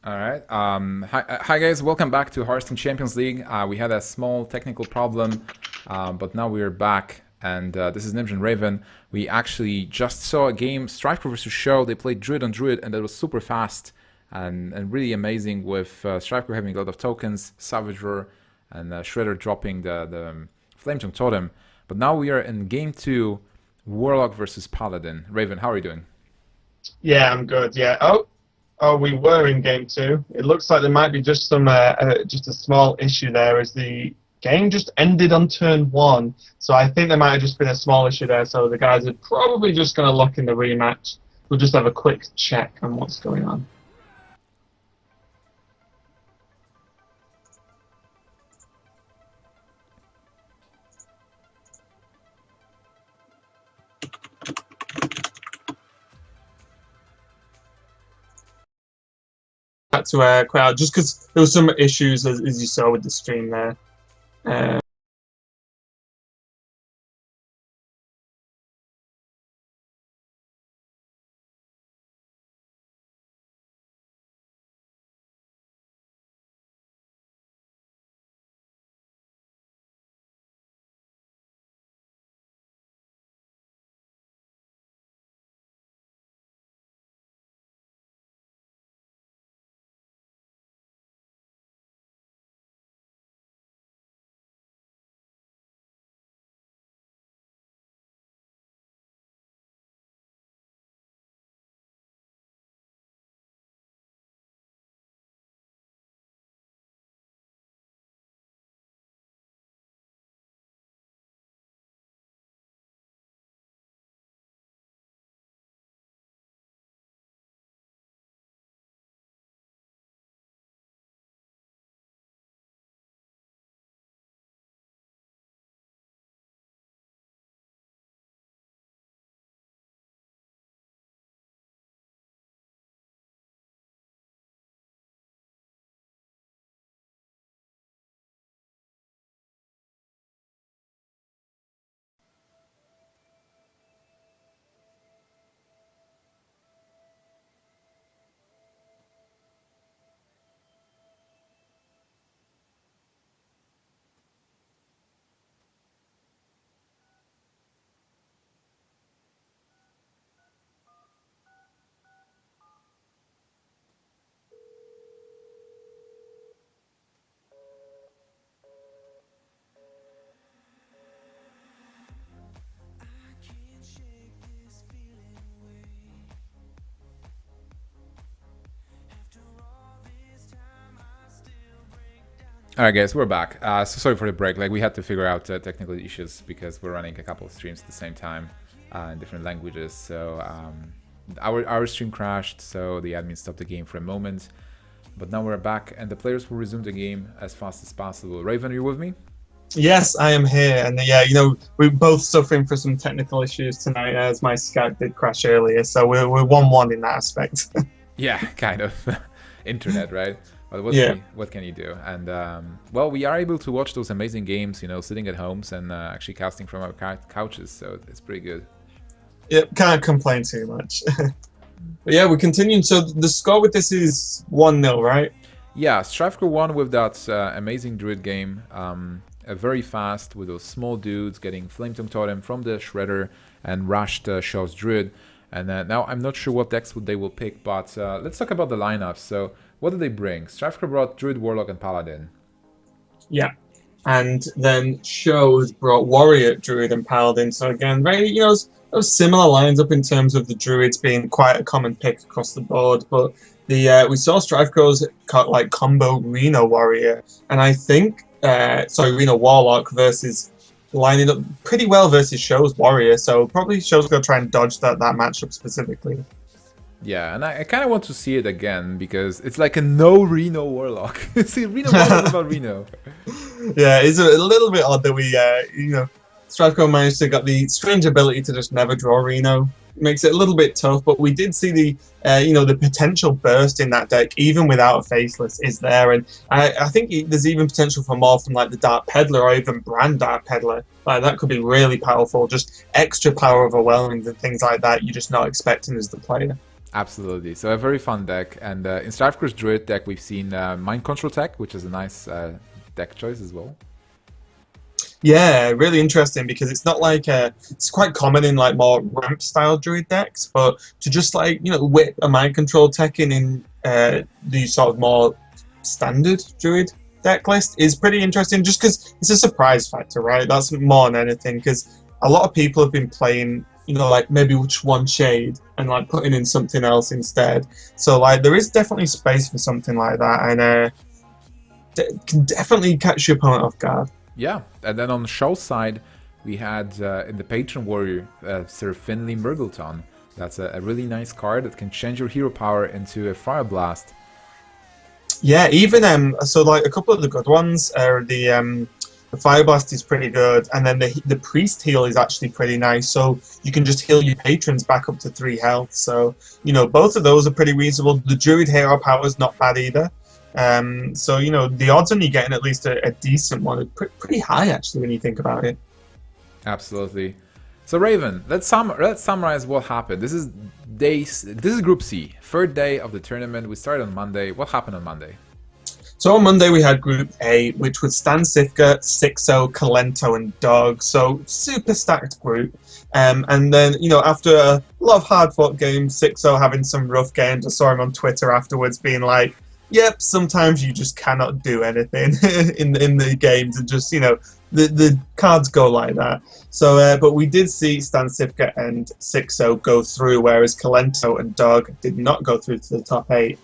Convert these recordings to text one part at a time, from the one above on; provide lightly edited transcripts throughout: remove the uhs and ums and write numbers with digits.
All right. Hi guys. Welcome back to Hearthstone Champions League. We had a small technical problem, but now we are back. And this is Nimj and Raven. We actually just saw a game, Strifecro versus Sjow. They played Druid on Druid, and that was super fast and really amazing. With Strifecro having a lot of tokens, Savage Roar, and Shredder dropping the Flametongue Totem. But now we are in game 2, Warlock versus Paladin. Raven, how are you doing? Yeah, I'm good. Yeah. Oh, we were in game two. It looks like there might be just just a small issue there, as the game just ended on turn one. So I think there might have just been a small issue there. So the guys are probably just going to lock in the rematch. We'll just have a quick check on what's going on. Back to crowd, just because there was some issues as you saw with the stream there. All right, guys, we're back. So sorry for the break. Like, we had to figure out technical issues because we're running a couple of streams at the same time in different languages. So our stream crashed, so the admin stopped the game for a moment. But now we're back, and the players will resume the game as fast as possible. Raven, are you with me? Yes, I am here, and yeah, we're both suffering for some technical issues tonight, as my Skype did crash earlier. So we're 1-1 in that aspect. Yeah, kind of. Internet, right? But what can you do? And well, we are able to watch those amazing games, sitting at homes and actually casting from our couches. So it's pretty good. Yeah, can't complain too much. But yeah, we're continuing. So the score with this is 1-0, right? Yeah, Strifecro won with that amazing Druid game. Very fast with those small dudes getting Flametongue Totem from the Shredder and rushed Sjow's Druid. And now I'm not sure what decks they will pick, but let's talk about the lineups. So what did they bring? Strifecro brought Druid, Warlock, and Paladin. Yeah, and then Sjow brought Warrior, Druid, and Paladin. So again, very those similar lines up in terms of the Druids being quite a common pick across the board. But we saw Strifecro's combo Reno Warrior, and I think Reno Warlock versus lining up pretty well versus Sjow's Warrior. So probably Sjow's gonna try and dodge that matchup specifically. Yeah, and I kind of want to see it again because it's like a no Reno Warlock. See, Reno Warlock about Reno. Yeah, it's a little bit odd that we, Strifecro managed to get the strange ability to just never draw Reno. Makes it a little bit tough, but we did see the potential burst in that deck, even without a Faceless, is there. And I think there's even potential for more from like the Dark Peddler or even Brand Dark Peddler. Like that could be really powerful, just extra power overwhelming and things like that you're just not expecting as the player. Absolutely. So a very fun deck. And in Strifecro's Druid deck, we've seen Mind Control Tech, which is a nice deck choice as well. Yeah, really interesting because it's not like it's quite common in like more ramp style druid decks, but to just like whip a mind control tech in the sort of more standard druid deck list is pretty interesting. Just because it's a surprise factor, right? That's more than anything. Because a lot of people have been playing, like maybe just one shade and like putting in something else instead. So like there is definitely space for something like that, and can definitely catch your opponent off guard. Yeah, and then on the show side, we had in the Patron Warrior, Sir Finley Murgleton. That's a really nice card that can change your hero power into a Fire Blast. Yeah, even so like a couple of the good ones are the Fire Blast is pretty good, and then the Priest heal is actually pretty nice. So you can just heal your patrons back up to 3 health. So both of those are pretty reasonable. The Druid hero power is not bad either. So the odds on you getting at least a decent one are pretty high actually when you think about it. Absolutely. So Raven, let's summarize what happened. This is Group C, third day of the tournament. We started on Monday. What happened on Monday? So on Monday we had Group A, which was Stan Sifka, Sixo, Kalento, and Dog. So super stacked group. And then after a lot of hard fought games, Sixo having some rough games. I saw him on Twitter afterwards being like, yep, sometimes you just cannot do anything in the games, and just the cards go like that. So, but we did see Stan Sifka and Sixo go through, whereas Kalento and Dog did not go through to the top 8.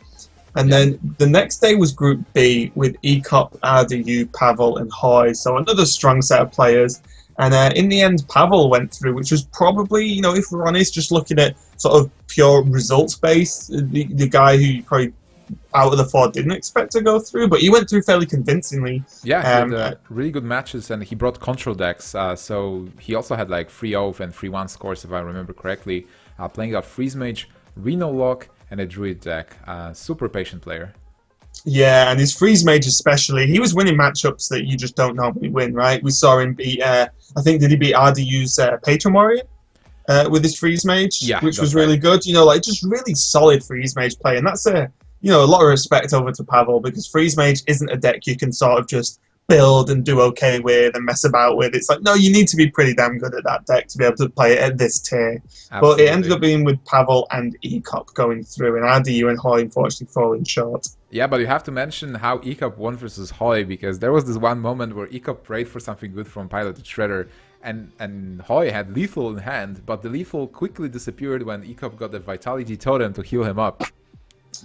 And then the next day was Group B with Ecop, RDU, Pavel, and Hoy. So another strong set of players. And in the end, Pavel went through, which was probably, if we're honest, just looking at sort of pure results based, the guy who you probably out of the 4 didn't expect to go through, but he went through fairly convincingly. Yeah, he had really good matches, and he brought control decks, so he also had like 3-0 and 3-1 scores, if I remember correctly, playing out Freeze Mage, Reno Lock, and a Druid deck. Super patient player. Yeah, and his Freeze Mage especially, he was winning matchups that you just don't normally win, right? We saw him beat, I think, did he beat RDU's Patron Warrior? With his Freeze Mage, yeah, which was really good. Like just really solid Freeze Mage play, and that's a lot of respect over to Pavel, because Freeze Mage isn't a deck you can sort of just build and do okay with and mess about with. It's like, no, you need to be pretty damn good at that deck to be able to play it at this tier. Absolutely. But it ended up being with Pavel and Ecop going through, and RDU and Hoy unfortunately falling short. Yeah, but you have to mention how Ecop won versus Hoy, because there was this one moment where Ecop prayed for something good from Piloted Shredder, and Hoy had lethal in hand, but the lethal quickly disappeared when Ecop got the Vitality Totem to heal him up.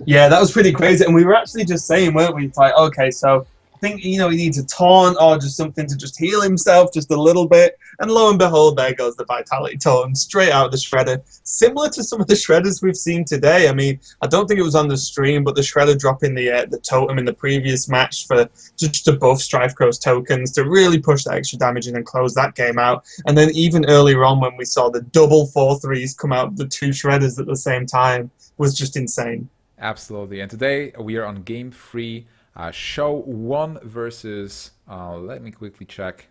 Yeah, that was pretty crazy, and we were actually just saying, weren't we? It's like, okay, so I think he needs a taunt or just something to just heal himself just a little bit, and lo and behold, there goes the Vitality Totem straight out of the Shredder. Similar to some of the Shredders we've seen today. I mean, I don't think it was on the stream, but the Shredder dropping the totem in the previous match for just to buff Strifecro's tokens to really push that extra damage in and close that game out. And then even earlier on when we saw the double 4-3s come out of the 2 Shredders at the same time was just insane. Absolutely. And today we are on game 3. Sjow 1 versus, let me quickly check,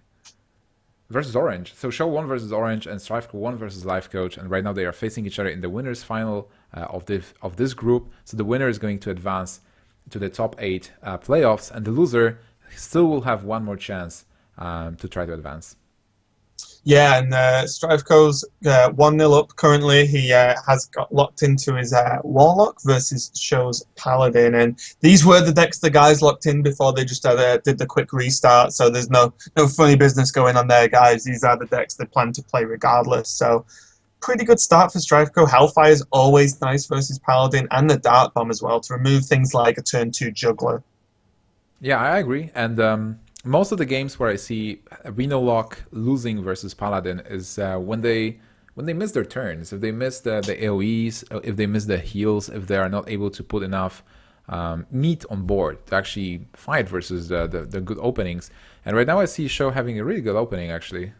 versus Orange. So Sjow 1 versus Orange and Strifecro 1 versus Lifecoach. And right now they are facing each other in the winners final of this group. So the winner is going to advance to the top 8 playoffs, and the loser still will have one more chance to try to advance. Yeah, and Strifecro's 1-0 up currently. He has got locked into his Warlock versus Sjow's Paladin. And these were the decks the guys locked in before they just did the quick restart. So there's no funny business going on there, guys. These are the decks they plan to play regardless. So pretty good start for Strifecro. Hellfire is always nice versus Paladin, and the Dart Bomb as well to remove things like a turn 2 Juggler. Yeah, I agree. And most of the games where I see Reno Lock losing versus Paladin is when they miss their turns. If they miss the AoEs, if they miss the heals, if they are not able to put enough meat on board to actually fight versus the good openings. And right now I see Sjow having a really good opening, actually.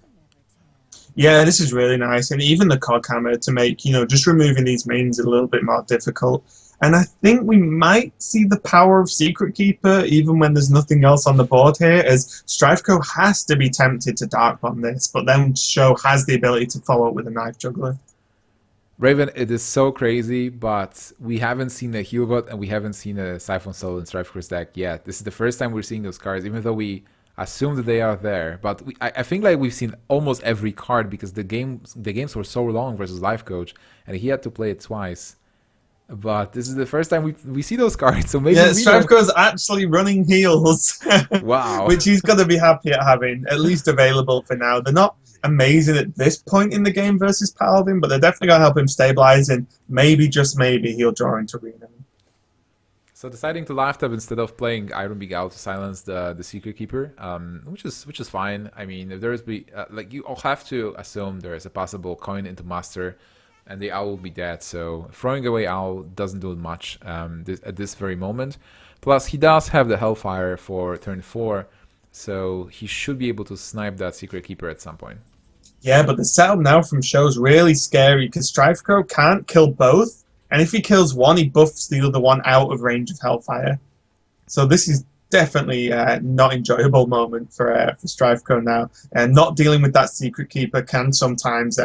Yeah, this is really nice. And even the Cog Hammer to make, just removing these mains a little bit more difficult. And I think we might see the power of Secret Keeper even when there's nothing else on the board here, as Strifecro has to be tempted to Dark Bomb this, but then Sjow has the ability to follow up with a Knife Juggler. Raven, it is so crazy, but we haven't seen a Healbot and we haven't seen a Siphon Soul in Strifecro's deck yet. This is the first time we're seeing those cards, even though we assume that they are there. But I think like we've seen almost every card because the games were so long versus Lifecoach, and he had to play it twice. But this is the first time we see those cards, so maybe Yeah, we don't... Strifecro's actually running heals, Wow. which he's going to be happy at having, at least available for now. They're not amazing at this point in the game versus Paladin, but they're definitely going to help him stabilize, and maybe, just maybe, he'll draw into Reno. So deciding to life tab instead of playing Iron Begal to silence the Secret Keeper, which is fine. I mean, if there is like you all have to assume there is a possible coin into Master, and the Owl will be dead. So throwing away Owl doesn't do much at this very moment. Plus, he does have the Hellfire for turn 4, so he should be able to snipe that Secret Keeper at some point. Yeah, but the setup now from Sjow is really scary because Strifecro can't kill both, and if he kills one, he buffs the other one out of range of Hellfire. So this is definitely not enjoyable moment for Strifecro now. And not dealing with that Secret Keeper can sometimes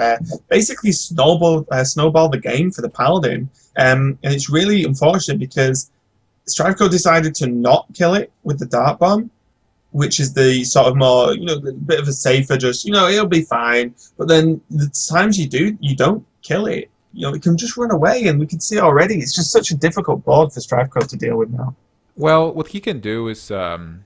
basically snowball the game for the Paladin. And it's really unfortunate because Strifecro decided to not kill it with the Dart Bomb, which is the sort of more, a bit of a safer, just, it'll be fine. But then the times you do, you don't kill it. It can just run away, and we can see already it's just such a difficult board for Strifecro to deal with now. Well, what he can do is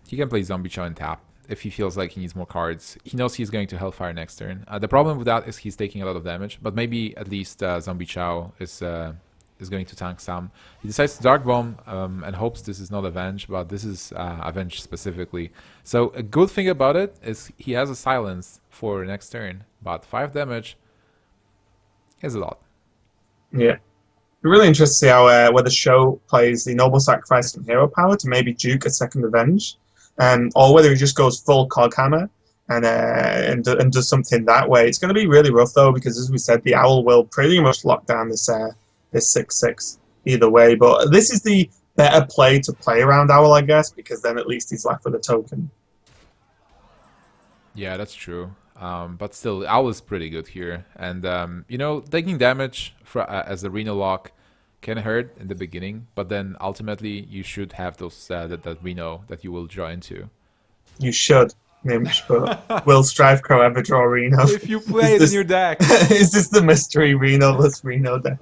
he can play Zombie Chow and tap if he feels like he needs more cards. He knows he's going to Hellfire next turn. The problem with that is he's taking a lot of damage, but maybe at least Zombie Chow is going to tank some. He decides to Dark Bomb and hopes this is not Avenge, but this is Avenge specifically. So a good thing about it is he has a silence for next turn, but 5 damage is a lot. Yeah. We're really interested to see how whether Sjow plays the Noble Sacrifice and Hero Power to maybe juke a second Avenge, or whether he just goes full Cog Hammer and does something that way. It's going to be really rough though, because as we said, the Owl will pretty much lock down this 6/6 either way. But this is the better play to play around Owl, I guess, because then at least he's left with a token. Yeah, that's true. But still, Owl is pretty good here. And, taking damage as a Reno lock can hurt in the beginning, but then ultimately you should have those that Reno that you will draw into. You should, Nimsh, but will Strifecro ever draw Reno? If you play it in your deck. Is this the mystery Reno-less Reno deck?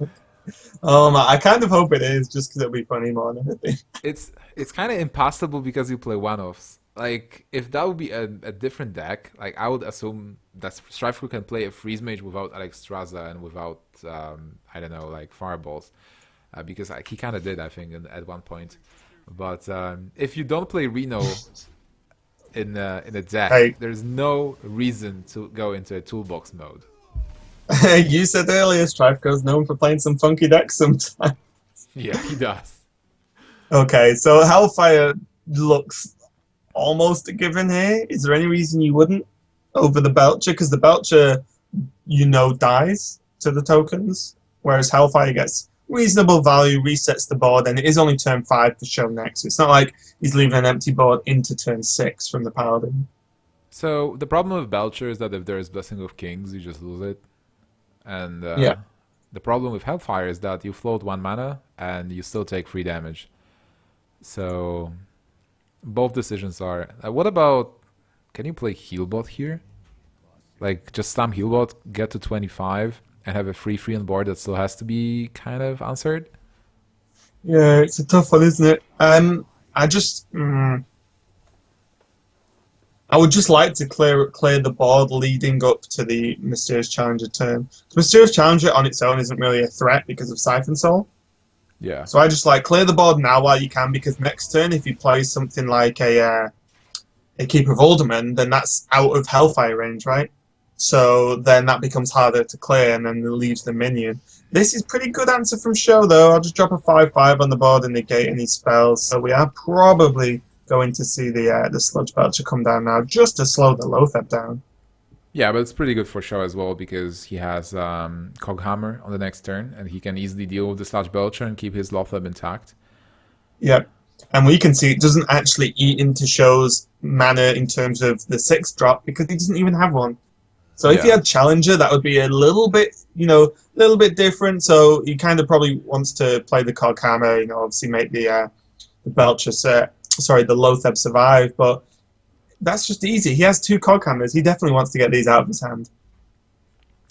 Oh my, I kind of hope it is, just because it'll be funny more than anything. It's kind of impossible because you play one-offs. Like, if that would be a different deck, like, I would assume that Strifecro can play a Freeze Mage without Alexstrasza and without, I don't know, like, Fireballs. Because he kind of did, I think, at one point. But if you don't play Reno in a deck, there's no reason to go into a toolbox mode. You said earlier, Strifecro's known for playing some funky decks sometimes. Yeah, he does. Okay, so Hellfire looks almost a given here. Is there any reason you wouldn't over the Belcher? Because the Belcher, dies to the tokens, whereas Hellfire gets reasonable value, resets the board, and it is only turn 5 for Sjow next. So it's not like he's leaving an empty board into turn 6 from the Paladin. So the problem with Belcher is that if there is Blessing of Kings, you just lose it. And the problem with Hellfire is that you float 1 mana and you still take 3 damage. So both decisions are... what about... Can you play Healbot here? Like, just slam Healbot, get to 25, and have a 3/3 on board that still has to be kind of answered? Yeah, it's a tough one, isn't it? I would just like to clear the board leading up to the Mysterious Challenger turn. The Mysterious Challenger on its own isn't really a threat because of Siphon Soul. Yeah. So I just clear the board now while you can, because next turn if you play something like a Keeper of Alderman, then that's out of Hellfire range, right? So then that becomes harder to clear, and then it leaves the minion. This is pretty good answer from Sjow though. I'll just drop a 5/5 on the board and negate any spells. So we are probably going to see the Sludge Belcher come down now, just to slow the Lothar down. Yeah, but it's pretty good for Sjow as well, because he has Coghammer on the next turn, and he can easily deal with the Sludge Belcher and keep his Lothar intact. Yeah, and we can see it doesn't actually eat into Sjow's mana in terms of the 6 drop, because he doesn't even have one. So if he had Challenger, that would be a little bit, different. So he kind of probably wants to play the Cog Hammer, obviously make the Belcher the Lotheb survive, but that's just easy. He has 2 Cog Hammers. He definitely wants to get these out of his hand.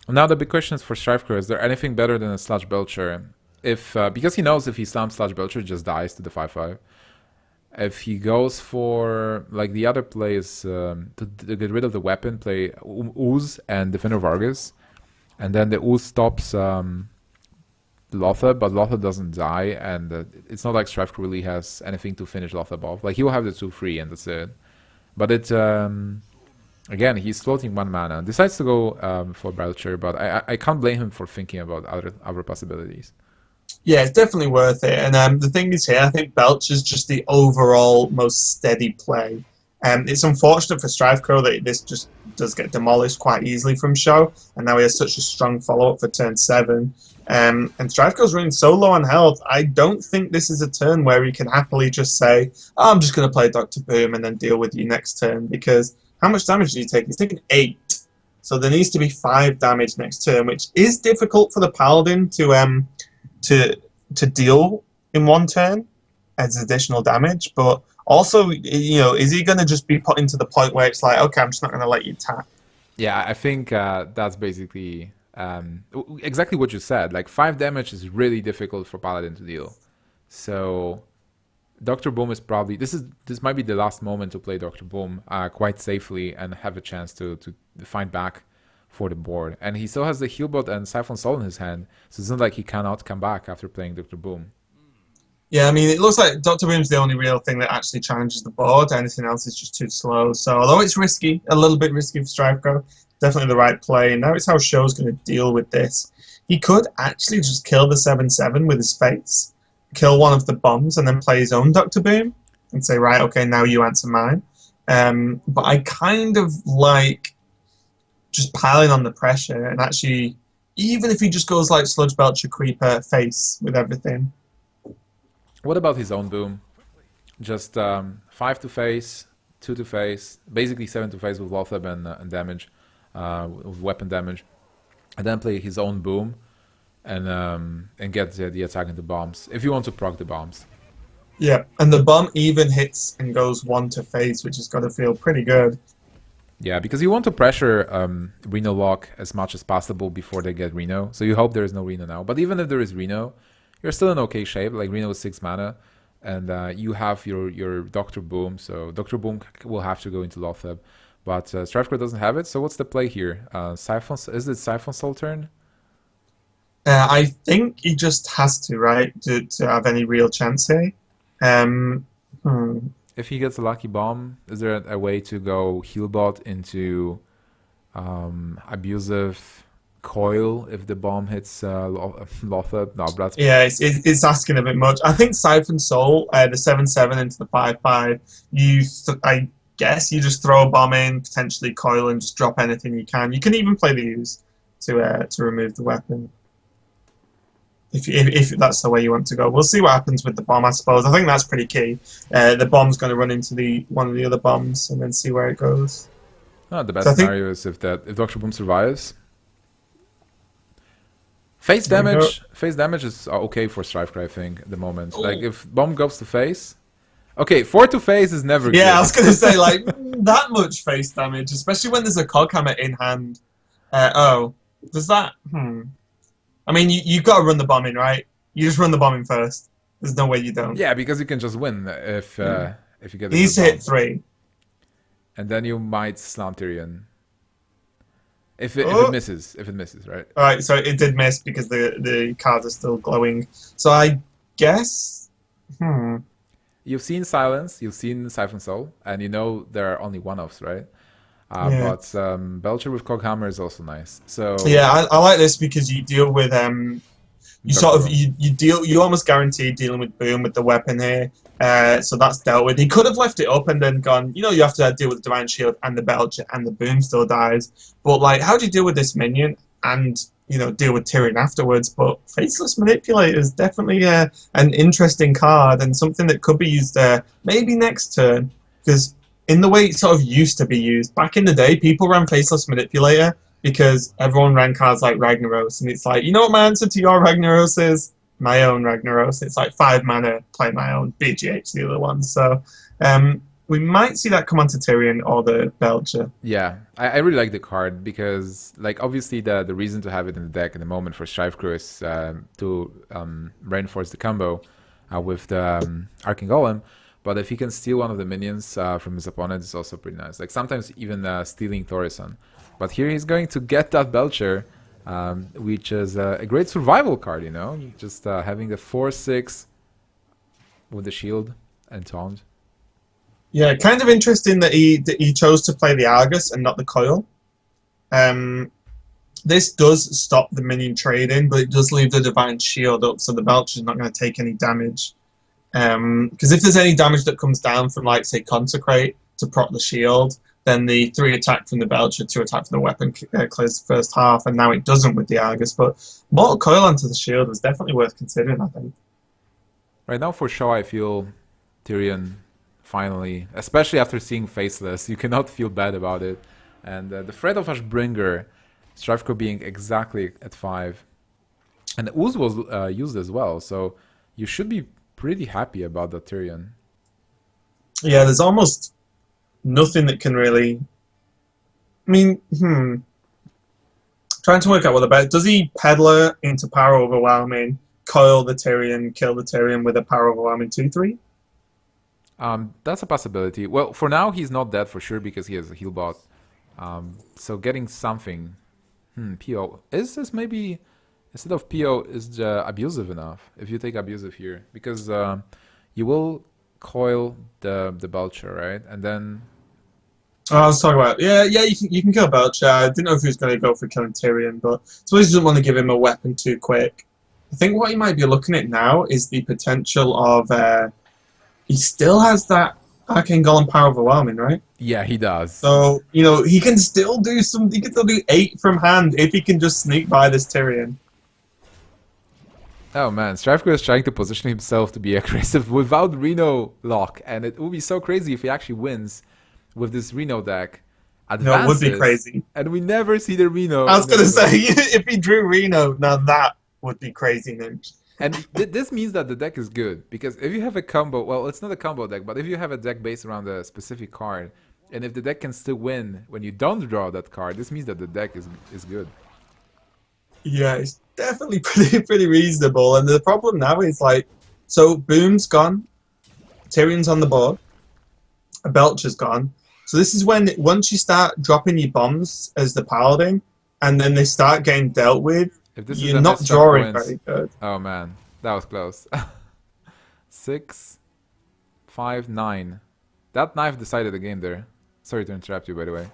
Now the big question is for Strifecro, is there anything better than a Sludge Belcher? Because he knows if he slams Sludge Belcher, it just dies to the 5/5. If he goes for, like the other plays, to get rid of the weapon, play Ooze and Defender Vargas, and then the Ooze stops Lotheb, but Lotheb doesn't die, and it's not like Strifecro really has anything to finish Lotheb off. Like, he will have the 2/3 and that's it. But it, again, he's floating 1 mana. Decides to go for Belcher, but I can't blame him for thinking about other possibilities. Yeah, it's definitely worth it. And the thing is here, I think Belcher's just the overall most steady play. It's unfortunate for Strifecro that this just does get demolished quite easily from Sjow, and now he has such a strong follow-up for turn 7. And Strifecro's running so low on health, I don't think this is a turn where he can happily just say, oh, I'm just going to play Dr. Boom and then deal with you next turn, because how much damage did he take? He's taken 8. So there needs to be 5 damage next turn, which is difficult for the Paladin to deal in 1 turn as additional damage, but also, is he going to just be put into the point where it's like, okay, I'm just not going to let you tap? Yeah, I think that's basically exactly what you said. Like, 5 damage is really difficult for Paladin to deal. So Dr. Boom is probably, this might be the last moment to play Dr. Boom quite safely and have a chance to find back for the board. And he still has the Healbot and Siphon Soul in his hand, so it's not like he cannot come back after playing Dr. Boom. Yeah, I mean, it looks like Dr. Boom's the only real thing that actually challenges the board. Anything else is just too slow. So although it's risky, a little bit risky for Strifecro, definitely the right play. And now it's how Show's going to deal with this. He could actually just kill the 7/7 with his face, kill one of the bombs, and then play his own Dr. Boom and say, right, okay, now you answer mine. But I kind of like just piling on the pressure and actually, even if he just goes like Sludge Belcher, Creeper, face with everything. What about his own Boom? Just 5 to face, 2 to face, basically 7 to face with Lotheb and damage, with weapon damage, and then play his own Boom and get the attack into bombs, if you want to proc the bombs. Yeah, and the bomb even hits and goes 1 to face, which has got to feel pretty good. Yeah, because you want to pressure Reno Lock as much as possible before they get Reno, so you hope there is no Reno now. But even if there is Reno, you're still in okay shape. Like, Reno is 6 mana, and you have your Dr. Boom, so Dr. Boom will have to go into Lotheb. But Strifecro doesn't have it, so what's the play here? Is it Siphon Soul turn? I think he just has to, right, to have any real chance here. If he gets a lucky bomb, is there a way to go Healbot into abusive coil if the bomb hits Lotheb? No, that's... Yeah, it's asking a bit much. I think Siphon Soul, the 7/7 into the 5/5, I guess you just throw a bomb in, potentially coil, and just drop anything you can. You can even play the use to remove the weapon. If that's the way you want to go. We'll see what happens with the bomb, I suppose. I think that's pretty key. The bomb's going to run into one of the other bombs and then see where it goes. Oh, the best scenario is if Dr. Boom survives. Face damage is okay for Strifecro, I think, at the moment. Ooh. Like, if bomb goes to face... Okay, 4 to face is never good. Yeah, I was going to say, like, that much face damage, especially when there's a Cog Hammer in hand. Does that... I mean, you've got to run the bomb in, right? You just run the bomb in first. There's no way you don't. Yeah, because you can just win if you get. He needs to hit 3, and then you might slam Tyrion. If it misses, right? All right, so it did miss because the cards are still glowing. So I guess. You've seen Silence, you've seen Siphon Soul, and you know there are only one-offs, right? Yeah. But Belcher with Cog Hammer is also nice. So yeah, I like this because you deal with you almost guarantee dealing with Boom with the weapon here. So that's dealt with. He could have left it up and then gone, you have to deal with the Divine Shield and the Belcher and the Boom still dies. But like, how do you deal with this minion and deal with Tyrion afterwards? But Faceless Manipulator is definitely an interesting card and something that could be used maybe next turn, because in the way it sort of used to be used. Back in the day, people ran Faceless Manipulator because everyone ran cards like Ragnaros, and it's like, you know what my answer to your Ragnaros is? My own Ragnaros. It's like 5 mana, play my own, BGH the other one. So we might see that come onto Tyrion or the Belcher. Yeah, I really like the card because, like, obviously the reason to have it in the deck at the moment for Strifecro is to reinforce the combo with the Arcane Golem. But if he can steal one of the minions from his opponent, it's also pretty nice. Like, sometimes even stealing Thorison. But here he's going to get that Belcher, which is a great survival card, you know? Just having the 4/6 with the shield and taunt. Yeah, kind of interesting that he chose to play the Argus and not the Coil. This does stop the minion trading, but it does leave the Divine Shield up, so the Belcher's not going to take any damage. Because if there's any damage that comes down from, like, say, Consecrate to proc the shield, then the 3 attack from the Belcher, 2 attack from the weapon clears the first half, and now it doesn't with the Argus. But Mortal Coil onto the shield was definitely worth considering, I think. Right now for Sjow, I feel Tyrion finally, especially after seeing Faceless, you cannot feel bad about it. And the threat of Ashbringer, Strifecro being exactly at 5. And the Ooze was used as well, so you should be pretty happy about that Tyrion. Yeah, there's almost nothing that can really... I mean, trying to work out what about... Does he Peddler into Power Overwhelming, coil the Tyrion, kill the Tyrion with a Power Overwhelming 2/3? That's a possibility. Well, for now, he's not dead for sure because he has a heal bot. So getting something... PO. Is this maybe... Instead of PO, is abusive enough? If you take abusive here. Because you will coil the Belcher, right? And then... Oh, I was talking about... Yeah, you can kill Belcher. I didn't know if he was going to go for killing Tyrion, but I suppose he doesn't want to give him a weapon too quick. I think what he might be looking at now is the potential of... he still has that Arcane Golem Power Overwhelming, right? Yeah, he does. So, you know, he can still do some... He can still do 8 from hand if he can just sneak by this Tyrion. Oh man, Strifecro is trying to position himself to be aggressive without Reno lock, and it would be so crazy if he actually wins with this Reno deck. Advances, No, it would be crazy. And we never see the Reno. I was going to say, if he drew Reno, now that would be crazy, Ninja. And this means that the deck is good, because if you have a combo, well, it's not a combo deck, but if you have a deck based around a specific card, and if the deck can still win when you don't draw that card, this means that the deck is good. Yeah, it's definitely pretty reasonable. And the problem now is, like, so Boom's gone, Tyrion's on the board, a Belcher's gone. So this is when, once you start dropping your bombs as the Paladin, and then they start getting dealt with, If this you're is not drawing very good. Oh man, that was close. 6, 5, 9. That knife decided the game there. Sorry to interrupt you, by the way.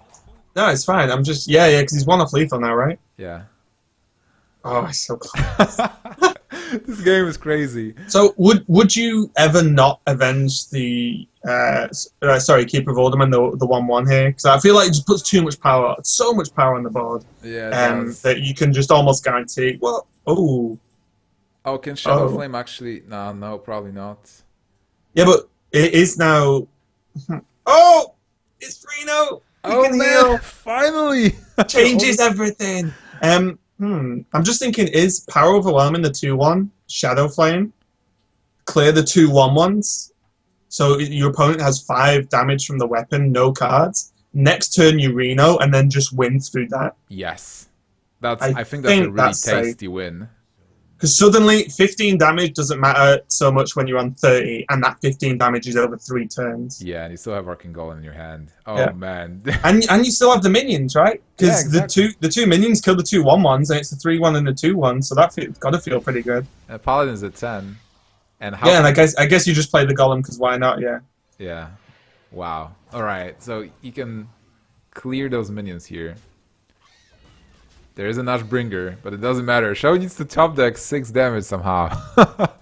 No, it's fine. I'm just, yeah, because he's 1 off lethal now, right? Yeah. Oh, it's so close. This game is crazy. So, would you ever not avenge the Keeper of Alderman, the 1/1 here? Because I feel like it just puts too much power, so much power on the board, that you can just almost guarantee. Well, oh, can Shadow Flame actually? No, probably not. Yeah, but it is now. Oh, it's Reno. Oh man! Heal. Finally, changes everything. I'm just thinking, is Power Overwhelming the 2/1 Shadow Flame? Clear the 2 1/1s. So your opponent has 5 damage from the weapon, no cards. Next turn you Reno, and then just win through that. Yes. I think that's a really tasty win. Because suddenly 15 damage doesn't matter so much when you're on 30, and that 15 damage is over 3 turns. Yeah, and you still have Arcane Golem in your hand. Oh man. and you still have the minions, right? Because exactly. the two minions kill the 2 1/1s, and it's a 3/1 and a 2/1, so that's gotta feel pretty good. And Paladin's at 10. And how? Yeah, and I guess you just play the Golem because why not? Yeah. Yeah. Wow. All right. So you can clear those minions here. There is an Ashbringer, but it doesn't matter. Sjow needs to top deck 6 damage somehow.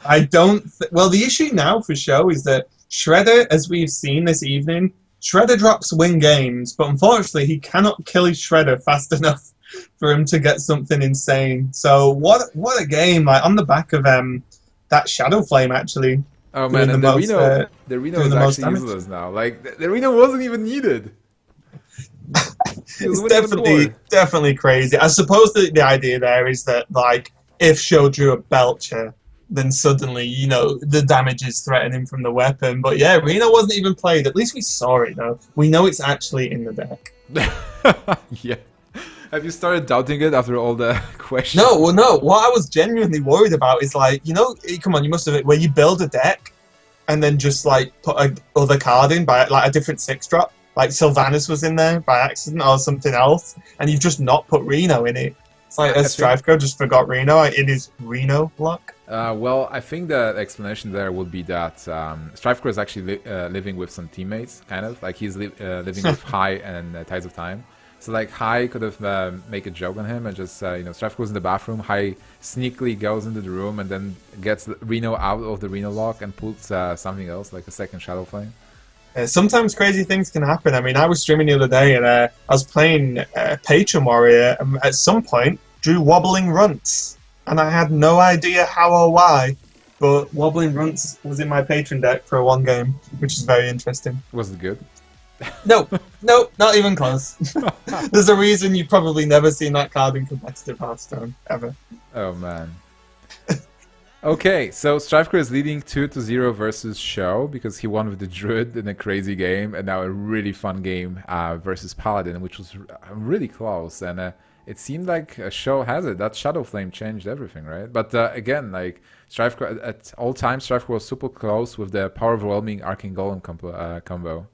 I don't... Well, the issue now for Sjow is that Shredder, as we've seen this evening, Shredder drops win games, but unfortunately he cannot kill his Shredder fast enough for him to get something insane. So what a game, like, on the back of that Shadow Flame, actually. Oh man, and the Reno is actually useless now. Like, the Reno wasn't even needed. He'll It's win even more. definitely crazy. I suppose the idea there is that like if Sjow drew a Belcher, then suddenly the damage is threatening from the weapon. But yeah, Reno wasn't even played. At least we saw it though. We know it's actually in the deck. Yeah. Have you started doubting it after all the questions? No, well, no. What I was genuinely worried about is like come on, you must have where you build a deck and then just like put a other card in by like a different 6-drop. Like Sylvanas was in there by accident or something else, and you've just not put Reno in it. It's like a Strifecro just forgot Reno in his Reno block. Well, I think the explanation there would be that Strifecro is actually living with some teammates, kind of. Like he's living with High and Tides of Time. So like High could have make a joke on him and just, Strifecro's in the bathroom, High sneakily goes into the room and then gets Reno out of the Reno lock and puts something else, like a second Shadow Flame. Sometimes crazy things can happen. I mean, I was streaming the other day and I was playing Patron Warrior and at some point drew Wobbling Runts. And I had no idea how or why, but Wobbling Runts was in my Patron deck for one game, which is very interesting. Was it good? No, not even close. There's a reason you've probably never seen that card in competitive Hearthstone, ever. Oh, man. Okay, so Strifecro is leading 2-0 versus Sjow because he won with the Druid in a crazy game, and now a really fun game versus Paladin, which was really close. And it seemed like Sjow has it. That Shadow Flame changed everything, right? But again, like Strifecro at all times, Strifecro was super close with the Power Overwhelming Arcane Golem combo.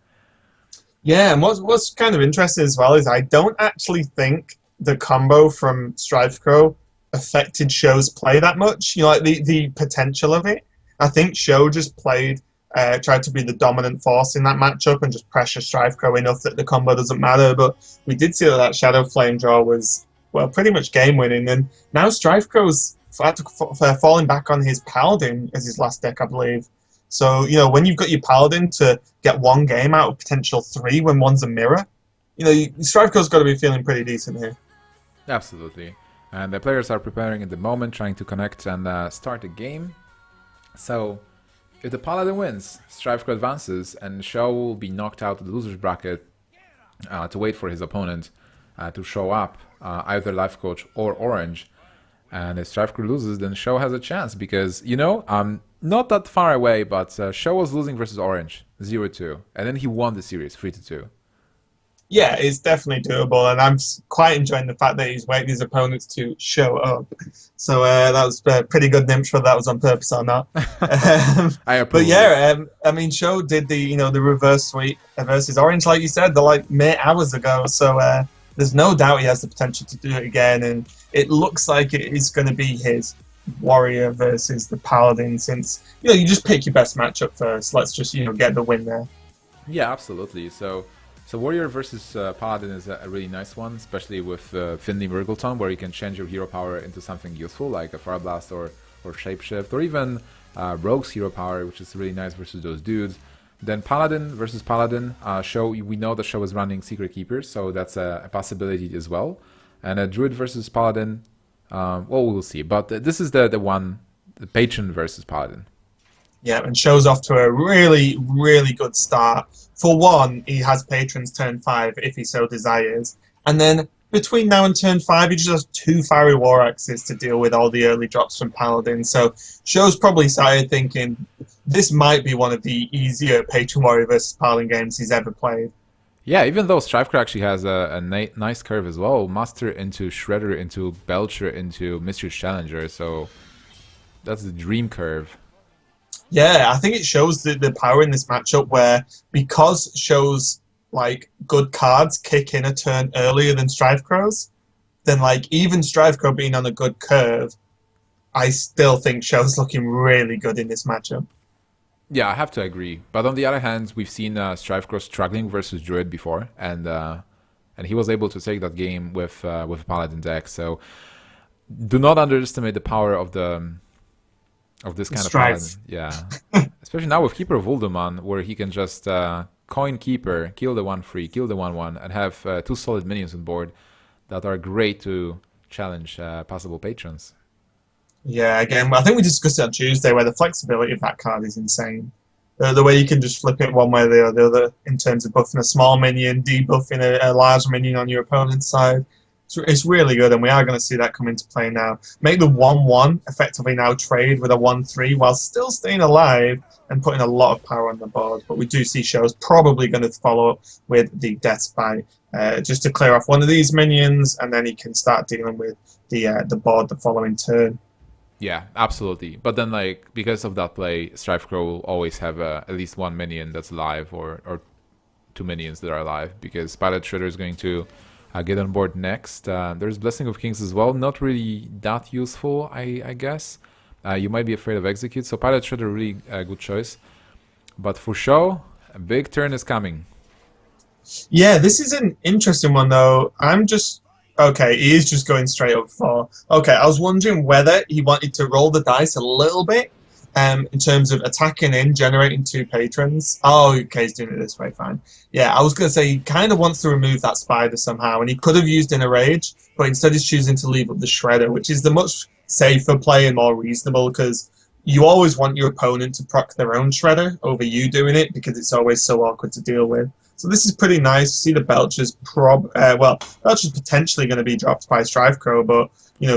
Yeah, and what's kind of interesting as well is I don't actually think the combo from Strifecro affected Show's play that much. Like the potential of it. I think Sjow just tried to be the dominant force in that matchup and just pressure Strifecro enough that the combo doesn't matter. But we did see that Shadow Flame draw was, well, pretty much game winning. And now Strifecro's falling back on his Paladin as his last deck, I believe. So, when you've got your Paladin to get one game out of potential 3 when one's a mirror, Strifecro's got to be feeling pretty decent here. Absolutely. And the players are preparing at the moment, trying to connect and start the game. So, if the Paladin wins, Strifecro advances, and Sjow will be knocked out of the loser's bracket to wait for his opponent to show up, either Lifecoach or Orange. And if Strifecro loses, then Sjow has a chance because, not that far away, but Sjow was losing versus Orange, 0-2. And then he won the series, 3-2. Yeah, it's definitely doable, and I'm quite enjoying the fact that he's waiting his opponents to show up. So that was pretty good, Nimsh, whether that was on purpose or not. I approve. But yeah, I mean, Sjow did the reverse sweep versus Orange, like you said, like mere hours ago. So there's no doubt he has the potential to do it again, and it looks like it is going to be his Warrior versus the Paladin, since you just pick your best matchup first. Let's just get the win there. Yeah, absolutely. So Warrior versus Paladin is a really nice one, especially with Finley Murgleton, where you can change your hero power into something useful, like a Fire Blast or Shapeshift, or even Rogue's hero power, which is really nice versus those dudes. Then Paladin versus Paladin, Sjow, we know that Sjow is running Secret Keepers, so that's a possibility as well. And a Druid versus Paladin, well, we'll see. But this is the Patron versus Paladin. Yeah, and Shjow's off to a really, really good start. For one, he has Patrons turn 5 if he so desires. And then between now and turn 5, he just has 2 Fiery War Axes to deal with all the early drops from Paladin. So Shjow's probably started thinking this might be one of the easier Patron Warrior versus Paladin games he's ever played. Yeah, even though Strifecro actually has a nice curve as well. Master into Shredder into Belcher into Mystery Challenger. So that's the dream curve. Yeah, I think it shows the power in this matchup where because Shjow's like good cards kick in a turn earlier than Strifecro's, then like even Strifecro being on a good curve, I still think Shjow's looking really good in this matchup. Yeah, I have to agree. But on the other hand, we've seen Strifecro struggling versus Druid before, and he was able to take that game with a Paladin deck. So do not underestimate the power of this kind of Paladin. Yeah, especially now with Keeper of Ulduman, where he can just coin Keeper, kill the 1/3, kill the 1/1, and have 2 solid minions on board that are great to challenge possible patrons. Yeah, again, I think we discussed it on Tuesday where the flexibility of that card is insane. The way you can just flip it one way or the other in terms of buffing a small minion, debuffing a large minion on your opponent's side. It's really good, and we are going to see that come into play now. Make the 1-1 effectively now trade with a 1-3 while still staying alive and putting a lot of power on the board. But we do see Show's probably going to follow up with the Death Spite just to clear off one of these minions, and then he can start dealing with the board the following turn. Yeah, absolutely. But then, like, because of that play, Strifecro will always have at least one minion that's alive, or two minions that are alive, because Pilot Shredder is going to get on board next. There's Blessing of Kings as well. Not really that useful, I guess. You might be afraid of Execute, so Pilot Shredder really a good choice. But for Sjow, a big turn is coming. Yeah, this is an interesting one, though. Okay, he is just going straight up for... Okay, I was wondering whether he wanted to roll the dice a little bit in terms of attacking in, generating 2 patrons. Oh, okay, he's doing it this way, fine. Yeah, I was going to say he kind of wants to remove that spider somehow, and he could have used Inner Rage, but instead he's choosing to leave up the Shredder, which is the much safer play and more reasonable, because you always want your opponent to proc their own Shredder over you doing it, because it's always so awkward to deal with. So this is pretty nice. See the Belcher's Belcher's potentially going to be dropped by Strifecro, but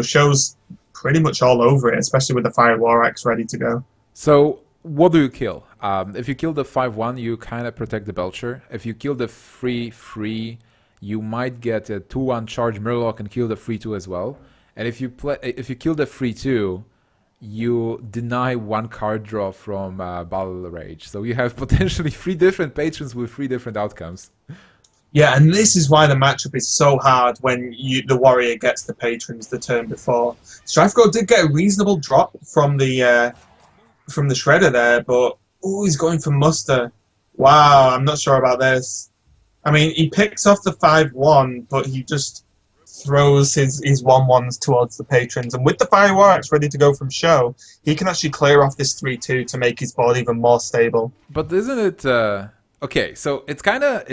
Show's pretty much all over it, especially with the Fire War Axe ready to go. So what do you kill? If you kill the 5-1, you kind of protect the Belcher. If you kill the 3-3, you might get a 2-1 charge Murloc and kill the 3-2 as well. And if you kill the 3-2, you deny 1 card draw from Battle Rage. So you have potentially 3 different patrons with 3 different outcomes. Yeah, and this is why the matchup is so hard when the warrior gets the patrons the turn before. Strifecro did get a reasonable drop from the Shredder there, but he's going for Muster. Wow, I'm not sure about this. I mean, he picks off the 5-1, but he just throws his 1-1s towards the patrons, and with the Fire War Axe ready to go from Sjow, he can actually clear off this 3-2 to make his board even more stable. But isn't it okay? So it's kind of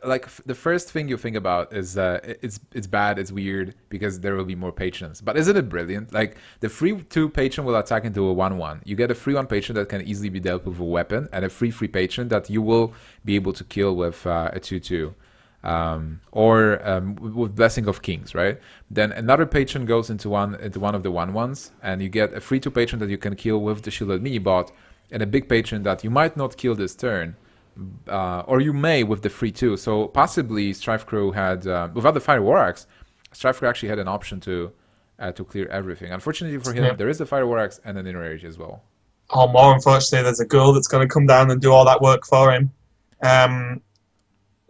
like the first thing you think about is it's bad, it's weird because there will be more patrons. But isn't it brilliant? Like the 3-2 patron will attack into a 1-1. You get a 3-1 patron that can easily be dealt with a weapon, and a 3-3 patron that you will be able to kill with a 2-2. With Blessing of Kings, right? Then another patron goes into one of the 1-1s, and you get a 3-2 patron that you can kill with the Shielded Mini-Bot, and a big patron that you might not kill this turn, or you may with the 3-2. So possibly Strifecro had, without the Fire War Axe, Strifecro actually had an option to clear everything. Unfortunately for him, there is the Fire War Axe and an Inner Rage as well. Oh, more unfortunately, there's a girl that's going to come down and do all that work for him.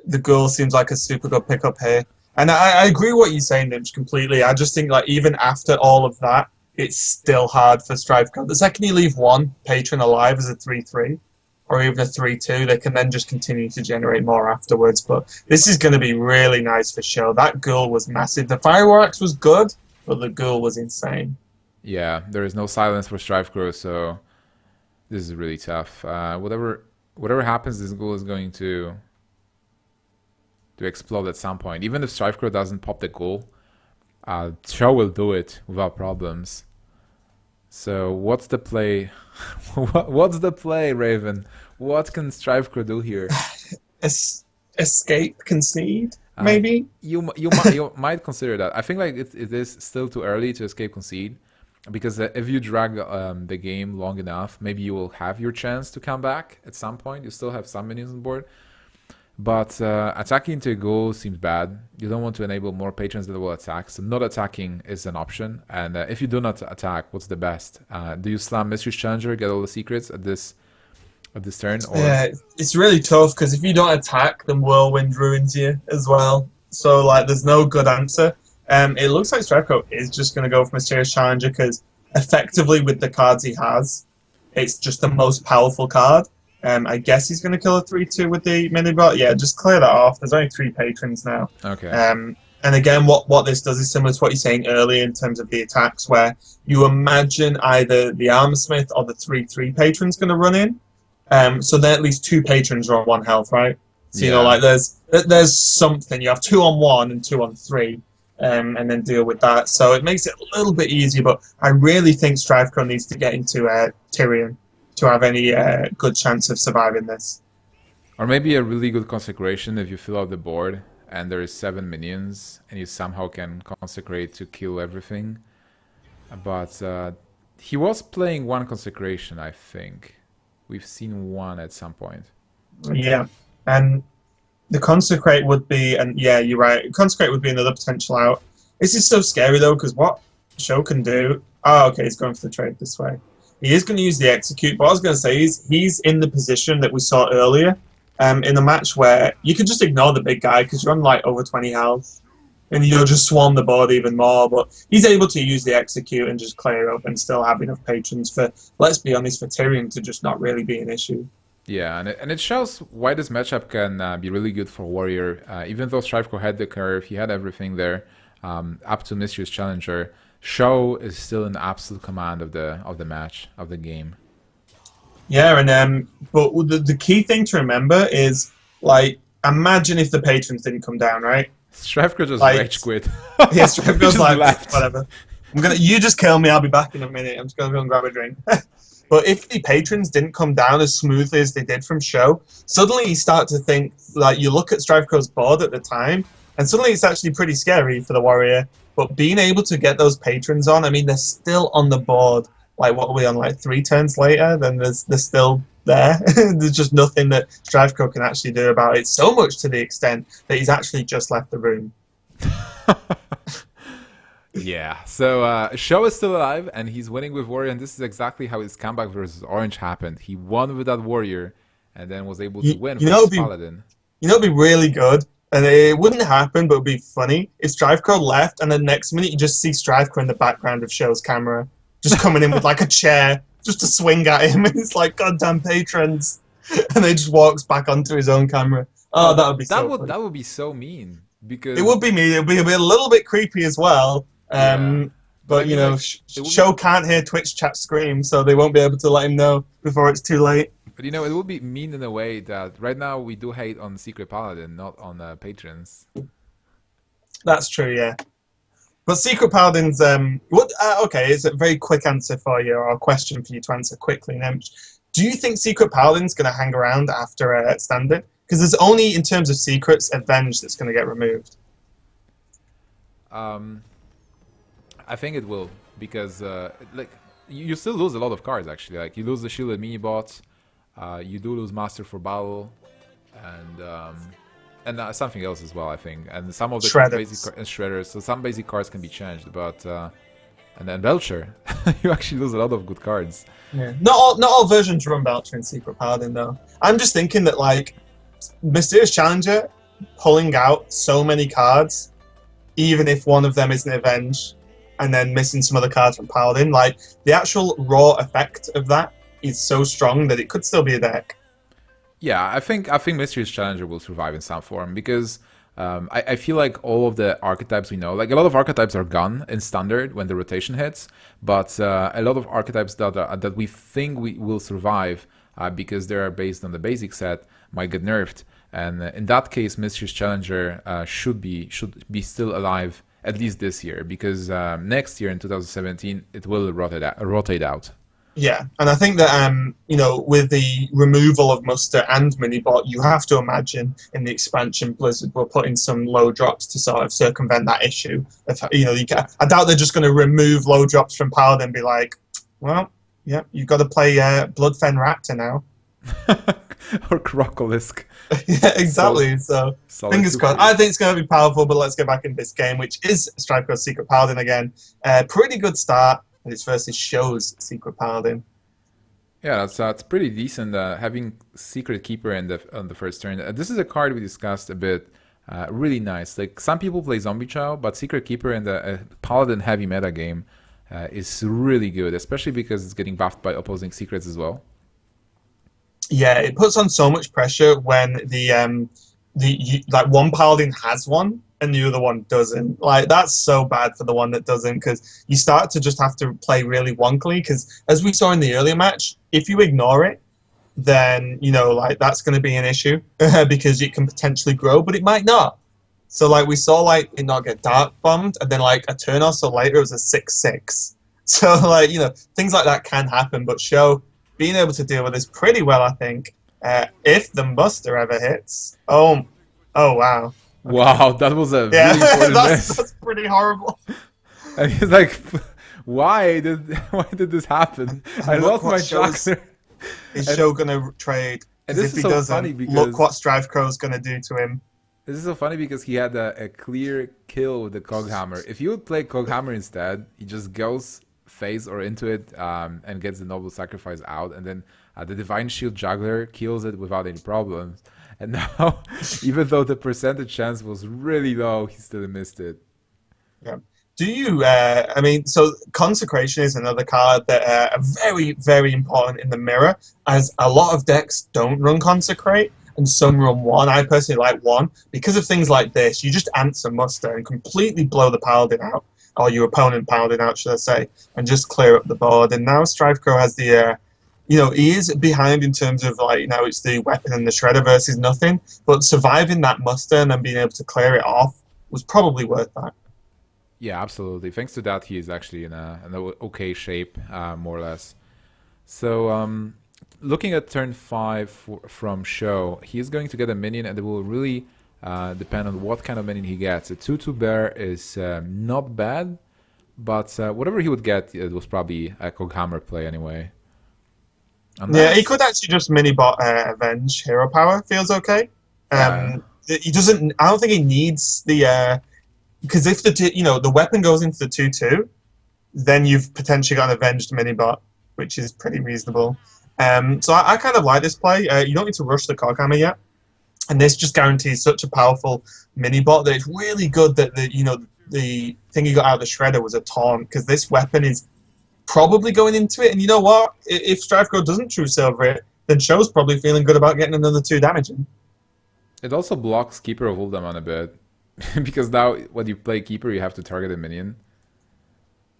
The Ghoul seems like a super good pickup here. And I agree with what you're saying, Nimch, completely. I just think like even after all of that, it's still hard for Strifecro. The second you leave 1 patron alive as a 3-3, or even a 3-2, they can then just continue to generate more afterwards. But this is going to be really nice for Sjow. That Ghoul was massive. The Fire War Axe was good, but the Ghoul was insane. Yeah, there is no silence for Strifecro, so this is really tough. Whatever happens, this Ghoul is going to explode at some point. Even if Strifecro doesn't pop the Ghoul, Sjow will do it without problems. So what's the play? What's the play, Raven? What can Strifecro do here? Escape, concede, maybe? You might consider that. I think like it is still too early to escape concede, because if you drag the game long enough, maybe you will have your chance to come back at some point. You still have some minions on board. But attacking into a goal seems bad. You don't want to enable more patrons that will attack, so not attacking is an option. And if you do not attack, what's the best? Do you slam Mystery's Challenger, get all the secrets at this turn? Or... Yeah, it's really tough, because if you don't attack, then Whirlwind ruins you as well. So like, there's no good answer. It looks like Strifecro is just going to go for Mysterious Challenger, because effectively with the cards he has, it's just the most powerful card. I guess he's going to kill a 3-2 with the mini-bot. Yeah, just clear that off. There's only 3 patrons now. Okay. And again, what this does is similar to what you're saying earlier in terms of the attacks, where you imagine either the Armorsmith or the 3-3 patron's going to run in. So then at least 2 patrons are on 1 health, right? So, you know, like there's something. You have 2 on 1 and 2 on 3. And then deal with that. So it makes it a little bit easier, but I really think Strifecro needs to get into Tyrion. to have any good chance of surviving this. Or maybe a really good consecration if you fill out the board and there is 7 minions and you somehow can consecrate to kill everything. But he was playing one consecration, I think. We've seen one at some point. Yeah, and the consecrate would be, and yeah, you're right. Consecrate would be another potential out. This is so scary though, because what Sjow can do. Oh, okay, he's going for the trade this way. He is going to use the execute, but what I was going to say is he's in the position that we saw earlier in the match where you can just ignore the big guy because you're on like over 20 health, and you'll just swarm the board even more. But he's able to use the execute and just clear up and still have enough patrons for, let's be honest, for Tyrion to just not really be an issue. Yeah, and it shows why this matchup can be really good for Warrior. Even though Strifecro had the curve, he had everything there, up to Mysterious Challenger. Sjow is still in absolute command of the match, of the game. Yeah, and but the key thing to remember is, like, imagine if the patrons didn't come down, right? Strifecro just like, rage quit. Yeah, Strifecro's like, left. Whatever. You just kill me, I'll be back in a minute. I'm just gonna go and grab a drink. But if the patrons didn't come down as smoothly as they did from Sjow, suddenly you start to think, like, you look at Strifecro's board at the time, and suddenly it's actually pretty scary for the Warrior. But being able to get those patrons on, I mean, they're still on the board. Like, what are we on, like 3 turns later? Then they're still there. There's just nothing that Strifecro can actually do about it. So much to the extent that he's actually just left the room. Yeah, so Sjow is still alive, and he's winning with Warrior, and this is exactly how his comeback versus Orange happened. He won with that Warrior, and then was able to win with Paladin. You know, it'd be really good, and it wouldn't happen, but it'd be funny. If Strifecro left, and the next minute you just see Strifecro in the background of Show's camera, just coming in with like a chair, just to swing at him, and it's like, goddamn patrons, and he just walks back onto his own camera. Oh, that would be funny. That would be so mean, because it would be mean. It would be a little bit creepy as well. Yeah. But you know, Sjow can't hear Twitch chat scream, so they won't be able to let him know before it's too late. But you know, it would be mean in a way that right now we do hate on Secret Paladin, not on patrons. That's true, yeah. But Secret Paladins, okay, it's a very quick answer for you, or a question for you to answer quickly, Nemch. Do you think Secret Paladin's going to hang around after Standard? Because there's only, in terms of secrets, Avenge that's going to get removed. I think it will, because like you still lose a lot of cards actually. Like you lose the shielded mini bots, you do lose Master for Battle, and something else as well, I think. And some of the basic shredders. So some basic cards can be changed, but and then Belcher, you actually lose a lot of good cards. Yeah. Not all versions run Belcher in Secret Paladin though. I'm just thinking that like Mysterious Challenger pulling out so many cards, even if one of them isn't Avenge, and then missing some other cards from Paladin, like the actual raw effect of that is so strong that it could still be a deck. Yeah, I think Mysterious Challenger will survive in some form, because I feel like all of the archetypes we know, like a lot of archetypes are gone in Standard when the rotation hits, but a lot of archetypes that we think we will survive because they are based on the basic set might get nerfed, and in that case, Mysterious Challenger should be still alive at least this year, because next year in 2017 it will rotate out. Yeah, and I think that you know, with the removal of Muster and Minibot, you have to imagine in the expansion Blizzard will put in some low drops to sort of circumvent that issue. You know, I doubt they're just going to remove low drops from Paladin and be like, well, yeah, you've got to play Bloodfen Raptor now. Or Crocolisk. Yeah, exactly. So fingers crossed. I think it's going to be powerful, but let's get back into this game, which is Strifecro's Secret Paladin again. Pretty good start, and it's versus Shjow's Secret Paladin. Yeah, that's pretty decent. Having Secret Keeper on the first turn. This is a card we discussed a bit. Really nice. Like some people play Zombie Chow, but Secret Keeper in the Paladin heavy meta game is really good, especially because it's getting buffed by opposing secrets as well. Yeah, it puts on so much pressure when like one Paladin has one and the other one doesn't. Like that's so bad for the one that doesn't, because you start to just have to play really wonkily. Because as we saw in the earlier match, if you ignore it, then you know, like that's going to be an issue because it can potentially grow, but it might not. So like we saw, like it not get dark bombed, and then like a turn or so later it was a 6/6. So like, you know, things like that can happen. But Sjow, being able to deal with this pretty well, I think. If the muster ever hits, oh wow, okay, Wow, that was a yeah, really important miss. that's pretty horrible. And he's like, why did this happen? I And look lost what my shows juggler. is And, Sjow gonna trade? and Because this if is he so funny doesn't, look because what Strifecro's gonna do to him. he had a clear kill with the Coghammer. If you would play Coghammer instead, he just goes phase or into it and gets the Noble Sacrifice out, and then the Divine Shield Juggler kills it without any problems. And now, even though the percentage chance was really low, he still missed it. Yeah. Do you? I mean, so Consecration is another card that are very, very important in the mirror, as a lot of decks don't run Consecrate, and some run one. I personally like one because of things like this. You just answer muster and completely blow the Paladin out, or your opponent Paladin out, should I say, and just clear up the board. And now Strifecro has the. He is behind in terms of it's the weapon and the shredder versus nothing, but surviving that muster and then being able to clear it off was probably worth that. Yeah, absolutely. Thanks to that, he is actually in an okay shape, more or less. So, looking at turn 5 from Sjow, he is going to get a minion, and it will really depend on what kind of minion he gets. A 2/2 bear is not bad, but whatever he would get, it was probably a Coghammer play anyway. Yeah, he could actually just mini bot Avenge Hero Power. Feels okay. Yeah. He doesn't. I don't think he needs the because if the weapon goes into the 2/2, then you've potentially got an Avenged mini bot, which is pretty reasonable. So I kind of like this play. You don't need to rush the Coghammer yet, and this just guarantees such a powerful mini bot that it's really good that the thing you got out of the shredder was a taunt, because this weapon is probably going into it, and you know what? If Strifecro doesn't true silver it, then Sjow's probably feeling good about getting another 2 damage in. It also blocks Keeper of Uldamon a bit, because now when you play Keeper, you have to target a minion.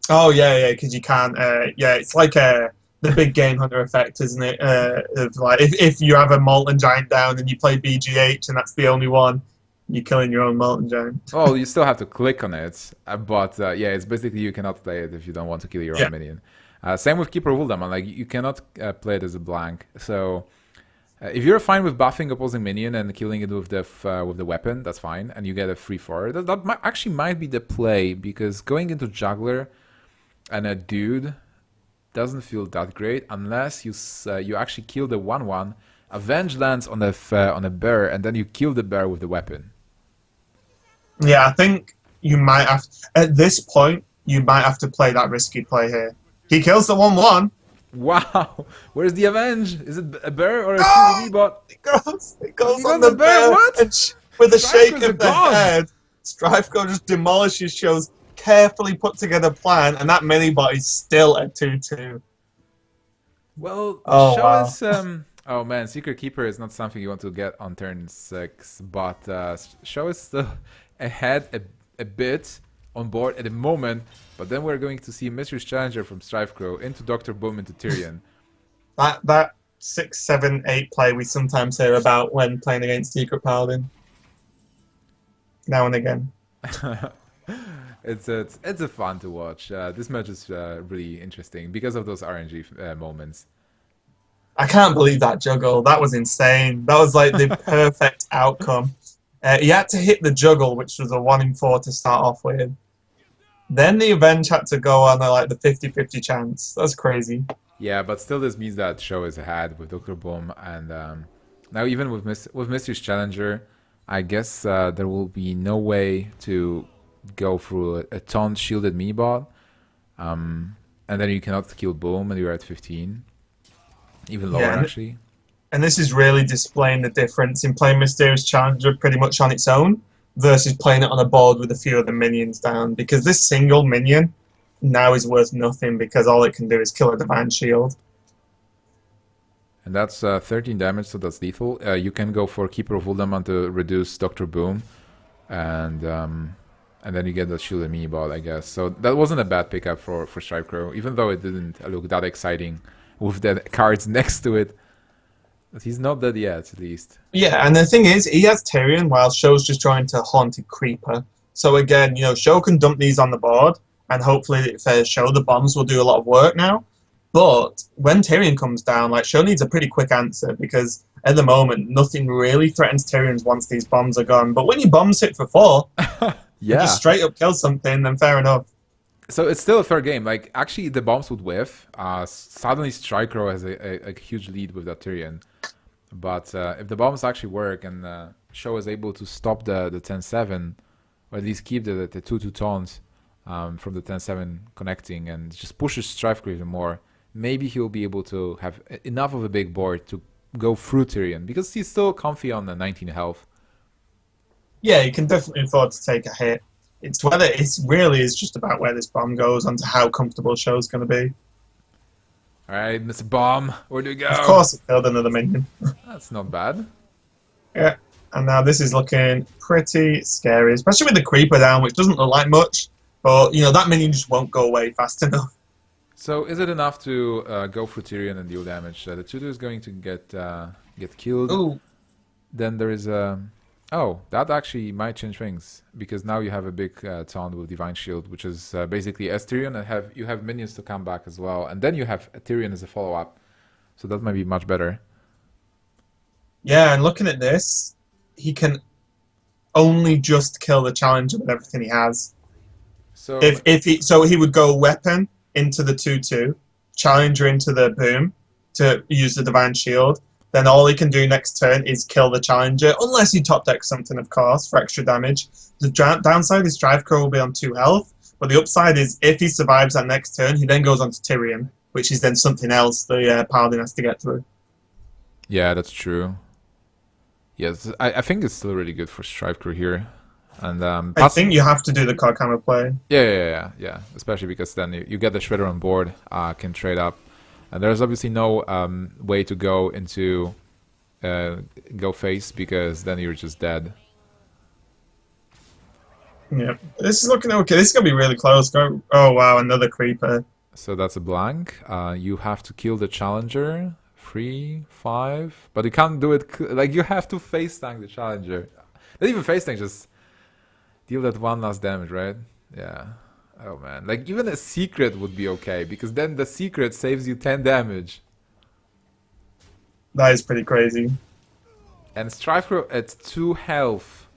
Oh yeah, because you can't. It's like the big Game Hunter effect, isn't it? Of like if you have a Molten Giant down and you play BGH and that's the only one, you're killing your own Molten Giant. Well, you still have to click on it, but yeah, it's basically you cannot play it if you don't want to kill your own minion. Same with Keeper of Uldamon, like you cannot play it as a blank. So if you're fine with buffing opposing minion and killing it with the weapon, that's fine, and you get a free 4. That might be the play, because going into Juggler and a dude doesn't feel that great unless you actually kill the 1/1, Avenge lands on a bear, and then you kill the bear with the weapon. Yeah, I think you might have at this point you might have to play that risky play here. He kills the 1/1. Wow, where's the Avenge? Is it a bear or a CDB bot? It goes on the bear. What? And with a shake Strifecro's a of the god. head, Strifecro just demolishes Sjow's carefully put together plan, and that mini bot is still at 2/2. Well, Oh, Sjow wow. is oh man, Secret Keeper is not something you want to get on turn 6, but Sjow is still ahead a bit on board at the moment, but then we're going to see Mystery's Challenger from Strifecro into Dr. Boom into Tyrion. That 6, 7, 8 play we sometimes hear about when playing against Secret Paladin. Now and again. It's a fun to watch. This match is really interesting because of those RNG moments. I can't believe that juggle. That was insane. That was like the perfect outcome. He had to hit the juggle, which was a 1 in 4 to start off with. Then the Avenge had to go on the 50-50 chance. That's crazy. Yeah, but still this means that Sjow is ahead with Dr. Boom, and now even with Mystery's Challenger, I guess there will be no way to go through a taunt shielded mini bot, and then you cannot kill Boom, and you're at 15. Even lower, actually. And this is really displaying the difference in playing Mysterious Challenger pretty much on its own versus playing it on a board with a few of the minions down. Because this single minion now is worth nothing, because all it can do is kill a Divine Shield. And that's 13 damage, so that's lethal. You can go for Keeper of Uldamon to reduce Dr. Boom, and then you get the shielded mini bot, I guess. So that wasn't a bad pickup for Strifecro, even though it didn't look that exciting with the cards next to it. But he's not dead yet, at least. Yeah, and the thing is, he has Tyrion while Sjow's just trying to Haunted Creeper. So again, Sjow can dump these on the board, and hopefully if Sjow the bombs will do a lot of work now. But when Tyrion comes down, like, Sjow needs a pretty quick answer because at the moment, nothing really threatens Tyrion once these bombs are gone. But when your bombs hit for 4, and just straight up kill something, then fair enough. So it's still a fair game. Like, actually, the bombs would whiff. Suddenly, Strifecro has a huge lead with that Tyrion. But if the bombs actually work and Sjow is able to stop the 10-7, or at least keep the 2-2 taunts from the 10-7 connecting and just pushes Strifecro even more, maybe he'll be able to have enough of a big board to go through Tyrion, because he's still comfy on the 19 health. Yeah, you can definitely afford to take a hit. It's whether it's really is just about where this bomb goes onto how comfortable Show's going to be. All right, Mr. Bomb, where do we go? Of course, it killed another minion. That's not bad. Yeah, and now this is looking pretty scary, especially with the creeper down, which doesn't look like much, but you know that minion just won't go away fast enough. So is it enough to go for Tyrion and deal damage? The 2-2 is going to get killed. Ooh. Then there is a... Oh, that actually might change things, because now you have a big taunt with Divine Shield, which is basically as Tyrion, and you have minions to come back as well, and then you have Tyrion as a follow-up. So that might be much better. Yeah, and looking at this, he can only just kill the challenger with everything he has. So he would go weapon into the 2-2, challenger into the boom to use the Divine Shield. Then all he can do next turn is kill the challenger, unless he top decks something, of course, for extra damage. The downside is Strifecro will be on 2 health, but the upside is if he survives that next turn, he then goes on to Tyrion, which is then something else the Paladin has to get through. Yeah, that's true. Yes, I think it's still really good for Strifecro here. And I think you have to do the card camera play. Yeah. Especially because then you get the Shredder on board, can trade up. And there's obviously no way to go into go face, because then you're just dead. Yeah, this is looking okay. This is gonna be really close. Oh wow, another creeper. So that's a blank. You have to kill the challenger. 3, 5, but you can't do it. Like, you have to face tank the challenger. Not even face tank, just deal that 1 last damage, right? Yeah. Oh man, like even a secret would be okay, because then the secret saves you 10 damage. That is pretty crazy. And Strifecro at 2 health.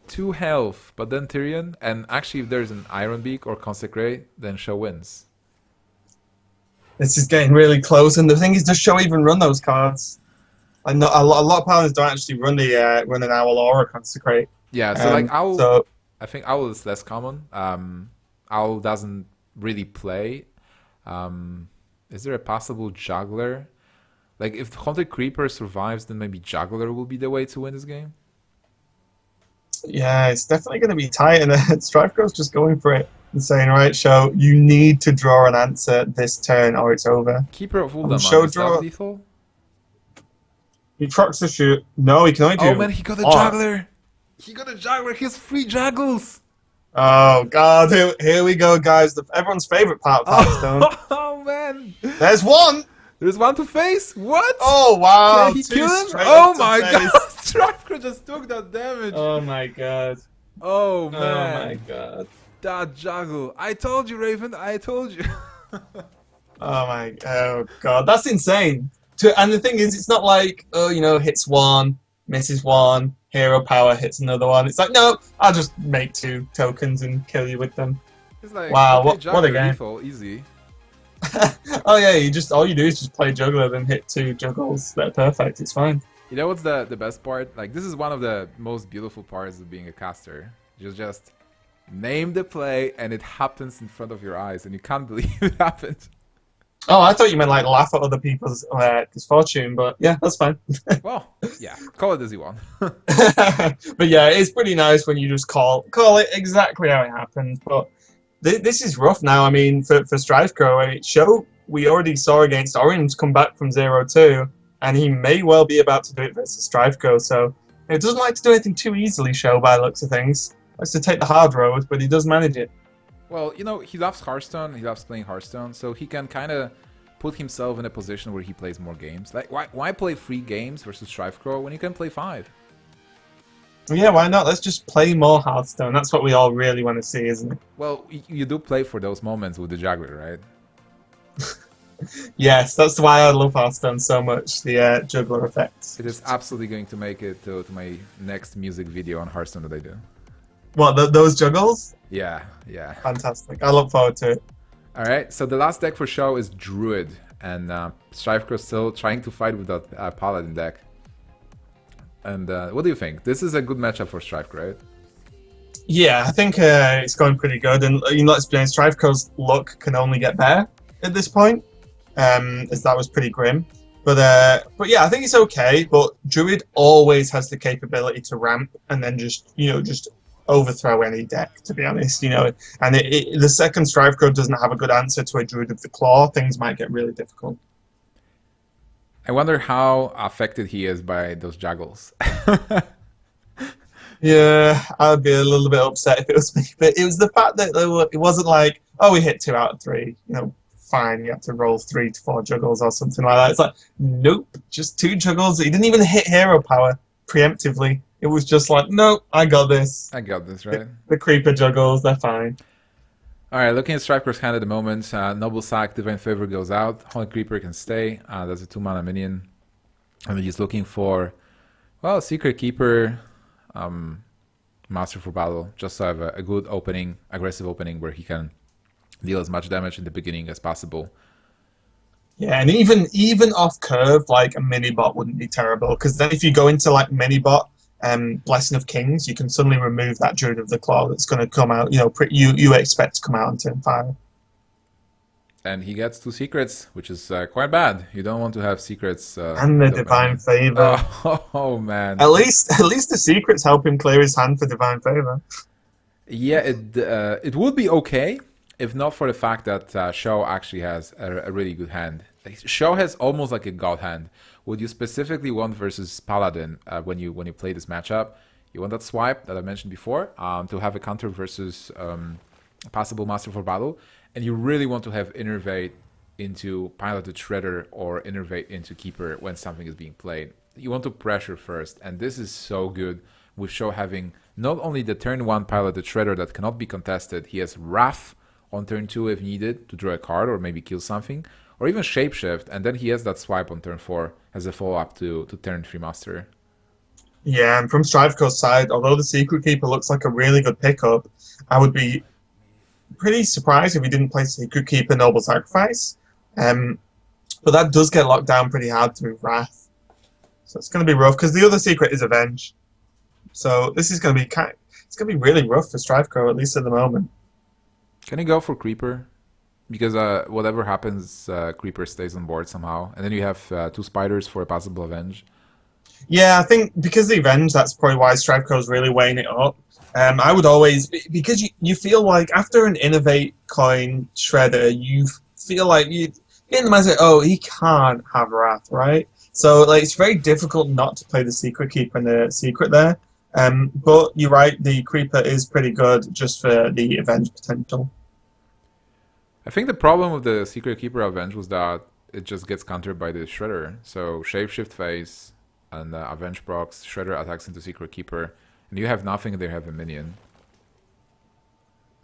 2 health, but then Tyrion, and actually if there's an Iron Beak or Consecrate, then Sjow wins. This is getting really close, and the thing is, does Sjow even run those cards? I know a lot of paladins don't actually run an Owl or a Consecrate. Yeah, so like Owl, I think Owl is less common. Owl doesn't really play. Is there a possible Juggler? Like, if Haunted Creeper survives, then maybe Juggler will be the way to win this game. Yeah, it's definitely going to be tight, and Strifecro's just going for it and saying, right, Sjow, you need to draw an answer this turn or it's over. Keeper of Uldam, Sjow draw lethal? He procs the shoot. No, he can only do... Oh man, he got a Juggler! He got a Juggler, he has 3 Juggles! Oh god, here we go, guys. Everyone's favourite part of Hearthstone. Oh man! There's one! There's one to face? What? Oh wow! Can he kill him? Oh my god! Strifecro just took that damage! Oh my god. Oh man. Oh my god. That juggle. I told you, Raven, I told you. Oh god, that's insane. And the thing is, it's not like, oh, you know, hits 1, misses 1, hero power hits another one. It's like, no, I'll just make 2 tokens and kill you with them. It's like, wow, okay, what a game. Lethal, easy. Oh yeah, all you do is just play juggler, then hit 2 juggles. They're perfect. It's fine. You know what's the best part? Like, this is one of the most beautiful parts of being a caster. Just name the play and it happens in front of your eyes, and you can't believe it happened. Oh, I thought you meant like laugh at other people's misfortune, but yeah, that's fine. Well, yeah, call it as you want. But yeah, it's pretty nice when you just call it exactly how it happened. But this is rough now. I mean, for Strifecro, I mean, Sjow, we already saw against Orange come back from 0-2, and he may well be about to do it versus Strifecro. So it doesn't like to do anything too easily, Sjow, by the looks of things. Likes to take the hard road, but he does manage it. Well, you know, he loves Hearthstone, he loves playing Hearthstone, so he can kind of put himself in a position where he plays more games. Like, why play 3 games versus Strifecro when you can play 5? Yeah, why not? Let's just play more Hearthstone. That's what we all really want to see, isn't it? Well, you do play for those moments with the Juggler, right? Yes, that's why I love Hearthstone so much. The juggler effects. It is absolutely going to make it to my next music video on Hearthstone that I do. What those juggles? Yeah, yeah. Fantastic. I look forward to it. All right, so the last deck for Sjow is Druid, and Strifecro still trying to fight with that Paladin deck. And what do you think? This is a good matchup for Strifecro, right? Yeah, I think it's going pretty good. And let's be honest, Strifecro's luck can only get better at this point, as that was pretty grim. But yeah, I think it's okay. But Druid always has the capability to ramp and then just overthrow any deck. To be honest, and the second Strifecro doesn't have a good answer to a Druid of the Claw, things might get really difficult. I wonder how affected he is by those juggles. Yeah, I'd be a little bit upset if it was me. But it was the fact that it wasn't like, oh, we hit 2 out of 3. Fine, you have to roll 3 to 4 juggles or something like that. It's like, nope, just 2 juggles. He didn't even hit hero power preemptively. It was just like, nope, I got this. I got this, right? The creeper juggles, they're fine. All right, looking at Strifecro's hand at the moment, Noble Sack, Divine Favor goes out. Holy Creeper can stay. That's a 2-mana minion. And he's looking for, well, Secret Keeper, Master for Battle, just to have a good opening, aggressive opening where he can deal as much damage in the beginning as possible. Yeah, and even off curve, like a mini bot wouldn't be terrible, because then if you go into like mini bot, Blessing of Kings, you can suddenly remove that Druid of the Claw that's going to come out. You expect to come out on turn 5. And he gets 2 secrets, which is quite bad. You don't want to have secrets. And the Divine Favor. Oh man. At least the secrets help him clear his hand for Divine Favor. Yeah, it would be okay if not for the fact that Sjow actually has a really good hand. Sjow has almost like a god hand. Would you specifically want versus Paladin when you play this matchup? You want that swipe that I mentioned before to have a counter versus possible Master for Battle, and you really want to have Innervate into Piloted Shredder or Innervate into Keeper when something is being played. You want to pressure first, and this is so good with Sjow having not only the turn 1 Piloted Shredder that cannot be contested, he has Wrath on turn 2 if needed to draw a card or maybe kill something, or even Shapeshift, and then he has that swipe on turn 4 as a follow-up to turn 3 Master. Yeah, and from Strifecro's side, although the Secret Keeper looks like a really good pickup, I would be pretty surprised if he didn't play Secret Keeper Noble Sacrifice. But that does get locked down pretty hard through Wrath. So it's going to be rough, because the other secret is Avenge. So this is going to be it's going to be really rough for Strifecro, at least at the moment. Can he go for Creeper? Because whatever happens, Creeper stays on board somehow. And then you have 2 spiders for a possible Avenge. Yeah, I think because the Avenge, that's probably why Strifecro's really weighing it up. I would always, because you feel like after an Innovate coin Shredder, you feel like you get in the mindset, oh, he can't have Wrath, right? So like it's very difficult not to play the Secret Keeper and the Secret there. But you're right, the Creeper is pretty good just for the Avenge potential. I think the problem with the Secret Keeper Avenge was that it just gets countered by the Shredder. So Shapeshift phase and Avenge procs, Shredder attacks into Secret Keeper, and you have nothing and they have a minion.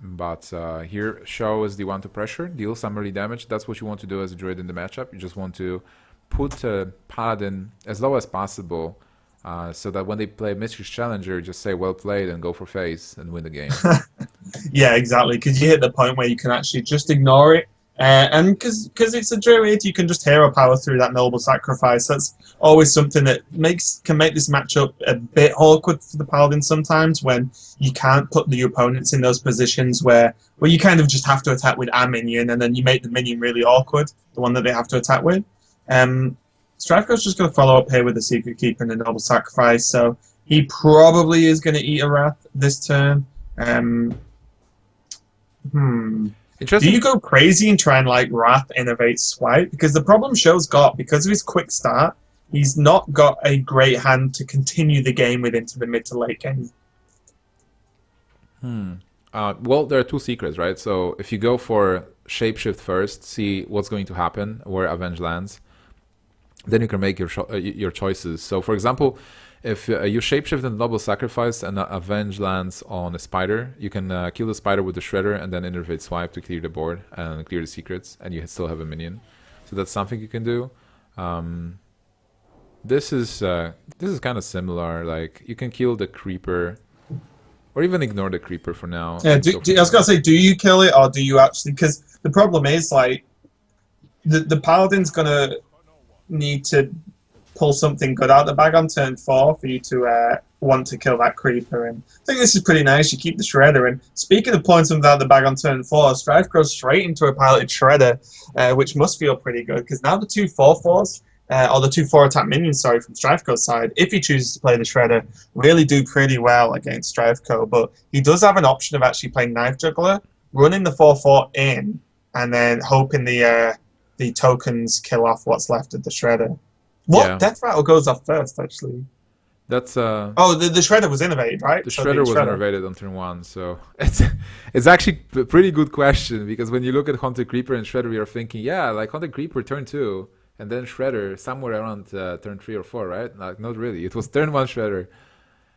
But here Sjow is the one to pressure, deal some early damage. That's what you want to do as a Druid in the matchup. You just want to put Paladin as low as possible so that when they play Mystery Challenger, just say well played and go for face and win the game. Yeah, exactly, because you hit the point where you can actually just ignore it. And because it's a Druid, you can just hero power through that Noble Sacrifice. That's always something that can make this matchup a bit awkward for the Paladin sometimes, when you can't put the opponents in those positions where you kind of just have to attack with a minion, and then you make the minion really awkward, the one that they have to attack with. Strifecro's just going to follow up here with the Secret Keeper and the Noble Sacrifice, so he probably is going to eat a Wrath this turn. Do you go crazy and try and like Wrath Innovate Swipe? Because the problem Shjow's got, because of his quick start, he's not got a great hand to continue the game with into the mid to late game. Well, there are 2 secrets, right? So if you go for Shapeshift first, see what's going to happen, where Avenge lands, then you can make your choices. So for example, if you Shapeshift and Noble Sacrifice and Avenge lands on a Spider, you can kill the Spider with the Shredder and then Innervate Swipe to clear the board and clear the secrets, and you still have a minion. So so that's something you can do. This is kind of similar. Like you can kill the creeper, or even ignore the creeper for now. Yeah, I was gonna say, do you kill it or do you actually? Because the problem is like the paladin's gonna need to pull something good out the bag on turn 4 for you to want to kill that creeper. And I think this is pretty nice. You keep the shredder. And speaking of pulling something out the bag on turn 4, Strifecro straight into a piloted shredder, which must feel pretty good because now the 2/4/4s. Or the 2/4 attack minions, sorry, from Strifeco's side, if he chooses to play the Shredder, really do pretty well against Strifeco. But he does have an option of actually playing Knife Juggler, running the 4/4 in, and then hoping the tokens kill off what's left of the Shredder. What Death Rattle goes off first, actually? That's Oh, the Shredder was innovated, right? The Shredder was innovated on turn 1, so it's actually a pretty good question because when you look at Haunted Creeper and Shredder, you're thinking, yeah, like Haunted Creeper turn 2. And then Shredder somewhere around turn 3 or 4, right? Like, not really. It was turn 1 Shredder.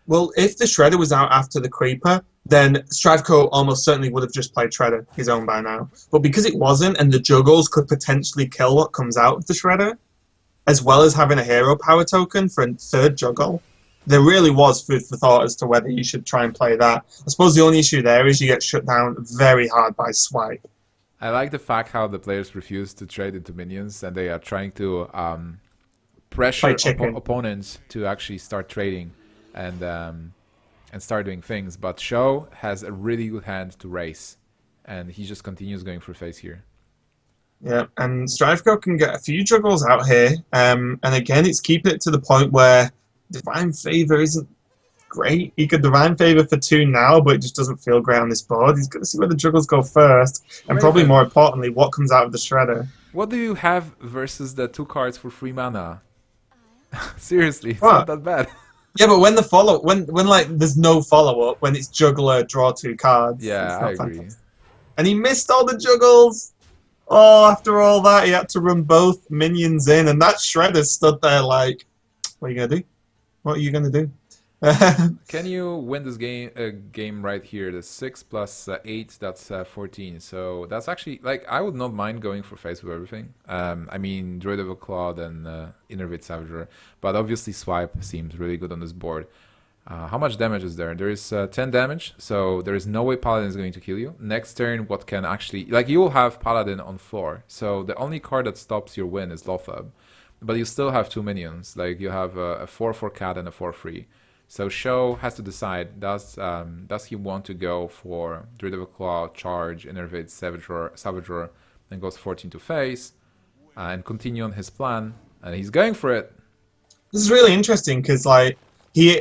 Well, if the Shredder was out after the Creeper, then Strifeco almost certainly would have just played Shredder, his own by now. But because it wasn't, and the Juggles could potentially kill what comes out of the Shredder, as well as having a hero power token for a third Juggle, there really was food for thought as to whether you should try and play that. I suppose the only issue there is you get shut down very hard by Swipe. I like the fact how the players refuse to trade into minions and they are trying to pressure opponents to actually start trading and start doing things. But Sjow has a really good hand to race, and he just continues going for face here. Yeah, and Strifecro can get a few juggles out here, and again, it's keeping it to the point where Divine Favor isn't great. He could Divine Favor for 2 now, but it just doesn't feel great on this board. He's going to see where the juggles go first, and probably more importantly, what comes out of the Shredder. What do you have versus the 2 cards for 3 mana? Seriously, it's not that bad. Yeah, but when like there's no follow up, when it's Juggler, draw 2 cards. Yeah, I agree. Fantastic. And he missed all the juggles. Oh, after all that, he had to run both minions in, and that Shredder stood there like, what are you gonna do? What are you gonna do? Can you win this game right here? The 6 plus 8, that's 14. So that's actually, like, I would not mind going for face with everything. I mean, Druid of a Cloud and Innervate Savager, but obviously Swipe seems really good on this board. How much damage is there? There is 10 damage, so there is no way Paladin is going to kill you. Next turn, what can actually, like, you will have Paladin on 4, so the only card that stops your win is Lothab, but you still have 2 minions. Like, you have a 4/4 cat and a 4/3. So Sjow has to decide, does he want to go for Druid of a Claw, Charge, Innervate Savager, and goes 14 to face, and continue on his plan, and he's going for it. This is really interesting, because, like,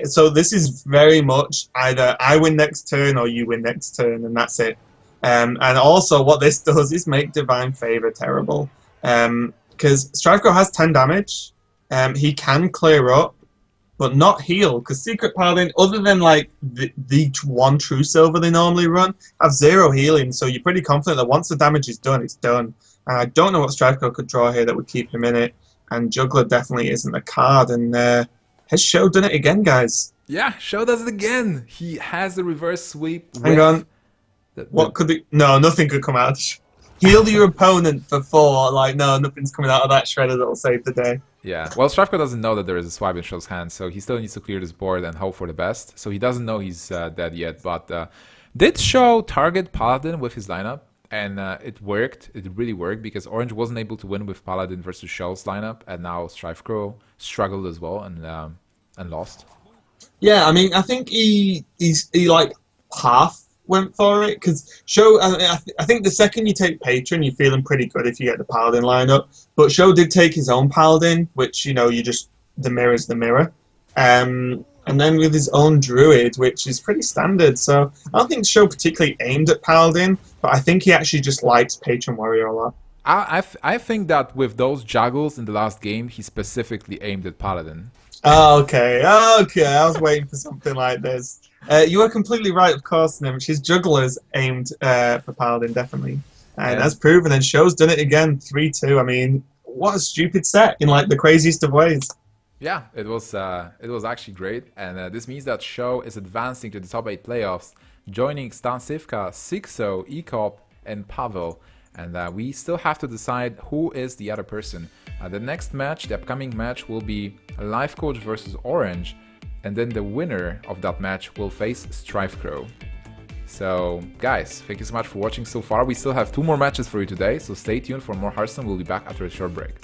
so this is very much either I win next turn or you win next turn, and that's it. And also what this does is make Divine Favor terrible. Because Strifecro has 10 damage, he can clear up, but not heal, because Secret Paladin, other than like the 1 true silver they normally run, have 0 healing, so you're pretty confident that once the damage is done, it's done. And I don't know what Strifecro could draw here that would keep him in it, and Juggler definitely isn't a card, and has Sjow done it again, guys? Yeah, Sjow does it again! He has the reverse sweep. Hang on. What could be? No, nothing could come out. Heal your opponent for 4. Like, no, nothing's coming out of that Shredder that'll save the day. Yeah, well, Strifecro doesn't know that there is a swipe in Shjow's hand, so he still needs to clear this board and hope for the best. So he doesn't know he's dead yet, but did Sjow target Paladin with his lineup? And it worked. It really worked, because Orange wasn't able to win with Paladin versus Shjow's lineup, and now Strifecro struggled as well and lost. Yeah, I mean, I think he like half went for it, because Sjow, I think the second you take Patron, you're feeling pretty good if you get the Paladin lineup. But Sjow did take his own Paladin, which, you know, the mirror's the mirror. And then with his own Druid, which is pretty standard. So I don't think Sjow particularly aimed at Paladin, but I think he actually just likes Patron Warrior a lot. I think that with those juggles in the last game, he specifically aimed at Paladin. Oh, okay. I was waiting for something like this. You are completely right, of course, Nimch. His jugglers aimed for Paladin, definitely. And as proven, and Sjow's done it again, 3-2. I mean, what a stupid set in, like, the craziest of ways. Yeah, it was actually great. And this means that Sjow is advancing to the top 8 playoffs, joining Stan Sivka, Sixo, Ekop, and Pavel. And we still have to decide who is the other person. The next match, the upcoming match, will be Lifecoach versus Orange, and then the winner of that match will face Strifecro. So, guys, thank you so much for watching so far. We still have 2 more matches for you today, so stay tuned for more Hearthstone. We'll be back after a short break.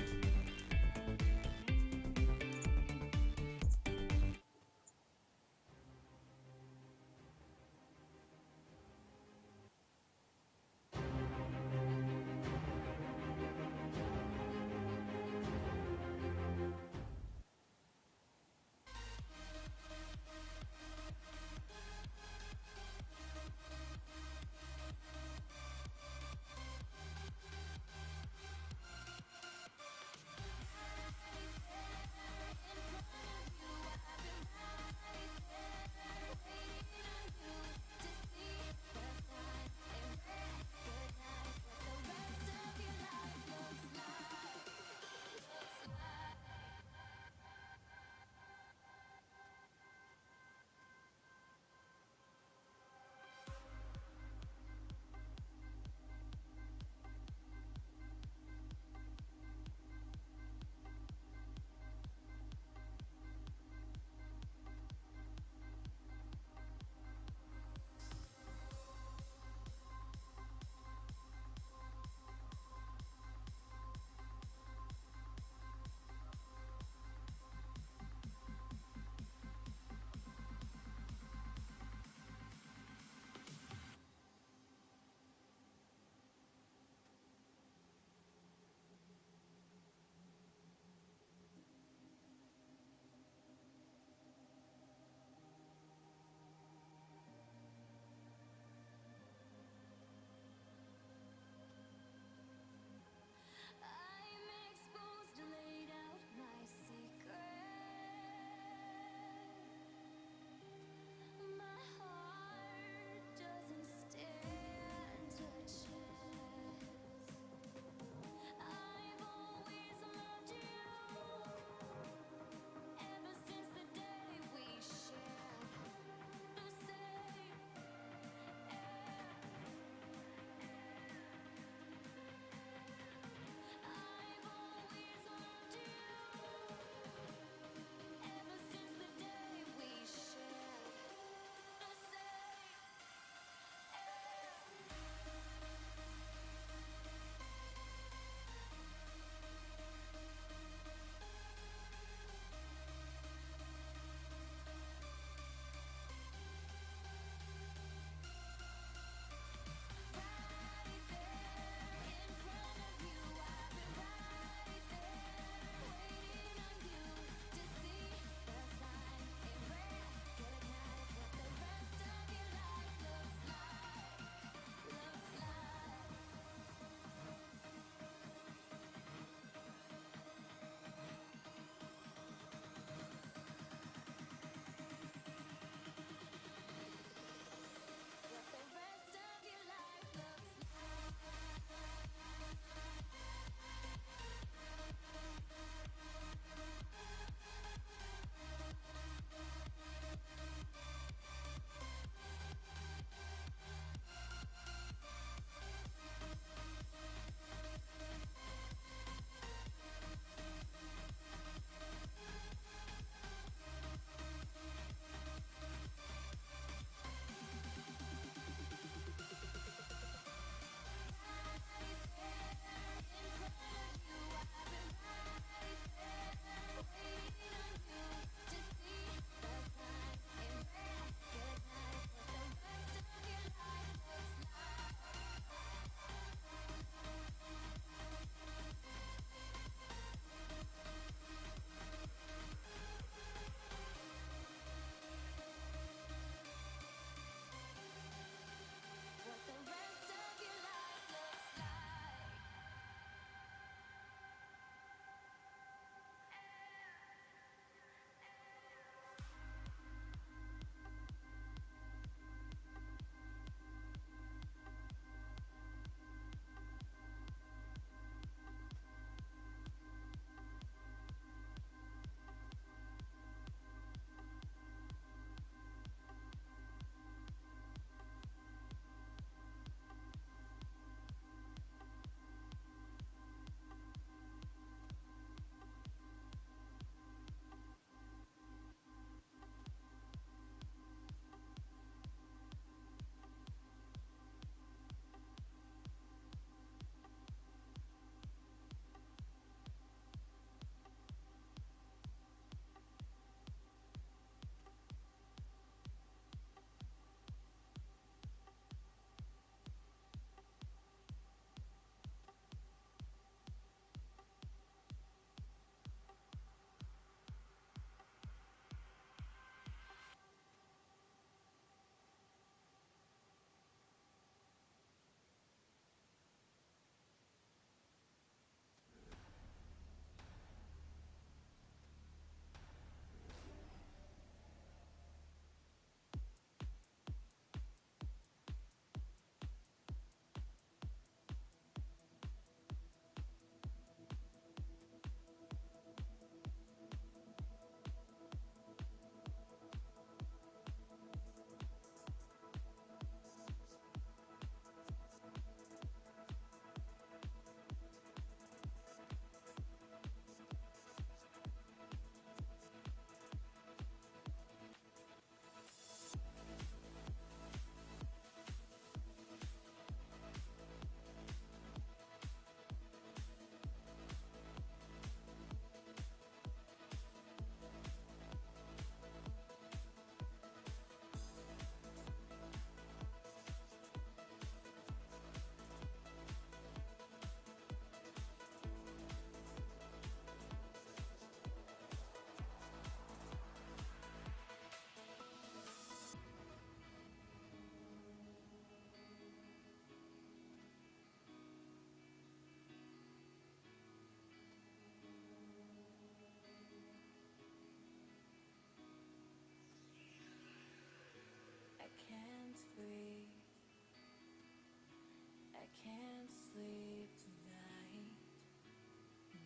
can't sleep tonight,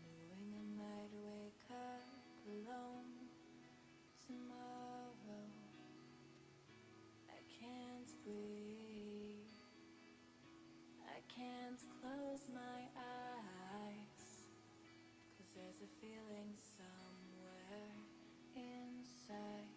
knowing I might wake up alone tomorrow. I can't breathe, I can't close my eyes, 'cause there's a feeling somewhere inside.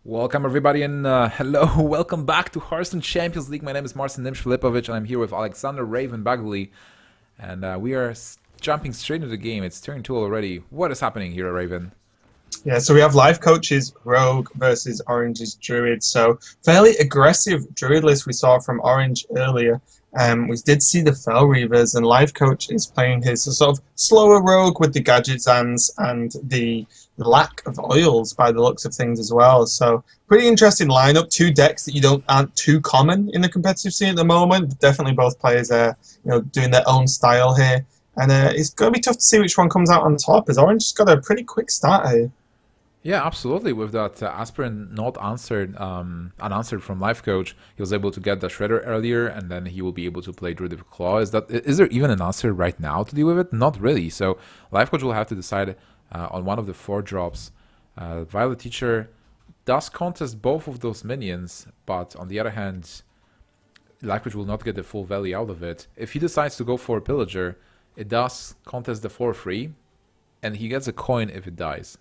Welcome everybody and hello, welcome back to Hearthstone Champions League. My name is Marcin Nimsh-Filipovic and I'm here with Alexander Raven Bagley. And we are jumping straight into the game. It's turn 2 already. What is happening here, Raven? Yeah, so we have Lifecoach's Rogue versus Orange's Druid. So fairly aggressive Druid list we saw from Orange earlier. We did see the Fell Reavers, and Lifecoach is playing his sort of slower Rogue with the Gadget Zands and the lack of oils by the looks of things as well. So pretty interesting lineup. Two decks that aren't too common in the competitive scene at the moment. Definitely both players are doing their own style here. And it's going to be tough to see which one comes out on top, as Orange has got a pretty quick start here. Yeah, absolutely. With that aspirin not unanswered from Lifecoach, he was able to get the Shredder earlier, and then he will be able to play Druid of Claw. Is there even an answer right now to deal with it? Not really. So Lifecoach will have to decide on one of the 4 drops. Violet Teacher does contest both of those minions, but on the other hand, Lifecoach will not get the full value out of it. If he decides to go for a Pillager, it does contest the 4/3, and he gets a coin if it dies.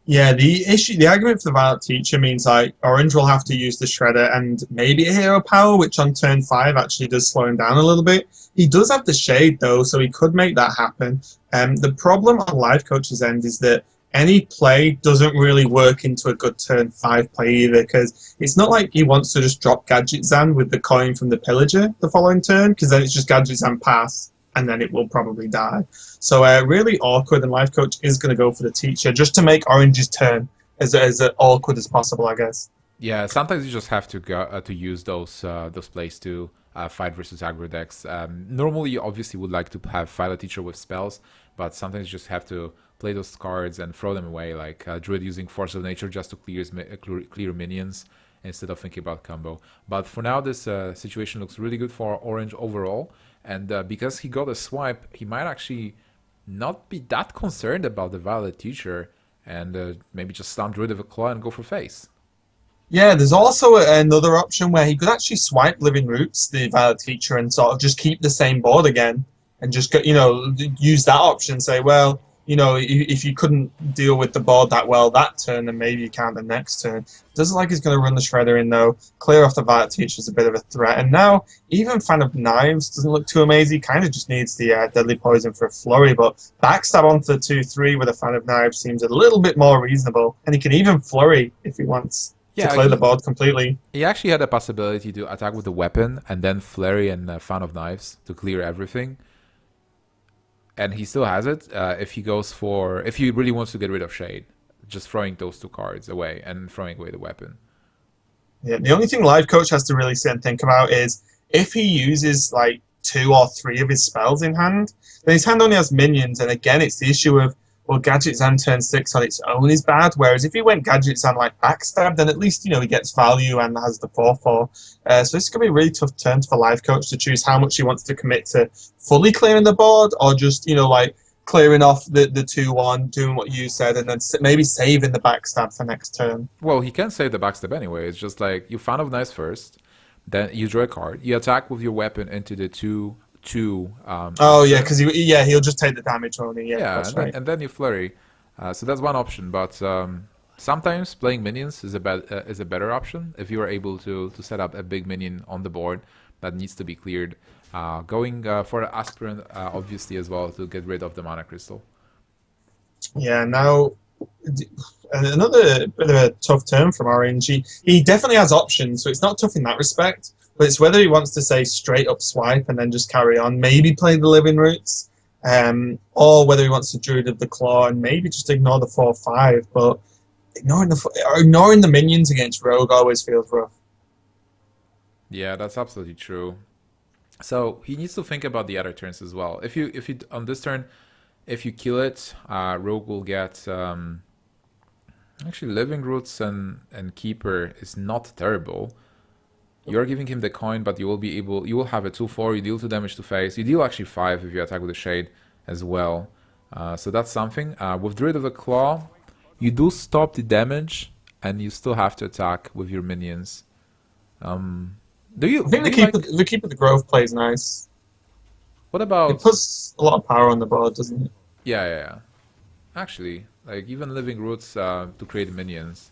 Yeah, the argument for the Violet Teacher means like Orange will have to use the Shredder and maybe a Hero Power, which on turn 5 actually does slow him down a little bit. He does have the Shade though, so he could make that happen. The problem on Lifecoach's end is that any play doesn't really work into a good turn 5 play either, because it's not like he wants to just drop Gadget Zand with the coin from the Pillager the following turn, because then it's just Gadget Zand pass, and then it will probably die. So really awkward, and Lifecoach is going to go for the Teacher just to make Orange's turn as awkward as possible, I guess. Yeah, sometimes you just have to go to use those plays to fight versus aggro decks. Normally, you obviously would like to have Violet Teacher with spells, but sometimes you just have to play those cards and throw them away, like Druid using Force of Nature just to clear minions instead of thinking about combo. But for now, this situation looks really good for Orange overall. And because he got a swipe, he might actually not be that concerned about the Violet Teacher and maybe just slam Druid of a Claw and go for face. Yeah, there's also another option where he could actually swipe Living Roots, the Violet Teacher, and sort of just keep the same board again and just use that option. Say, well, if you couldn't deal with the board that well that turn, then maybe you can the next turn. Doesn't like he's going to run the Shredder in, though. Clear off the Violet Teacher is a bit of a threat. And now, even Fan of Knives doesn't look too amazing. He kind of just needs the Deadly Poison for a flurry, but backstab onto the 2-3 with a Fan of Knives seems a little bit more reasonable. And he can even flurry if he wants to clear the board completely. He actually had a possibility to attack with the weapon and then flurry and Fan of Knives to clear everything. And he still has it if he really wants to get rid of Shade, just throwing those 2 cards away and throwing away the weapon. Yeah, the only thing Lifecoach has to really sit and think about is if he uses like 2 or 3 of his spells in hand, then his hand only has minions, and again it's the issue of, well, Gadget Zan turn 6 on its own is bad, whereas if he went Gadget Zan like backstab, then at least, he gets value and has the 4/4. So this is going to be a really tough turn for Lifecoach to choose how much he wants to commit to fully clearing the board, or just, like clearing off the 2-1, doing what you said, and then maybe saving the backstab for next turn. Well, he can save the backstab anyway. It's just like you Fan of Knives first, then you draw a card, you attack with your weapon into the 2. Because he'll just take the damage only. That's right. And then you flurry. So that's one option, but sometimes playing minions is a better option if you are able to set up a big minion on the board that needs to be cleared. Going for the Aspirant, obviously, as well, to get rid of the Mana Crystal. Yeah, now another bit of a tough turn from Orange. He definitely has options, so it's not tough in that respect. But it's whether he wants to say straight up swipe and then just carry on, maybe play the Living Roots, or whether he wants to Druid of the Claw and maybe just ignore the 4/5. But ignoring the minions against Rogue always feels rough. Yeah, that's absolutely true. So he needs to think about the other turns as well. If you on this turn, if you kill it, Rogue will get actually Living Roots and Keeper is not terrible. You're giving him the coin, but you will have a 2/4. You deal 2 damage to face. You deal actually 5 if you attack with the Shade as well. So that's something. With Druid of the Claw, you do stop the damage, and you still have to attack with your minions. I think the Keep of the Grove plays nice. What about? It puts a lot of power on the board, doesn't it? Yeah. Actually, like even Living Roots to create minions.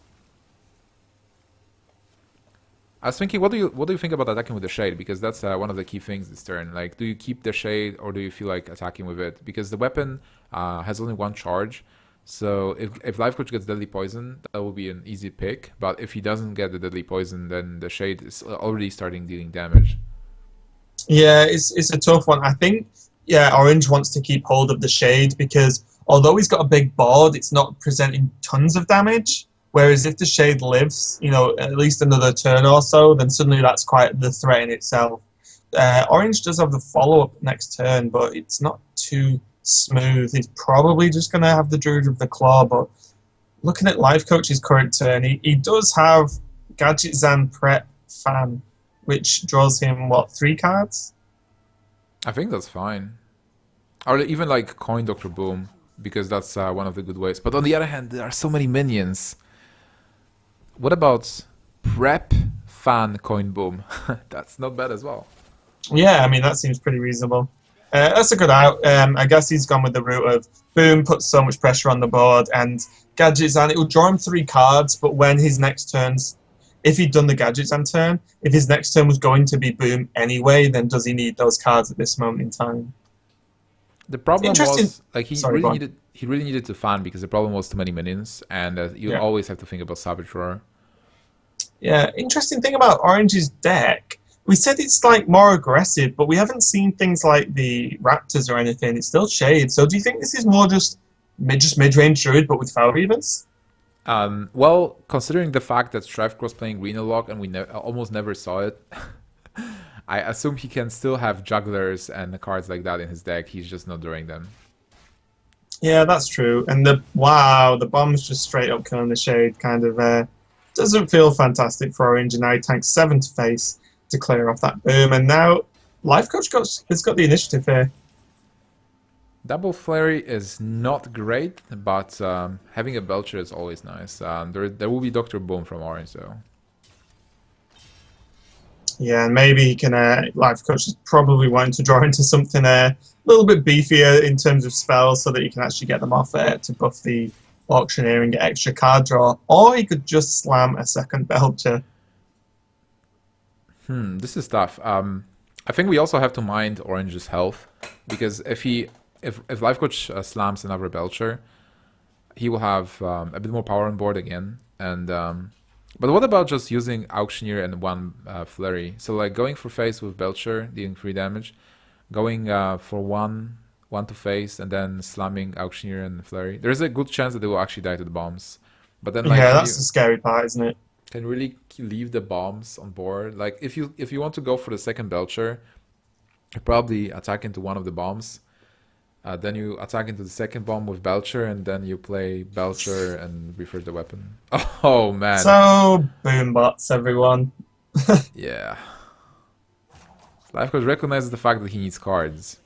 I was thinking, what do you think about attacking with the Shade? Because that's one of the key things this turn. Like, do you keep the Shade or do you feel like attacking with it? Because the weapon has only 1 charge. So if Lifecoach gets Deadly Poison, that will be an easy pick. But if he doesn't get the Deadly Poison, then the Shade is already starting dealing damage. Yeah, it's a tough one. I think, Orange wants to keep hold of the Shade because although he's got a big board, it's not presenting tons of damage. Whereas if the Shade lives, at least another turn or so, then suddenly that's quite the threat in itself. Orange does have the follow-up next turn, but it's not too smooth. He's probably just going to have the Druid of the Claw, but looking at Lifecoach's current turn, he does have Gadget Zan Prep Fan, which draws him, 3 cards? I think that's fine. Or even like Coin Dr. Boom, because that's one of the good ways. But on the other hand, there are so many minions. What about Prep Fan Coin Boom? That's not bad as well. Yeah, I mean, that seems pretty reasonable. That's a good out. I guess he's gone with the route of Boom puts so much pressure on the board, and Gadget Zan, it will draw him 3 cards, but when his next turns, if he'd done the Gadget Zan turn, if his next turn was going to be Boom anyway, then does he need those cards at this moment in time? The problem was, like, he really needed to fan because the problem was too many minions, and you always have to think about Savage Roar. Yeah, interesting thing about Orange's deck, we said it's like more aggressive, but we haven't seen things like the Raptors or anything. It's still Shade. So do you think this is more just mid-range Druid, but with Foul Reavers? Well, considering the fact that Strifecro is playing Green Lock and we almost never saw it, I assume he can still have jugglers and cards like that in his deck. He's just not drawing them. Yeah, that's true. And the bomb's just straight up killing the Shade. Kind of doesn't feel fantastic for Orange. And now he tanks 7 to face to clear off that Boom. And now Lifecoach has got the initiative here. Double Flurry is not great, but having a Belcher is always nice. There will be Dr. Boom from Orange, though. Yeah, and maybe he can. Life Coach is probably wanting to draw into something a little bit beefier in terms of spells, so that you can actually get them off to buff the Auctioneer and get extra card draw. Or he could just slam a second Belcher. This is tough. I think we also have to mind Orange's health, because if Lifecoach slams another Belcher, he will have a bit more power on board again. And but what about just using Auctioneer and one Flurry? So like going for face with Belcher, dealing 3 damage, going for one to face, and then slamming Auctioneer and Flurry. There is a good chance that they will actually die to the bombs. But then like Yeah, that's the scary part, isn't it? can really leave the bombs on board. Like if you want to go for the second Belcher, you probably attack into one of the bombs. Then you attack into the second bomb with Belcher, and then you play Belcher and refresh the weapon. Oh man. So boom bots, everyone. Yeah. Lifecoach recognizes the fact that he needs cards.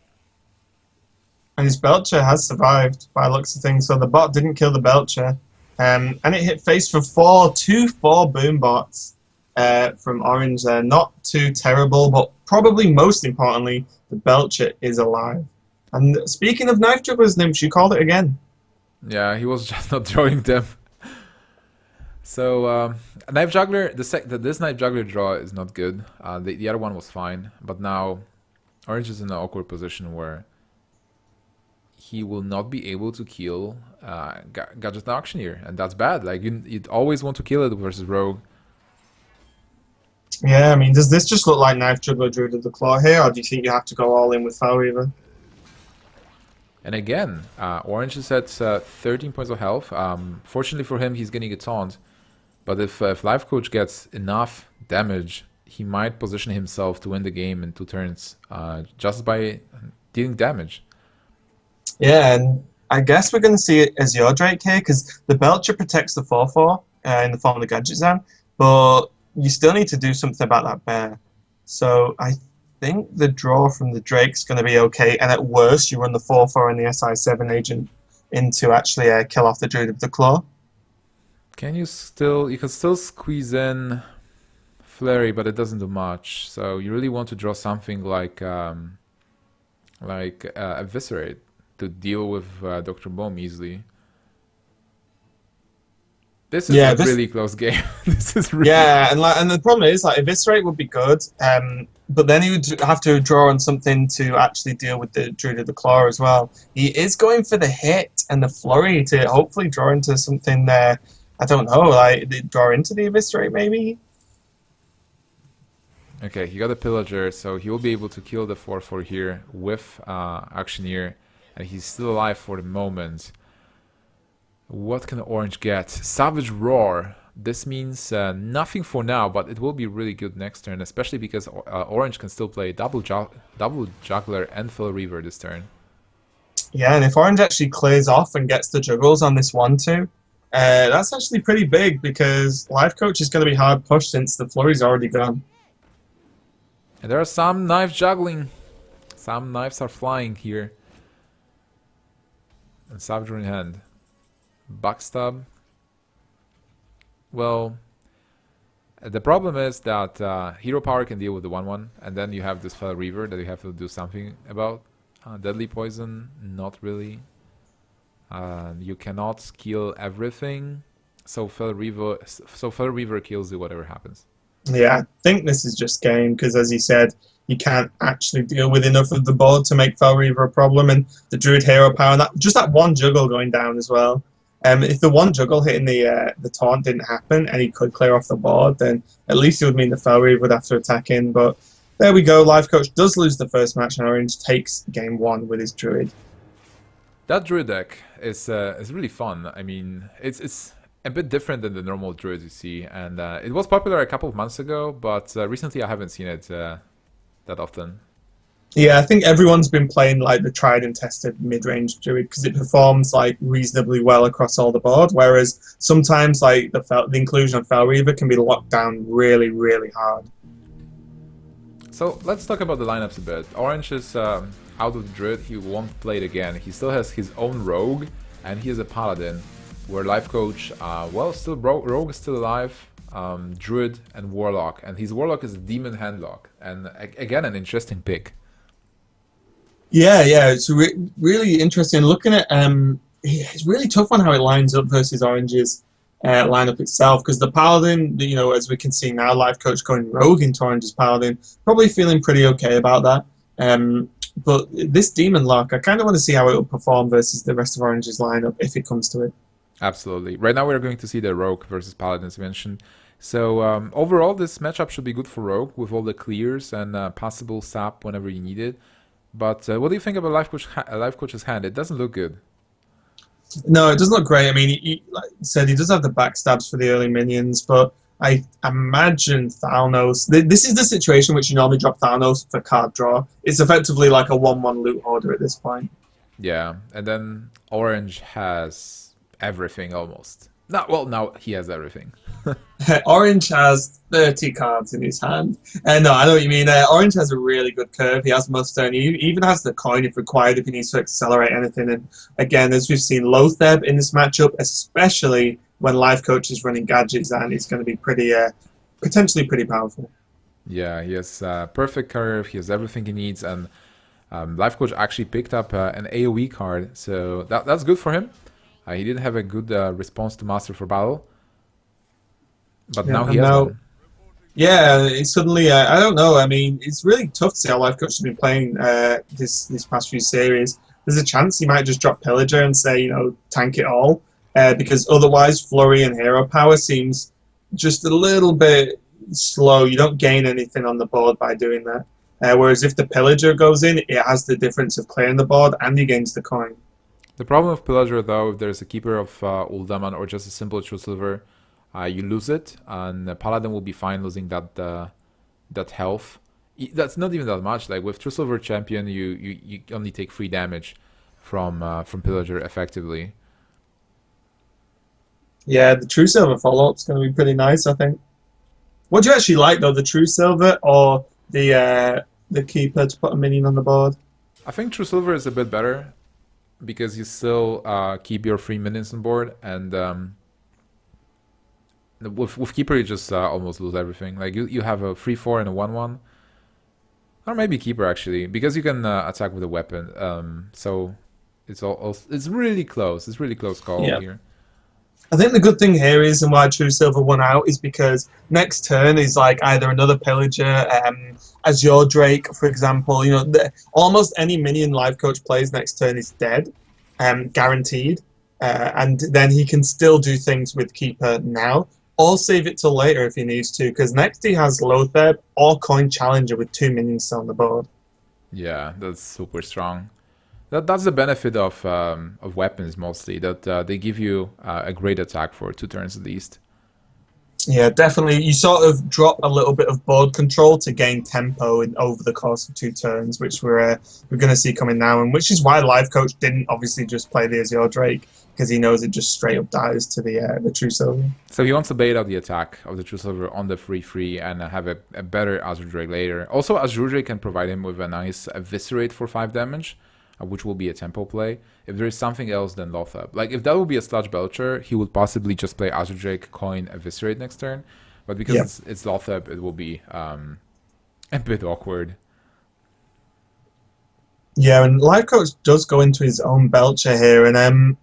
And his Belcher has survived by the looks of things, so the bot didn't kill the Belcher. And it hit face for 4 boom bots from Orange there. Not too terrible, but probably most importantly, the Belcher is alive. And speaking of knife jugglers, Nimsh, you called it again. Yeah, he was just not drawing them. So knife juggler, this knife juggler draw is not good. The other one was fine, but now Orange is in an awkward position where he will not be able to kill Gadget and Auctioneer, and that's bad. Like you'd always want to kill it versus Rogue. Yeah, I mean, does this just look like Knife Juggler Druid of the Claw here, or do you think you have to go all in with Foul Reaver? And again, Orange is at 13 points of health. Fortunately for him, he's getting a taunt. But if Lifecoach gets enough damage, he might position himself to win the game in 2 turns just by dealing damage. Yeah, and I guess we're going to see it as your Drake here, because the Belcher protects the 4/4 in the form of the Gadget Zone, but you still need to do something about that bear. So I think the draw from the Drake's going to be okay, and at worst, you run the 4/4 and the SI7 agent in to actually kill off the Druid of the Claw. You can still squeeze in Flurry, but it doesn't do much. So you really want to draw something like Eviscerate to deal with Dr. Boom easily. This is a really close game. This is really and the problem is like Eviscerate would be good, but then you would have to draw on something to actually deal with the Druid of the Claw as well. He is going for the hit and the Flurry to hopefully draw into something there. I don't know, like draw into the Eviscerate maybe. Okay, he got a Pillager, so he will be able to kill the 4/4 here with Auctioneer, and he's still alive for the moment. What can Orange get? Savage Roar. This means nothing for now, but it will be really good next turn, especially because Orange can still play double Juggler and Full Reaver this turn. Yeah, and if Orange actually clears off and gets the juggles on this 1/2, that's actually pretty big, because Lifecoach is going to be hard pushed since the Flurry's already gone. And there are some knife juggling. Some knives are flying here. And Savage Roar in hand. Backstab. Well, the problem is that Hero Power can deal with the 1/1, and then you have this Fell Reaver that you have to do something about. Deadly Poison, not really. You cannot kill everything, so Fell Reaver kills you whatever happens. Yeah, I think this is just game, because as you said, you can't actually deal with enough of the board to make Fell Reaver a problem, and the Druid Hero Power, that one juggle going down as well. If the one juggle hitting the taunt didn't happen and he could clear off the board, then at least it would mean the Fell Reaver would have to attack in. But there we go. Lifecoach does lose the first match, and Orange takes game 1 with his Druid. That Druid deck is really fun. I mean, it's a bit different than the normal Druids you see, and it was popular a couple of months ago, but recently I haven't seen it that often. Yeah, I think everyone's been playing like the tried and tested mid-range Druid, because it performs like reasonably well across all the board, whereas sometimes like the inclusion of Fell Reaver can be locked down really, really hard. So let's talk about the lineups a bit. Orange is out of the Druid. He won't play it again. He still has his own Rogue, and he is a Paladin. where Lifecoach, well, still Rogue is still alive, Druid and Warlock, and his Warlock is a Demon Handlock, and again an interesting pick. Yeah, it's really interesting. Looking at it's really tough on how it lines up versus Orange's lineup itself, because the Paladin, as we can see now, Lifecoach going Rogue into Orange's Paladin, probably feeling pretty okay about that. But this Demon Lock, I kind of want to see how it will perform versus the rest of Orange's lineup if it comes to it. Absolutely. Right now we're going to see the Rogue versus Paladin, as mentioned. So overall, this matchup should be good for Rogue with all the clears and possible sap whenever you need it. But what do you think about Lifecoach's hand? It doesn't look good. No, it doesn't look great. I mean, like I said, he does have the backstabs for the early minions, but I imagine Thalnos. This is the situation which you normally drop Thalnos for card draw. It's effectively like a 1/1 loot hoarder at this point. Yeah, and then Orange has everything almost. Now he has everything. Orange has 30 cards in his hand. No, I know what you mean. Orange has a really good curve. He has muster, and he even has the coin if required if he needs to accelerate anything. And again, as we've seen, Lotheb in this matchup, especially when Lifecoach is running gadgets, and it's going to be potentially pretty powerful. Yeah, he has perfect curve. He has everything he needs, and Lifecoach actually picked up an AoE card, so that's good for him. He didn't have a good response to Master for Battle, but now he has one. Yeah, suddenly, I don't know. I mean, it's really tough to see how Lifecoach has been playing this past few series. There's a chance he might just drop Pillager and say, tank it all, because otherwise Flurry and Hero Power seems just a little bit slow. You don't gain anything on the board by doing that. Whereas if the Pillager goes in, it has the difference of clearing the board and he gains the coin. The problem with Pillager, though, if there's a Keeper of Uldaman or just a simple True Silver, you lose it, and Paladin will be fine losing that health. That's not even that much. Like with True Silver Champion, you only take 3 damage from Pillager effectively. Yeah, the True Silver follow-up's going to be pretty nice, I think. What do you actually like, though, the True Silver or the Keeper to put a minion on the board? I think True Silver is a bit better, because you still keep your 3 minions on board, and with Keeper you just almost lose everything. Like you have a 3/4 and a 1/1, or maybe Keeper actually, because you can attack with a weapon. So it's really close. It's really close call here. I think the good thing here is, and why True Silver won out, is because next turn is like either another Pillager, Azure Drake, for example. Almost any minion Lifecoach plays next turn is dead, guaranteed. And then he can still do things with Keeper now, or save it till later if he needs to, because next he has Lotheb or Coin Challenger with 2 minions still on the board. Yeah, that's super strong. That's the benefit of weapons mostly, that they give you a great attack for 2 turns at least. Yeah, definitely. You sort of drop a little bit of board control to gain tempo over the course of 2 turns, which we're going to see coming now, and which is why Lifecoach didn't obviously just play the Azure Drake, because he knows it just straight up dies to the True Silver. So he wants to bait out the attack of the True Silver on the 3/3 and have a better Azure Drake later. Also, Azure Drake can provide him with a nice Eviscerate for 5 damage, which will be a tempo play. If there is something else than Lotheb, like if that would be a Sludge Belcher, he would possibly just play Azure Drake, Coin, Eviscerate next turn. But because it's Lotheb, it will be a bit awkward. Yeah, and Lifecoach does go into his own Belcher here, and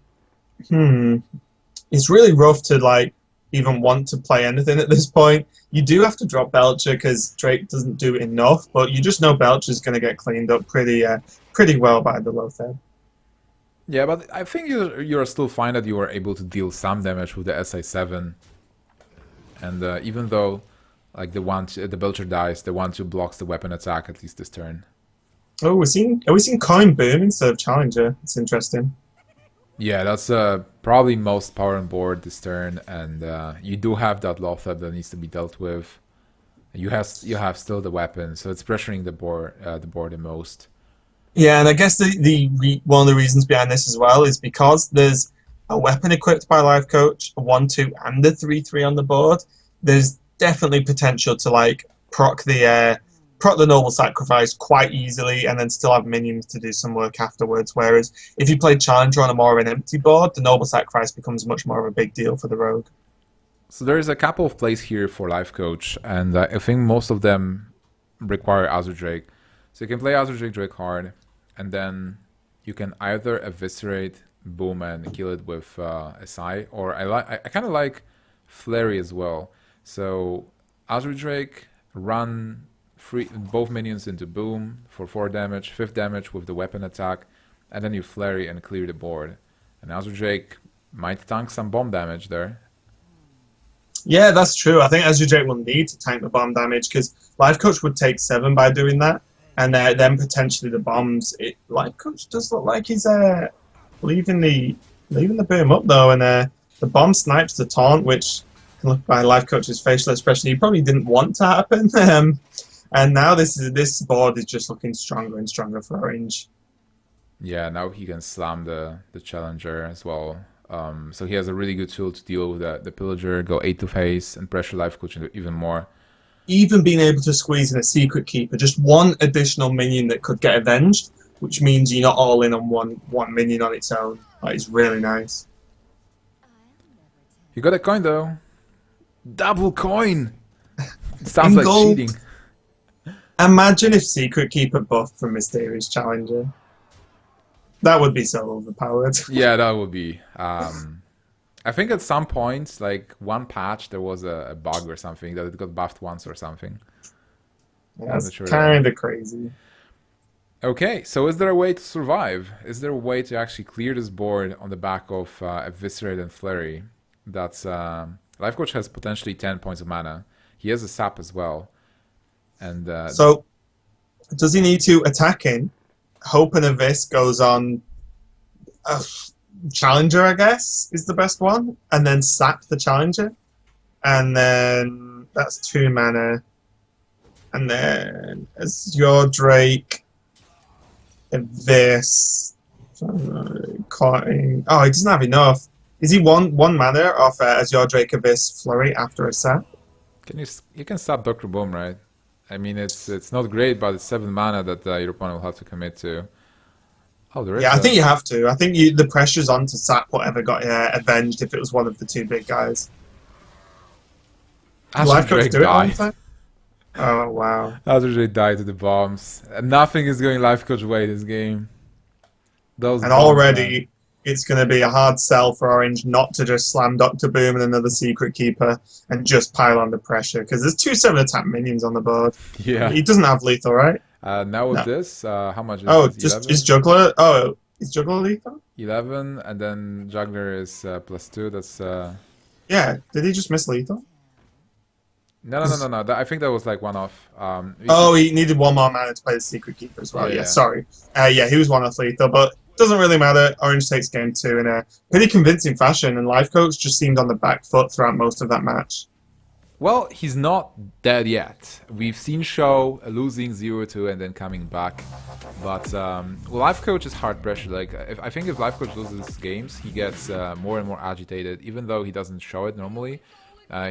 it's really rough to even want to play anything at this point. You do have to drop Belcher because Drake doesn't do enough, but you just know Belcher's going to get cleaned up pretty well by the Lotheb. Yeah, but I think you're still fine that you were able to deal some damage with the SI7. And even though the Belcher dies, the 1/2 blocks the weapon attack at least this turn. Oh, are we seeing Coin Boom instead of Challenger? It's interesting. Yeah, that's probably most power on board this turn, and you do have that Lotheb that needs to be dealt with. You have still the weapon, so it's pressuring the board the most. Yeah, and I guess one of the reasons behind this as well is because there's a weapon equipped by Lifecoach, a 1/2 and a 3/3 on the board. There's definitely potential to proc proc the Noble Sacrifice quite easily and then still have minions to do some work afterwards. Whereas if you play Challenger on a more of an empty board, the Noble Sacrifice becomes much more of a big deal for the Rogue. So there's a couple of plays here for Lifecoach, and I think most of them require Azure Drake. So you can play Azure Drake hard, and then you can either eviscerate, boom, and kill it with SI, or I kind of like Flurry as well. So Azure Drake, run both minions into boom for 4 damage, 5th damage with the weapon attack, and then you Flurry and clear the board. And Azure Drake might tank some bomb damage there. Yeah, that's true. I think Azure Drake will need to tank the bomb damage because Lifecoach would take 7 by doing that, and then potentially the bombs. Lifecoach does look like he's leaving the boom up though, and the bomb snipes the taunt, which can look by Lifecoach's facial expression. He probably didn't want to happen, and now this board is just looking stronger and stronger for Orange. Yeah, now he can slam the Challenger as well. So he has a really good tool to deal with the Pillager, go 8 to face, and pressure Lifecoach even more. Even being able to squeeze in a Secret Keeper, just one additional minion that could get avenged, which means you're not all in on one minion on its own. That is really nice. You got a coin though. Double coin! Sounds like gold. cheating. Imagine if Secret Keeper buffed from Mysterious Challenger. That would be so overpowered. Yeah, that would be. I think at some point, like one patch, there was a bug or something that it got buffed once or something. That's kind of crazy. Okay, so is there a way to survive? Is there a way to actually clear this board on the back of Eviscerate and Flurry? That's Lifecoach has potentially 10 points of mana. He has a sap as well. And so, does he need to attack in? Hope and Avis goes on Challenger, I guess, is the best one. And then sap the Challenger. And then that's 2 mana. And then Azure Drake, Avis. Cutting. Oh, he doesn't have enough. Is he one mana off Azure Drake, Avis, Flurry after a sap? You can sap Dr. Boom, right? I mean, it's not great, but it's 7 mana that your opponent will have to commit to. Oh, there is. Yeah, I think you have to. I think the pressure's on to sap whatever got avenged if it was one of the 2 big guys. Azure Drake died. Oh, wow. Azure Drake died to the bombs. Nothing is going Lifecoach way this game. And already, it's going to be a hard sell for Orange not to just slam Dr. Boom and another Secret Keeper and just pile on the pressure, because there's 2 7 attack minions on the board. Yeah. He doesn't have lethal, right? Now with this, how much is it? Just 11? Is Juggler? Oh, is Juggler lethal? 11, and then Juggler is +2. That's. Yeah. Did he just miss lethal? No. I think that was like one off. He needed 1 more mana to play the Secret Keeper as well. Yeah. Sorry. He was 1 off lethal, but doesn't really matter. Orange takes game 2 in a pretty convincing fashion, and Lifecoach just seemed on the back foot throughout most of that match. Well, he's not dead yet. We've seen Sjow losing 0-2 and then coming back. But Lifecoach is hard pressure. Like I think if Lifecoach loses games, he gets more and more agitated, even though he doesn't show it normally.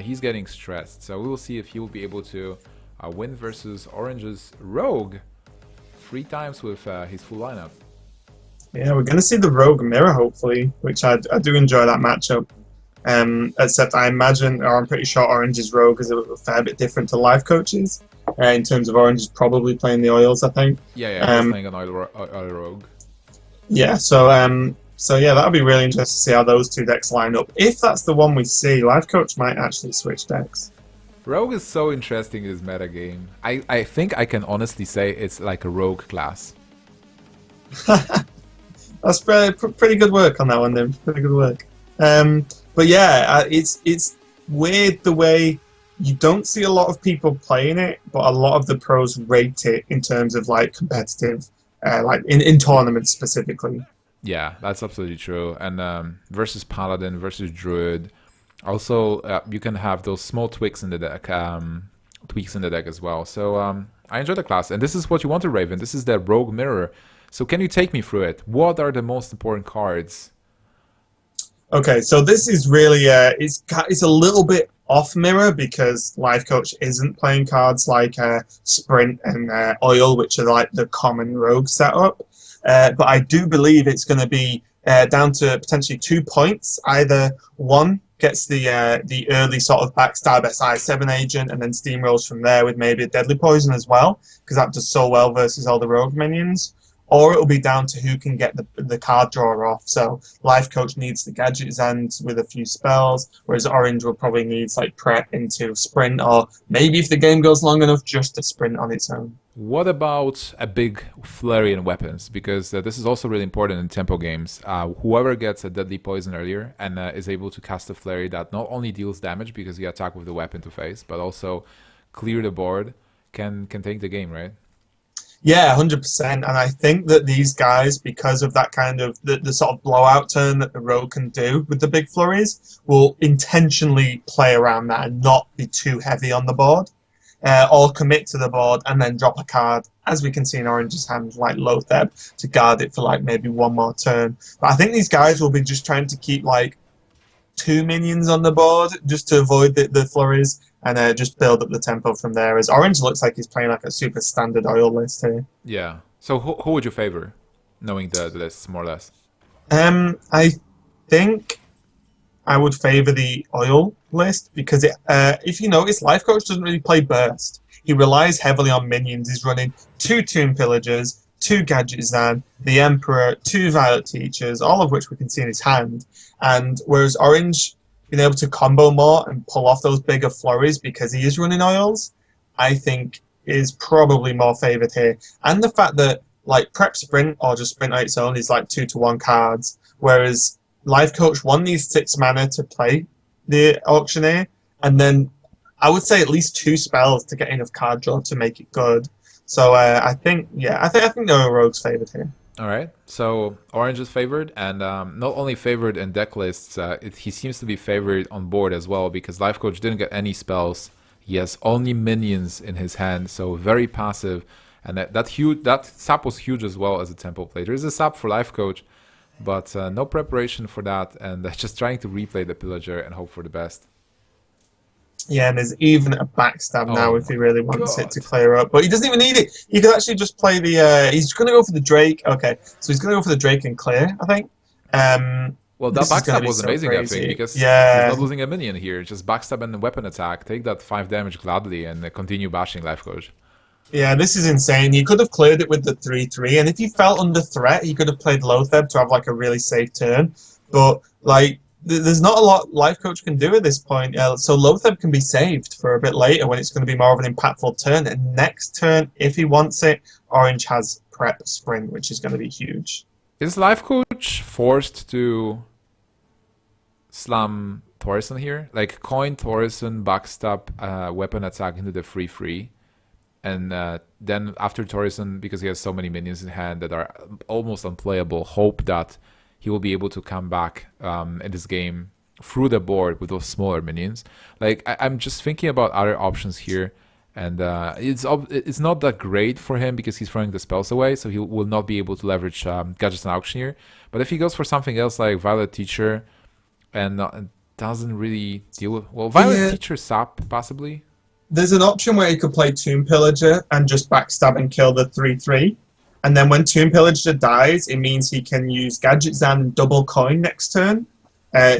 He's getting stressed. So we will see if he will be able to win versus Orange's Rogue 3 times with his full lineup. Yeah, we're going to see the Rogue Mirror, hopefully, which I do enjoy that matchup. Except I imagine, or I'm pretty sure Orange's Rogue is a fair bit different to Lifecoach's. In terms of Orange is probably playing the oils, I think. Yeah, he's playing an oil Rogue. Yeah, so yeah, that'll be really interesting to see how those 2 decks line up. If that's the one we see, Lifecoach might actually switch decks. Rogue is so interesting in this meta game. I think I can honestly say it's like a Rogue class. That's pretty good work on that one, then. Pretty good work. But yeah, it's weird the way you don't see a lot of people playing it, but a lot of the pros rate it in terms of like competitive, like in tournaments specifically. Yeah, that's absolutely true. And versus Paladin, versus Druid, also you can have those small tweaks in the deck, as well. So I enjoy the class, and this is what you want to Raven. This is the Rogue Mirror. So can you take me through it? What are the most important cards? Okay, so this is really it's a little bit off mirror because Lifecoach isn't playing cards like Sprint and Oil, which are like the common rogue setup. But I do believe it's going to be down to potentially 2 points. Either one gets the early sort of backstab SI7 agent and then steamrolls from there with maybe a deadly poison as well, because that does so well versus all the rogue minions. Or it'll be down to who can get the card draw off. So Lifecoach needs the Gadget's End with a few spells, whereas Orange will probably need like prep into Sprint, or maybe if the game goes long enough, just a Sprint on its own. What about a big flurry in weapons? Because this is also really important in tempo games. Whoever gets a deadly poison earlier and is able to cast a flurry that not only deals damage because you attack with the weapon to face, but also clear the board, can take the game, right? Yeah, 100%. And I think that these guys, because of that kind of the sort of blowout turn that the rogue can do with the big flurries, will intentionally play around that and not be too heavy on the board. Or commit to the board and then drop a card, as we can see in Orange's hand, like Lotheb, to guard it for like maybe one more turn. But I think these guys will be just trying to keep like 2 minions on the board just to avoid the flurries, and just build up the tempo from there. As Orange looks like he's playing like a super standard Oil list here. Yeah. So who would you favor, knowing the lists more or less? I think I would favor the Oil list because if you notice, Lifecoach doesn't really play Burst. He relies heavily on minions. He's running 2 Tomb Pillagers, 2 Gadgetzan, the Emperor, 2 Violet Teachers, all of which we can see in his hand. And whereas Orange being able to combo more and pull off those bigger flurries because he is running Oils, I think is probably more favoured here. And the fact that like Prep Sprint or just Sprint on its own is like 2-to-1 cards, whereas Lifecoach needs 6 mana to play the Auctioneer, and then I would say at least 2 spells to get enough card draw to make it good. So I think the Rogue's favoured here. All right, so Orange is favored, and not only favored in deck lists, he seems to be favored on board as well, because Lifecoach didn't get any spells. He has only minions in his hand, so very passive, and that sap was huge as well as a tempo play. There is a sap for Lifecoach, but no preparation for that, and just trying to replay the Pillager and hope for the best. Yeah, and there's even a backstab now if he really wants God. it to clear up. But he doesn't even need it. He could actually just play the... he's going to go for the Drake. Okay, so he's going to go for the Drake and clear, I think. Well, that backstab was amazing, I think, because he's not losing a minion here. Just backstab and weapon attack. Take that 5 damage gladly and continue bashing Lifecoach. Yeah, this is insane. He could have cleared it with the 3-3, and if he felt under threat, he could have played Lotheb to have like a really safe turn. But like... there's not a lot Lifecoach can do at this point, so Lotheb can be saved for a bit later when it's going to be more of an impactful turn. And next turn, if he wants it, Orange has Prep Sprint, which is going to be huge. Is Lifecoach forced to slam Thorson here? Like, coin Thorson, backstab, weapon attack into the free, and then after Thorson, because he has so many minions in hand that are almost unplayable, hope that he will be able to come back in this game through the board with those smaller minions. Like, I'm just thinking about other options here, and it's not that great for him because he's throwing the spells away, so he will not be able to leverage Gadgets and Auctioneer. But if he goes for something else like Violet Teacher and doesn't really deal with... Well, Violet Teacher sap, possibly? There's an option where he could play Tomb Pillager and just backstab and kill the 3-3. And then when Tomb Pillager dies, it means he can use Gadgetzan and double coin next turn,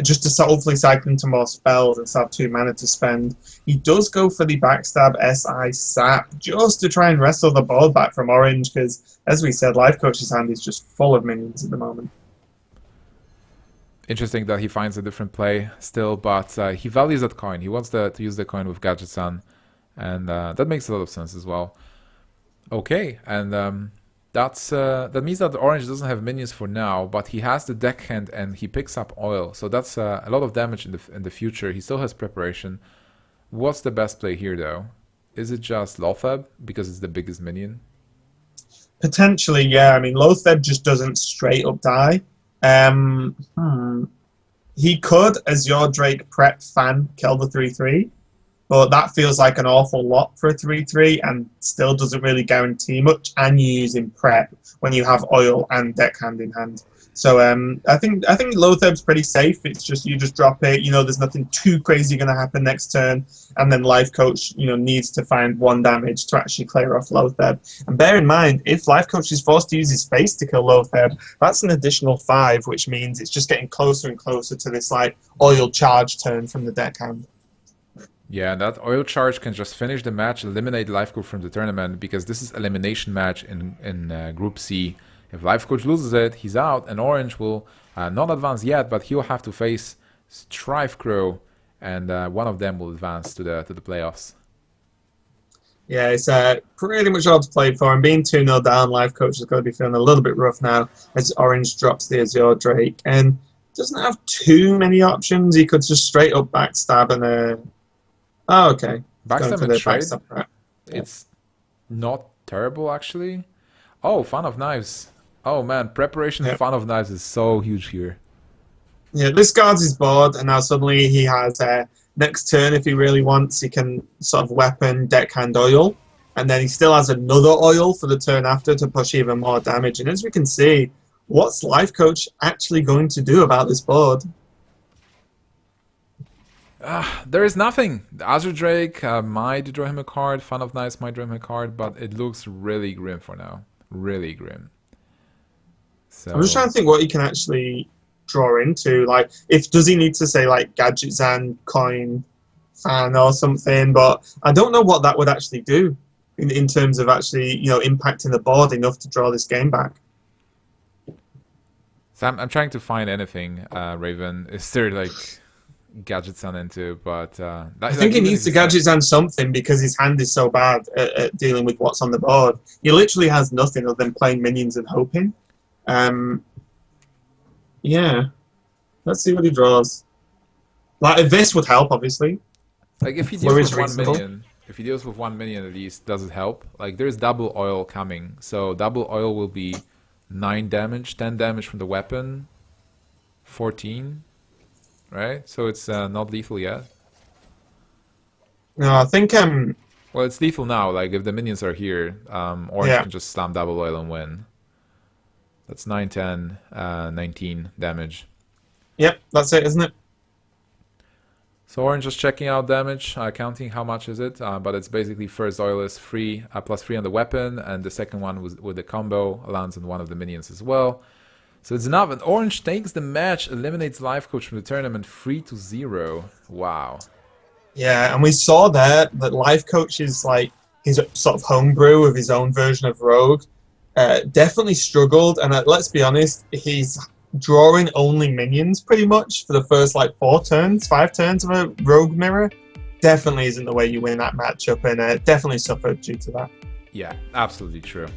just to hopefully cycle into more spells and have 2 mana to spend. He does go for the backstab SI sap just to try and wrestle the board back from Orange, because, as we said, Lifecoach's hand is just full of minions at the moment. Interesting that he finds a different play still, but he values that coin. He wants to use the coin with Gadgetzan, and that makes a lot of sense as well. Okay, and... that means that Orange doesn't have minions for now, but he has the deckhand and he picks up Oil, so that's a lot of damage in the future. He still has preparation. What's the best play here, though? Is it just Lotheb because it's the biggest minion? Potentially, yeah. I mean, Lotheb just doesn't straight up die. He could, as your Drake prep fan, kill the 3-3. but that feels like an awful lot for a 3-3 and still doesn't really guarantee much. And you're using prep when you have oil and deck hand in hand. So I think Lothab's pretty safe. It's just you just drop it. There's nothing too crazy going to happen next turn, and then Lifecoach needs to find 1 damage to actually clear off Lothab. And bear in mind, if Lifecoach is forced to use his face to kill Lothab, that's an additional 5, which means it's just getting closer and closer to this like oil charge turn from the deck hand. Yeah, that oil charge can just finish the match, eliminate Lifecoach from the tournament, because this is elimination match in Group C. If Lifecoach loses it, he's out, and Orange will not advance yet, but he'll have to face Strifecro, and one of them will advance to the playoffs. Yeah, it's pretty much all to play for. And being 2-0 down, Lifecoach is going to be feeling a little bit rough now as Orange drops the Azure Drake and doesn't have too many options. He could just straight up backstab and oh, okay. Backstab and trade? Backstab. It's not terrible, actually. Oh, Fun of Knives. Oh man, preparation Fun of Knives is so huge here. Yeah, this guards his board, and now suddenly he has next turn, if he really wants, he can sort of weapon, deckhand oil, and then he still has another oil for the turn after to push even more damage. And as we can see, what's Lifecoach actually going to do about this board? There is nothing. The Azure Drake might draw him a card, Fun of Knives might draw him a card, but it looks really grim for now. Really grim. So I'm just trying to think what he can actually draw into. Like, does he need to say like Gadget Zan, Coin, Fan or something? But I don't know what that would actually do in terms of actually impacting the board enough to draw this game back. So I'm trying to find anything, Raven. Is there like Gadget Zan into? But I think he needs to Gadget Zan something because his hand is so bad at dealing with what's on the board. He literally has nothing other than playing minions and hoping. Yeah, let's see what he draws. Like this would help, obviously. Like if he deals with 1 minion, if he deals with 1 minion at least, does it help? Like there's double oil coming, so double oil will be 9 damage, 10 damage from the weapon, 14, right? So it's not lethal yet. No, I think well, it's lethal now. Like if the minions are here, Orange can just slam double oil and win. That's 9, 10, 19 damage. Yep, that's it, isn't it? So Orange just checking out damage, counting how much is it, but it's basically first oil is free, +3 on the weapon, and the second one with the combo lands on one of the minions as well. So it's enough, and Orange takes the match, eliminates Lifecoach from the tournament 3-0. Wow. Yeah, and we saw that Lifecoach is like his sort of homebrew of his own version of Rogue. Definitely struggled, and let's be honest, he's drawing only minions pretty much for the first like 5 turns of a Rogue Mirror. Definitely isn't the way you win that matchup, and definitely suffered due to that. Yeah, absolutely true.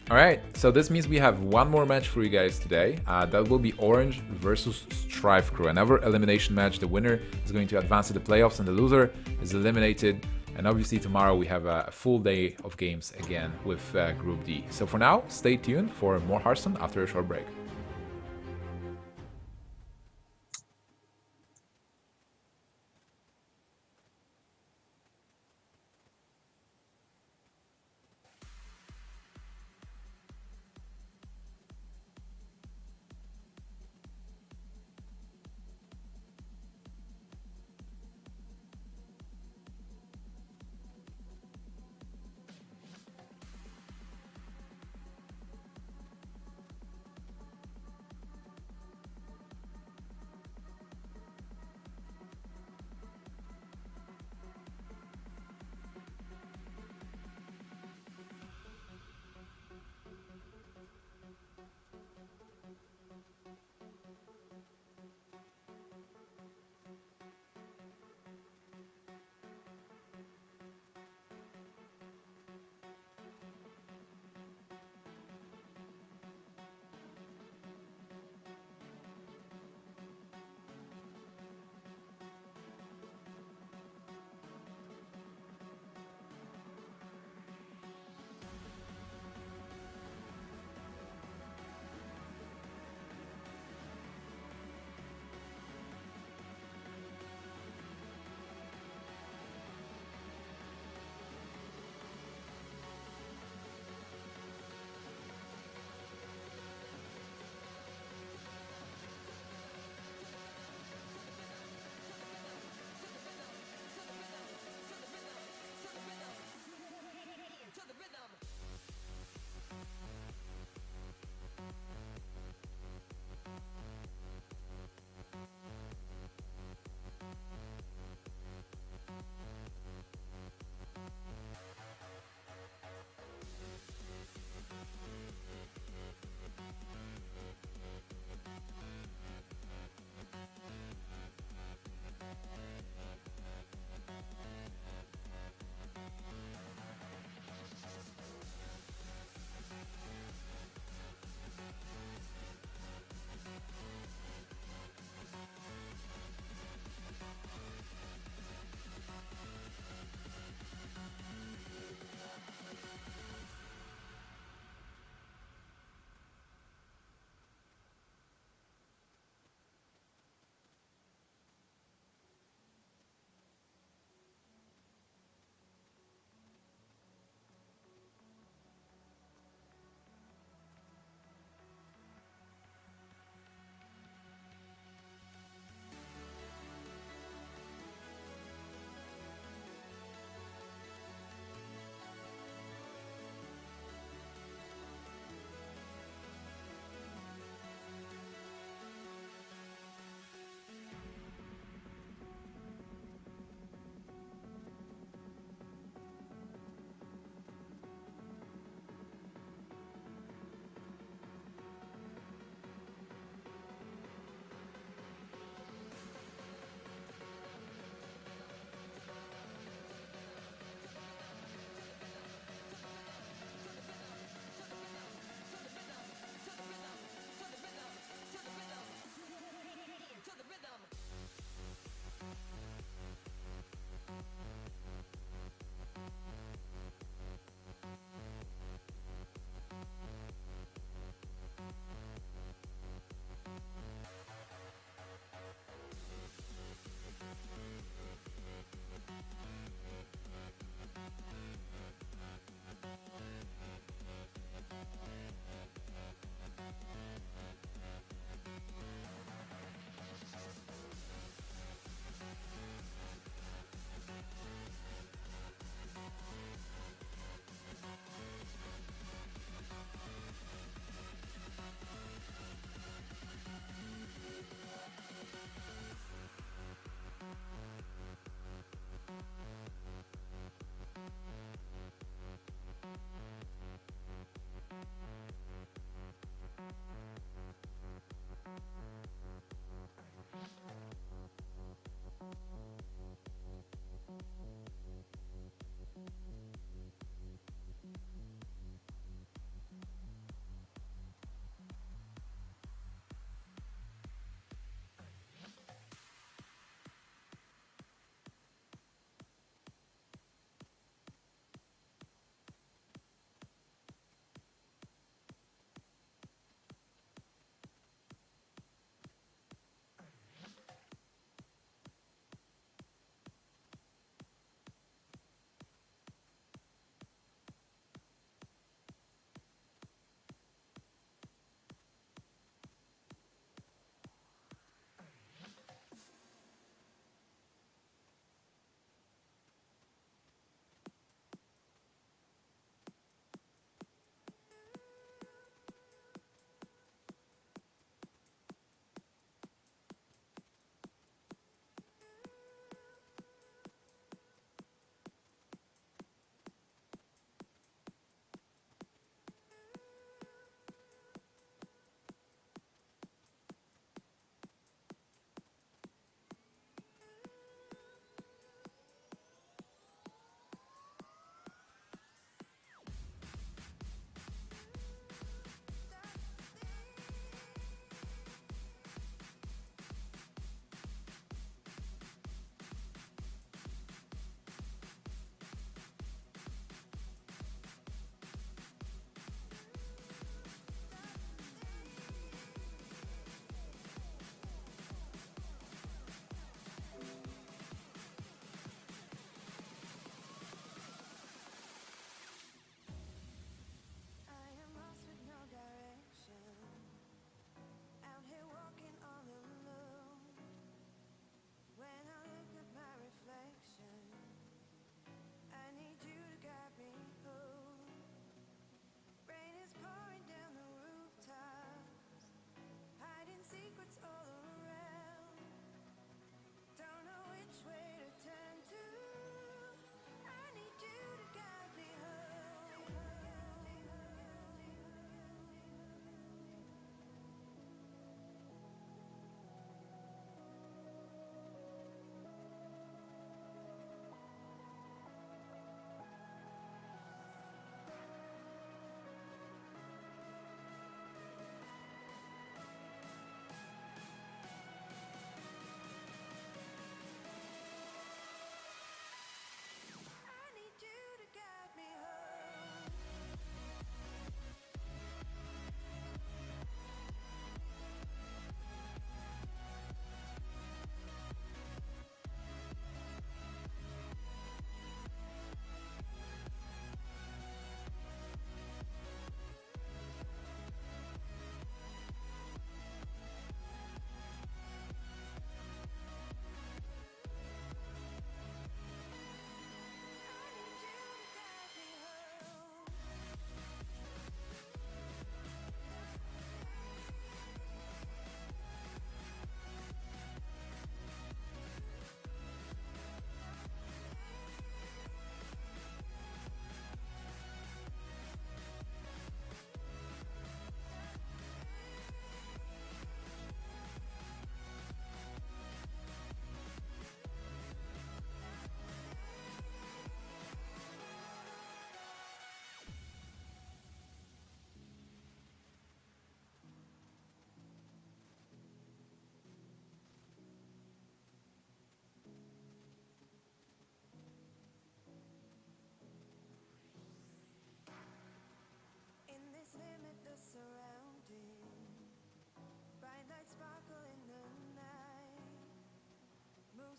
Alright, so this means we have one more match for you guys today. That will be Orange versus Strifecro. Another elimination match. The winner is going to advance to the playoffs, and the loser is eliminated. And obviously tomorrow we have a full day of games again with Group D. So for now, stay tuned for more Hearthstone after a short break.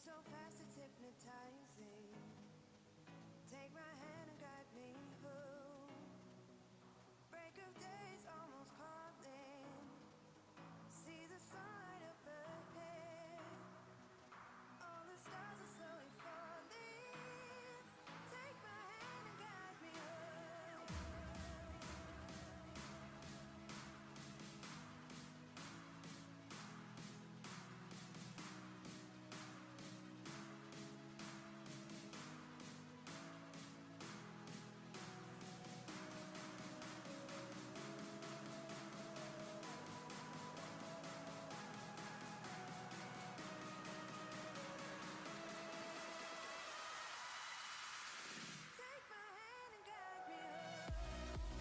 so fast it's hypnotizing. Take my hand and guide me home. Break of day's almost calling. See the sunlight up ahead. All the stars are slowly falling. Take my hand and guide me home. Take my hand and guide me home. I need you to guide me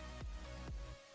home.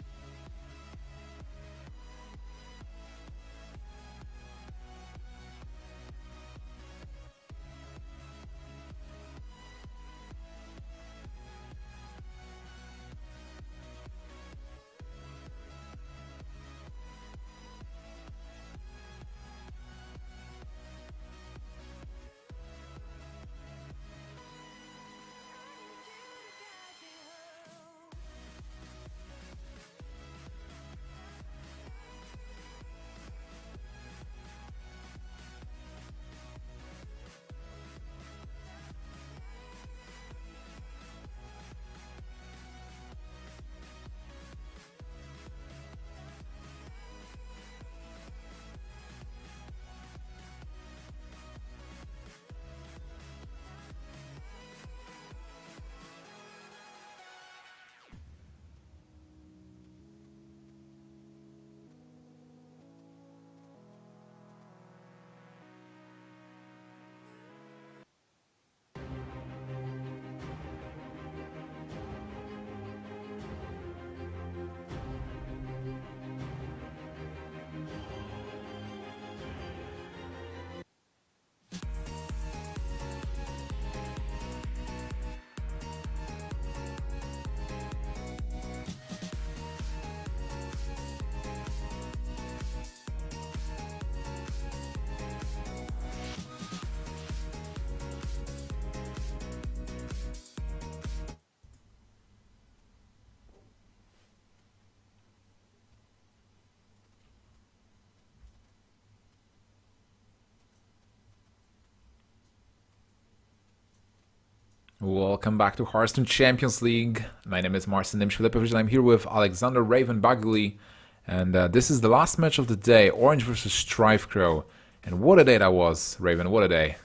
Welcome back to Hearthstone Champions League. My name is Marcin Nimshvilipovic and I'm here with Alexander Raven Baguli. And this is the last match of the day, Orange versus Strifecro. And what a day that was, Raven, what a day.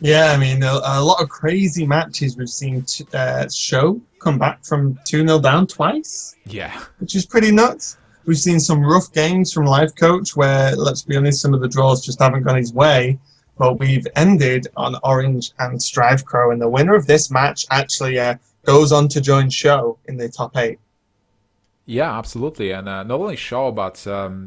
Yeah, I mean, a lot of crazy matches. We've seen Sjow come back from 2-0 down twice, Yeah. which is pretty nuts. We've seen some rough games from Lifecoach where, let's be honest, some of the draws just haven't gone his way. But we've ended on Orange and Strifecro, and the winner of this match actually goes on to join Sjow in the top 8. Yeah, absolutely. And not only Sjow, but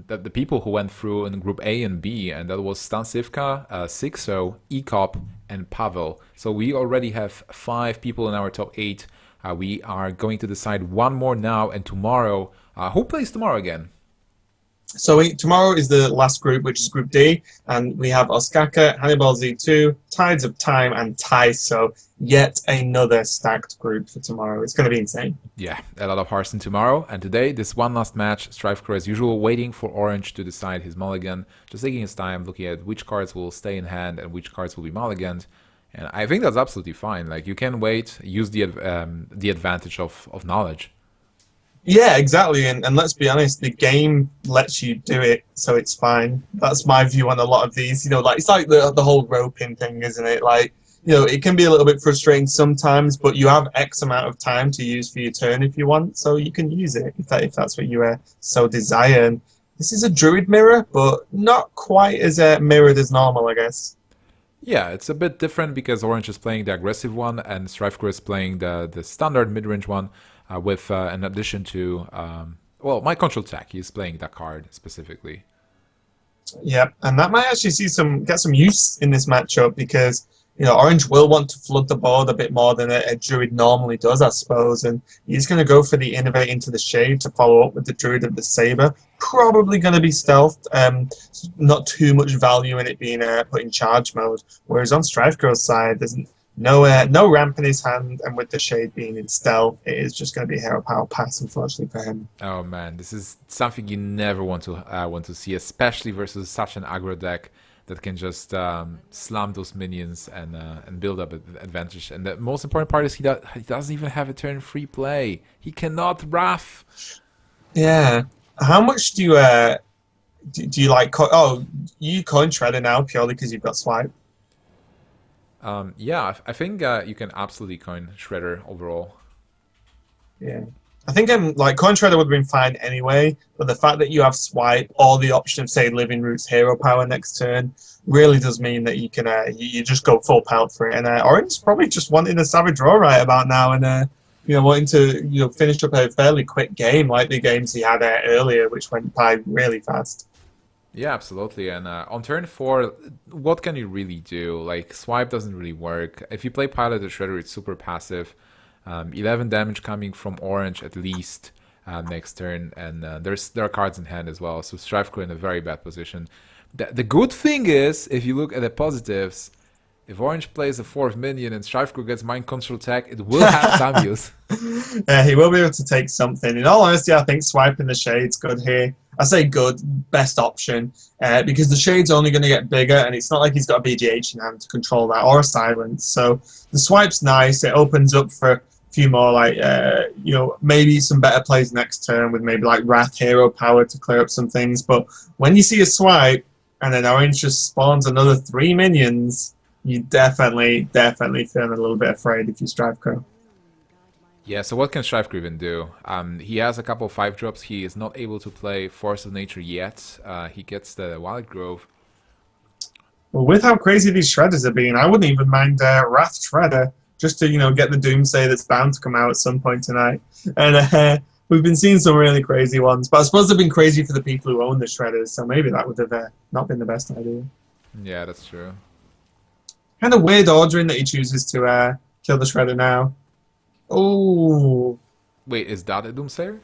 the people who went through in Group A and B, and that was Stan Sivka, Sixo, Ekop, and Pavel. So we already have 5 people in our top 8. We are going to decide one more now, and tomorrow. Who plays tomorrow again? So tomorrow is the last group, which is Group D, and we have Ostkaka, Hannibal Z2, Tides of Time, and Thais. So yet another stacked group for tomorrow. It's going to be insane. Yeah, a lot of Hearthstone tomorrow. And today, this one last match, Strifecro as usual, waiting for Orange to decide his mulligan. Just taking his time, looking at which cards will stay in hand and which cards will be mulliganed. And I think that's absolutely fine. Like, you can wait, use the advantage of knowledge. Yeah, exactly. And let's be honest, the game lets you do it, so it's fine. That's my view on a lot of these. You know, like it's like the whole roping thing, isn't it? Like, you know, it can be a little bit frustrating sometimes, but you have X amount of time to use for your turn if you want, so you can use it if that's what you so desire. And this is a Druid mirror, but not quite as mirrored as normal, I guess. Yeah, it's a bit different because Orange is playing the aggressive one and Strifecro is playing the standard mid-range one with an addition to, well, my control tech. He's playing that card specifically. Yep, and that might actually get some use in this matchup because Orange will want to flood the board a bit more than a Druid normally does, I suppose, and he's going to go for the Innovate into the Shade to follow up with the Druid of the Saber. Probably going to be stealthed, not too much value in it being put in charge mode, whereas on Strifecro's side, there's no ramp in his hand, and with the Shade being in stealth, it is just going to be a hero power pass, unfortunately for him. Oh man, this is something you never want to see, especially versus such an aggro deck that can just slam those minions and build up an advantage. And the most important part is he doesn't even have a turn free play. He cannot Wrath. Yeah. How much do you like? You coin Shredder now purely because you've got Swipe. Yeah, I think you can absolutely coin Shredder overall. Yeah. I think like Coin Shredder would have been fine anyway, but the fact that you have Swipe or the option of, say, Living Roots Hero Power next turn really does mean that you can you just go full pelt for it. And Orange is probably just wanting a Savage Draw right about now, and wanting to finish up a fairly quick game like the games he had earlier, which went by really fast. Yeah, absolutely. And on turn 4, what can you really do? Like, Swipe doesn't really work. If you play Pilot the Shredder, it's super passive. 11 damage coming from Orange at least next turn, and there are cards in hand as well. So Strifecro in a very bad position. The good thing is, if you look at the positives, if Orange plays a 4th minion and Strifecro gets Mind Control tech, it will have some use. He will be able to take something. In all honesty, I think Swiping the Shade's good here. I say good, best option, because the Shade's only going to get bigger, and it's not like he's got a BGH in hand to control that, or a Silence. So the Swipe's nice. It opens up for few more maybe some better plays next turn with maybe like Wrath Hero Power to clear up some things. But when you see a Swipe and then Orange just spawns another 3 minions, you definitely feeling a little bit afraid if you Strifecro. Yeah, so what can Strifecro even do? He has a couple 5-drops. He is not able to play Force of Nature yet. He gets the Wild Grove. Well, with how crazy these Shredders are being, I wouldn't even mind Wrath Shredder, just to get the Doomsday that's bound to come out at some point tonight. And we've been seeing some really crazy ones, but I suppose they've been crazy for the people who own the Shredders, so maybe that would have not been the best idea. Yeah, that's true. Kind of weird ordering that he chooses to kill the Shredder now. Oh. Wait, is that a Doomsayer?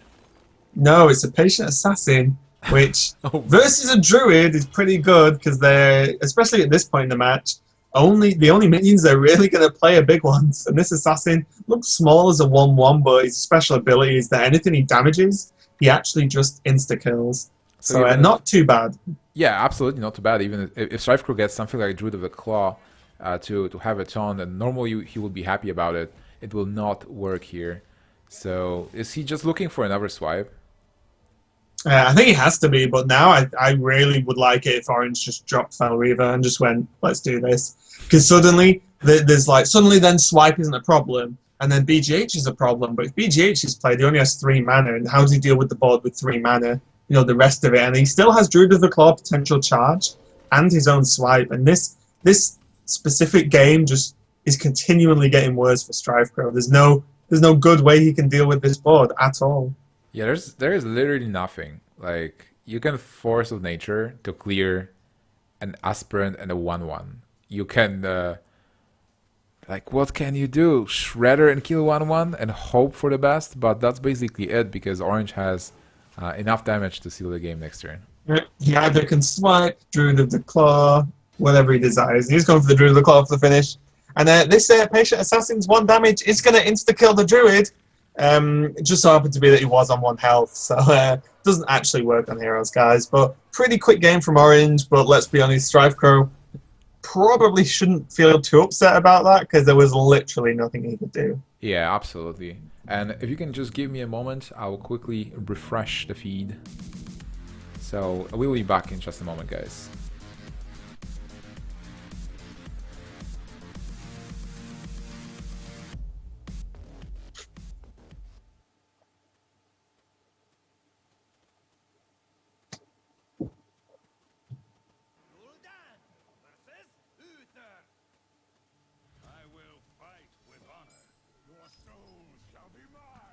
No, it's a Patient Assassin, which Oh. versus a Druid is pretty good because they're, especially at this point in the match, the only minions they're really going to play are big ones. And this Assassin looks small as a 1/1, but his special ability is that anything he damages, he actually just insta-kills. So not too bad. Yeah, absolutely not too bad. Even if Strifecro gets something like Druid of the Claw to have it on, and normally he would be happy about it, it will not work here. So is he just looking for another swipe? I think he has to be, but now I really would like it if Orange just dropped Fel Reaver and just went, let's do this. Because suddenly, then Swipe isn't a problem, and then BGH is a problem. But if BGH is played, he only has 3 mana, and how does he deal with the board with 3 mana? The rest of it. And he still has Druid of the Claw potential charge, and his own Swipe. And this specific game just is continually getting worse for Strifecro. There's no good way he can deal with this board at all. Yeah, there is literally nothing. Like, you can Force of Nature to clear an Aspirant and a 1/1. You can, what can you do? Shredder and kill 1/1 and hope for the best, but that's basically it because Orange has enough damage to seal the game next turn. He either can Swipe, Druid of the Claw, whatever he desires. He's going for the Druid of the Claw for the finish. And this Patient Assassin's 1 damage is going to insta-kill the Druid. It just so happened to be that he was on 1 health, so it doesn't actually work on heroes, guys. But pretty quick game from Orange, but let's be honest, Strifecro probably shouldn't feel too upset about that because there was literally nothing he could do. Yeah, absolutely. And if you can just give me a moment, I will quickly refresh the feed. So we'll be back in just a moment, guys.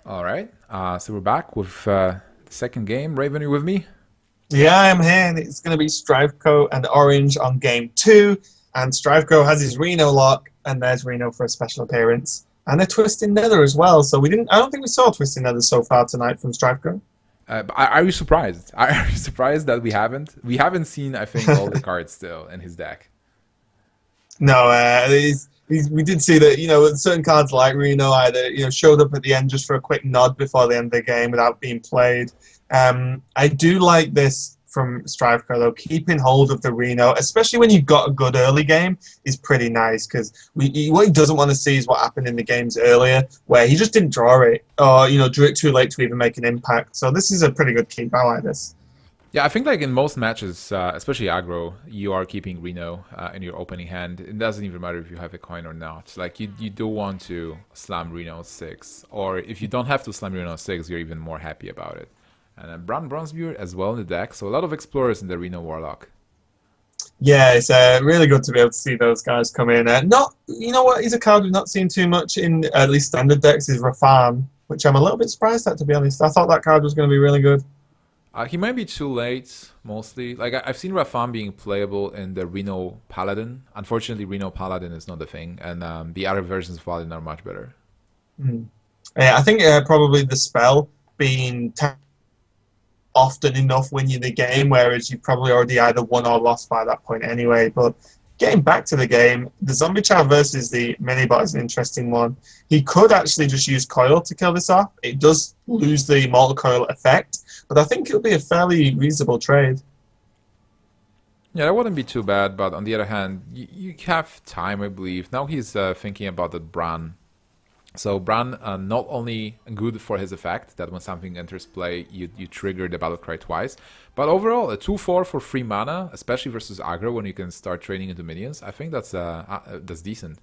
All right, so we're back with the second game. Raven, you with me? Yeah, I am here, and it's going to be Strifecro and Orange on game 2. And Strifecro has his Reno lock, and there's Reno for a special appearance. And a Twisted Nether as well. So I don't think we saw Twisted Nether so far tonight from Strifecro. Are you surprised? Are you surprised that we haven't? We haven't seen, I think, all the cards still in his deck. No, we did see that, certain cards like Reno either, showed up at the end just for a quick nod before the end of the game without being played. I do like this from Strifecro, though. Keeping hold of the Reno, especially when you've got a good early game, is pretty nice, because what he doesn't want to see is what happened in the games earlier, where he just didn't draw it, or, drew it too late to even make an impact. So this is a pretty good keep. I like this. Yeah, I think like in most matches, especially aggro, you are keeping Reno in your opening hand. It doesn't even matter if you have a coin or not. Like you do want to slam Reno 6, or if you don't have to slam Reno 6, you're even more happy about it. And then Brown Bronzebeard as well in the deck, so a lot of explorers in the Reno Warlock. Yeah, it's really good to be able to see those guys come in. You know what? He's a card we've not seen too much in at least standard decks. Is Rafan, which I'm a little bit surprised at, to be honest. I thought that card was going to be really good. He might be too late, mostly. Like, I've seen Rafam being playable in the Reno Paladin. Unfortunately, Reno Paladin is not the thing, and the other versions of Paladin are much better. Yeah, I think probably the spell being often enough win you the game, whereas you probably already either won or lost by that point anyway. But getting back to the game, the Zombie Child versus the Minibot is an interesting one. He could actually just use Coil to kill this off. It does lose the Mortal Coil effect, but I think it'll be a fairly reasonable trade. Yeah, that wouldn't be too bad, but on the other hand, you have time, I believe. Now he's thinking about the Bran. So Bran, not only good for his effect, that when something enters play, you trigger the battle cry twice, but overall, a 2/4 for free mana, especially versus aggro when you can start trading into minions, I think that's decent.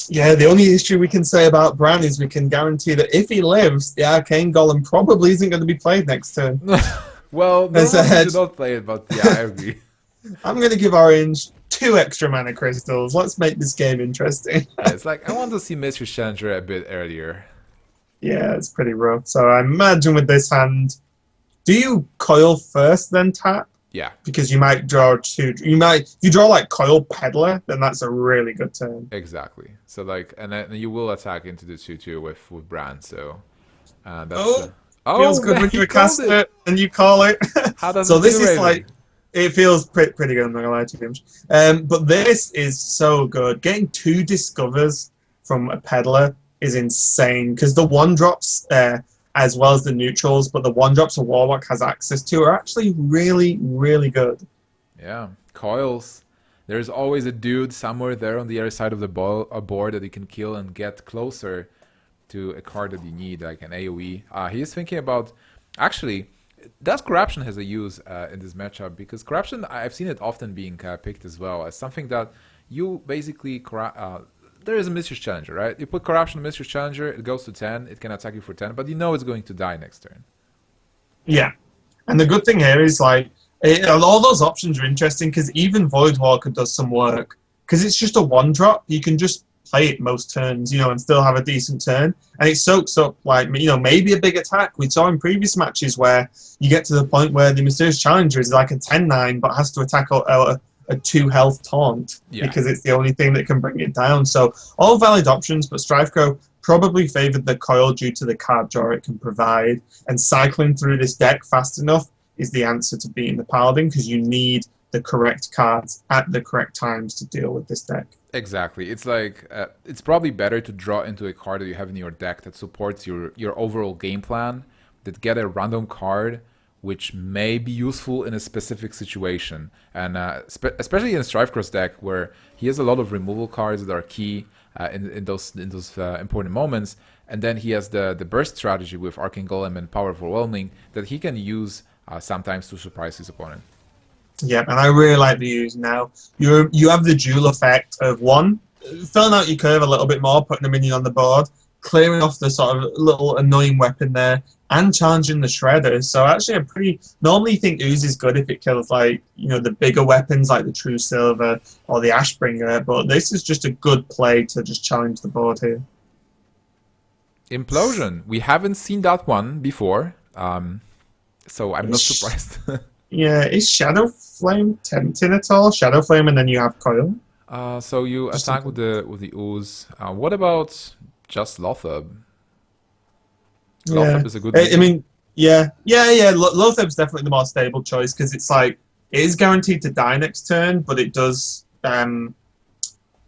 Yeah, the only issue we can say about Bran is we can guarantee that if he lives, the Arcane Golem probably isn't going to be played next turn. Well, no, you do not play it, but yeah, I agree. I'm going to give Orange 2 extra mana crystals. Let's make this game interesting. It's like, I want to see Mystery Challenger a bit earlier. Yeah, it's pretty rough. So I imagine with this hand, do you Coil first, then tap? Yeah. Because you might draw 2. If you draw like Coil Peddler, then that's a really good turn. Exactly. So like, and then you will attack into the 2/2 with Bran. So that's. Feels good when you cast it and you call it. How does so it this feel, is Raven? like, it feels pretty good. I'm not gonna lie to you. But this is so good. Getting 2 discovers from a Peddler is insane, because the 1-drops as well as the neutrals, but the 1-drops a Warlock has access to are actually really, really good. Yeah, coils. There's always a dude somewhere there on the other side of the board that you can kill and get closer to a card that you need, like an AoE. He is thinking about, actually, does Corruption has a use in this matchup? Because Corruption, I've seen it often being picked as well as something that you basically there is a Mistress Challenger, right? You put Corruption on Mistress Challenger, it goes to 10, it can attack you for 10, but you know it's going to die next turn. Yeah, and the good thing here is like all those options are interesting, because even Voidwalker does some work, because it's just a 1-drop. You can just play it most turns, and still have a decent turn, and it soaks up like maybe a big attack. We saw in previous matches where you get to the point where the Mysterious Challenger is like a 10/9 but has to attack a 2 health taunt, because it's the only thing that can bring it down. So all valid options, but Strifecro probably favoured the Coil due to the card draw it can provide, and cycling through this deck fast enough is the answer to beating the Paladin, because you need the correct cards at the correct times to deal with this deck. Exactly. It's like, it's probably better to draw into a card that you have in your deck that supports your overall game plan, that get a random card which may be useful in a specific situation. And especially in Strifecro's deck, where he has a lot of removal cards that are key in those important moments. And then he has the burst strategy with Arcane Golem and Power Overwhelming that he can use sometimes to surprise his opponent. Yeah, and I really like the use now. You have the dual effect of 1, filling out your curve a little bit more, putting a minion on the board, clearing off the sort of little annoying weapon there, and challenging the Shredder. So actually normally you think Ooze is good if it kills like, the bigger weapons like the True Silver or the Ashbringer, but this is just a good play to just challenge the board here. Implosion. We haven't seen that one before, so I'm not surprised. Yeah, is Shadow Flame tempting at all? Shadow Flame and then you have Coil? So you Just attack with the ooze. What about just Lothab? Yeah, Lothab is a good I minion. mean, yeah. Lothab's definitely the more stable choice because it's like it is guaranteed to die next turn, but it does,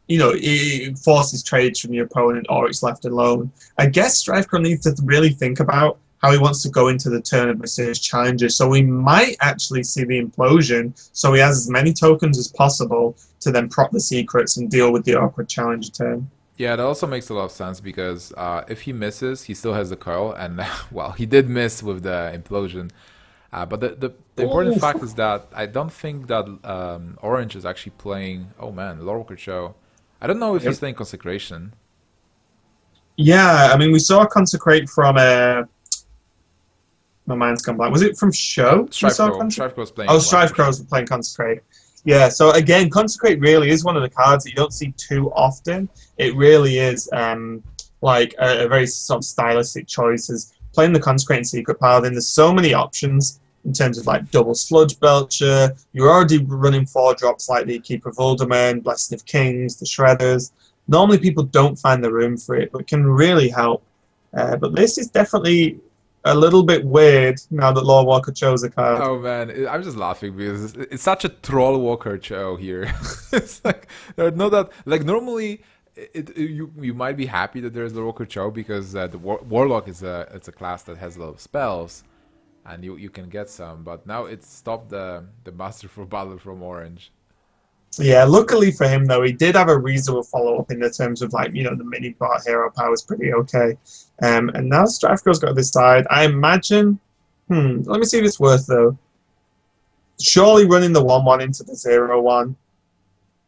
it forces trades from your opponent or it's left alone. I guess Strifecro needs to really think about how he wants to go into the turn of Messiah's Challenger. So we might actually see the implosion, so he has as many tokens as possible to then prop the secrets and deal with the awkward Challenger turn. Yeah, that also makes a lot of sense because if he misses, he still has the curl, and well, he did miss with the implosion. But the important Oof. fact is that I don't think that Orange is actually playing. Oh man, Lord Show. I don't know if he's Yep. playing Consecration. Yeah, I mean, we saw Consecrate from my mind's gone blank. Was it from Sjow we saw Strifecro. Consecrate? Strifecro's Oh, playing Strife Lifecoach. Crows were playing Consecrate. Yeah, so again, Consecrate really is one of the cards that you don't see too often. It really is like a very sort of stylistic choice. Is playing the Consecrate and Secret Paladin. There's so many options in terms of like double Sludge Belcher. You're already running 4 drops like the Keeper of Uldaman, Blessing of Kings, the Shredders. Normally people don't find the room for it, but it can really help. But this is definitely a little bit weird now that Lord Walker chose a card. Oh man, I'm just laughing because it's such a troll walker show here. It's like there are no that like normally you might be happy that there's the walker show because the warlock is a class that has a lot of spells and you can get some, but now it's stopped the master for battle from Orange. Yeah, luckily for him though, he did have a reasonable follow up in the terms of like the mini part hero power was pretty okay. And now Strifecro's got this side. I imagine. Let me see if it's worth though. Surely running the 1/1 into the 0/1.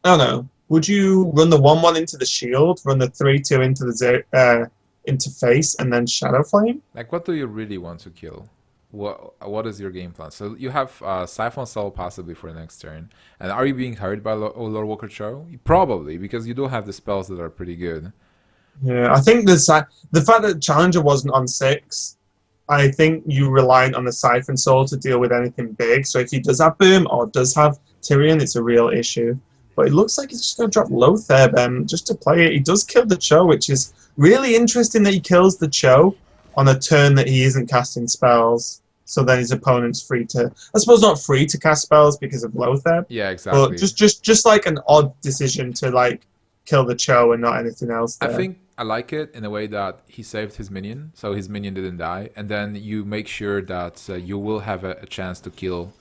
Oh no. Would you run the 1/1 into the shield, run the 3/2 into the into face, and then Shadow Flame? Like, what do you really want to kill? What is your game plan? So you have Siphon Soul possibly for next turn, and are you being hurt by Lord Walker Show? Probably because you do have the spells that are pretty good. Yeah, I think the fact that Challenger wasn't on 6, I think you reliant on the Siphon Soul to deal with anything big. So if he does have Boom or does have Tyrion, it's a real issue. But it looks like he's just going to drop Lothar just to play it. He does kill the Cho, which is really interesting that he kills the Cho on a turn that he isn't casting spells. So then his opponent's free to, I suppose not free to cast spells because of Lothar, Yeah, but exactly. just like an odd decision to like kill the Cho and not anything else I there. think I like it in a way that he saved his minion, so his minion didn't die, and then you make sure that you will have a chance to kill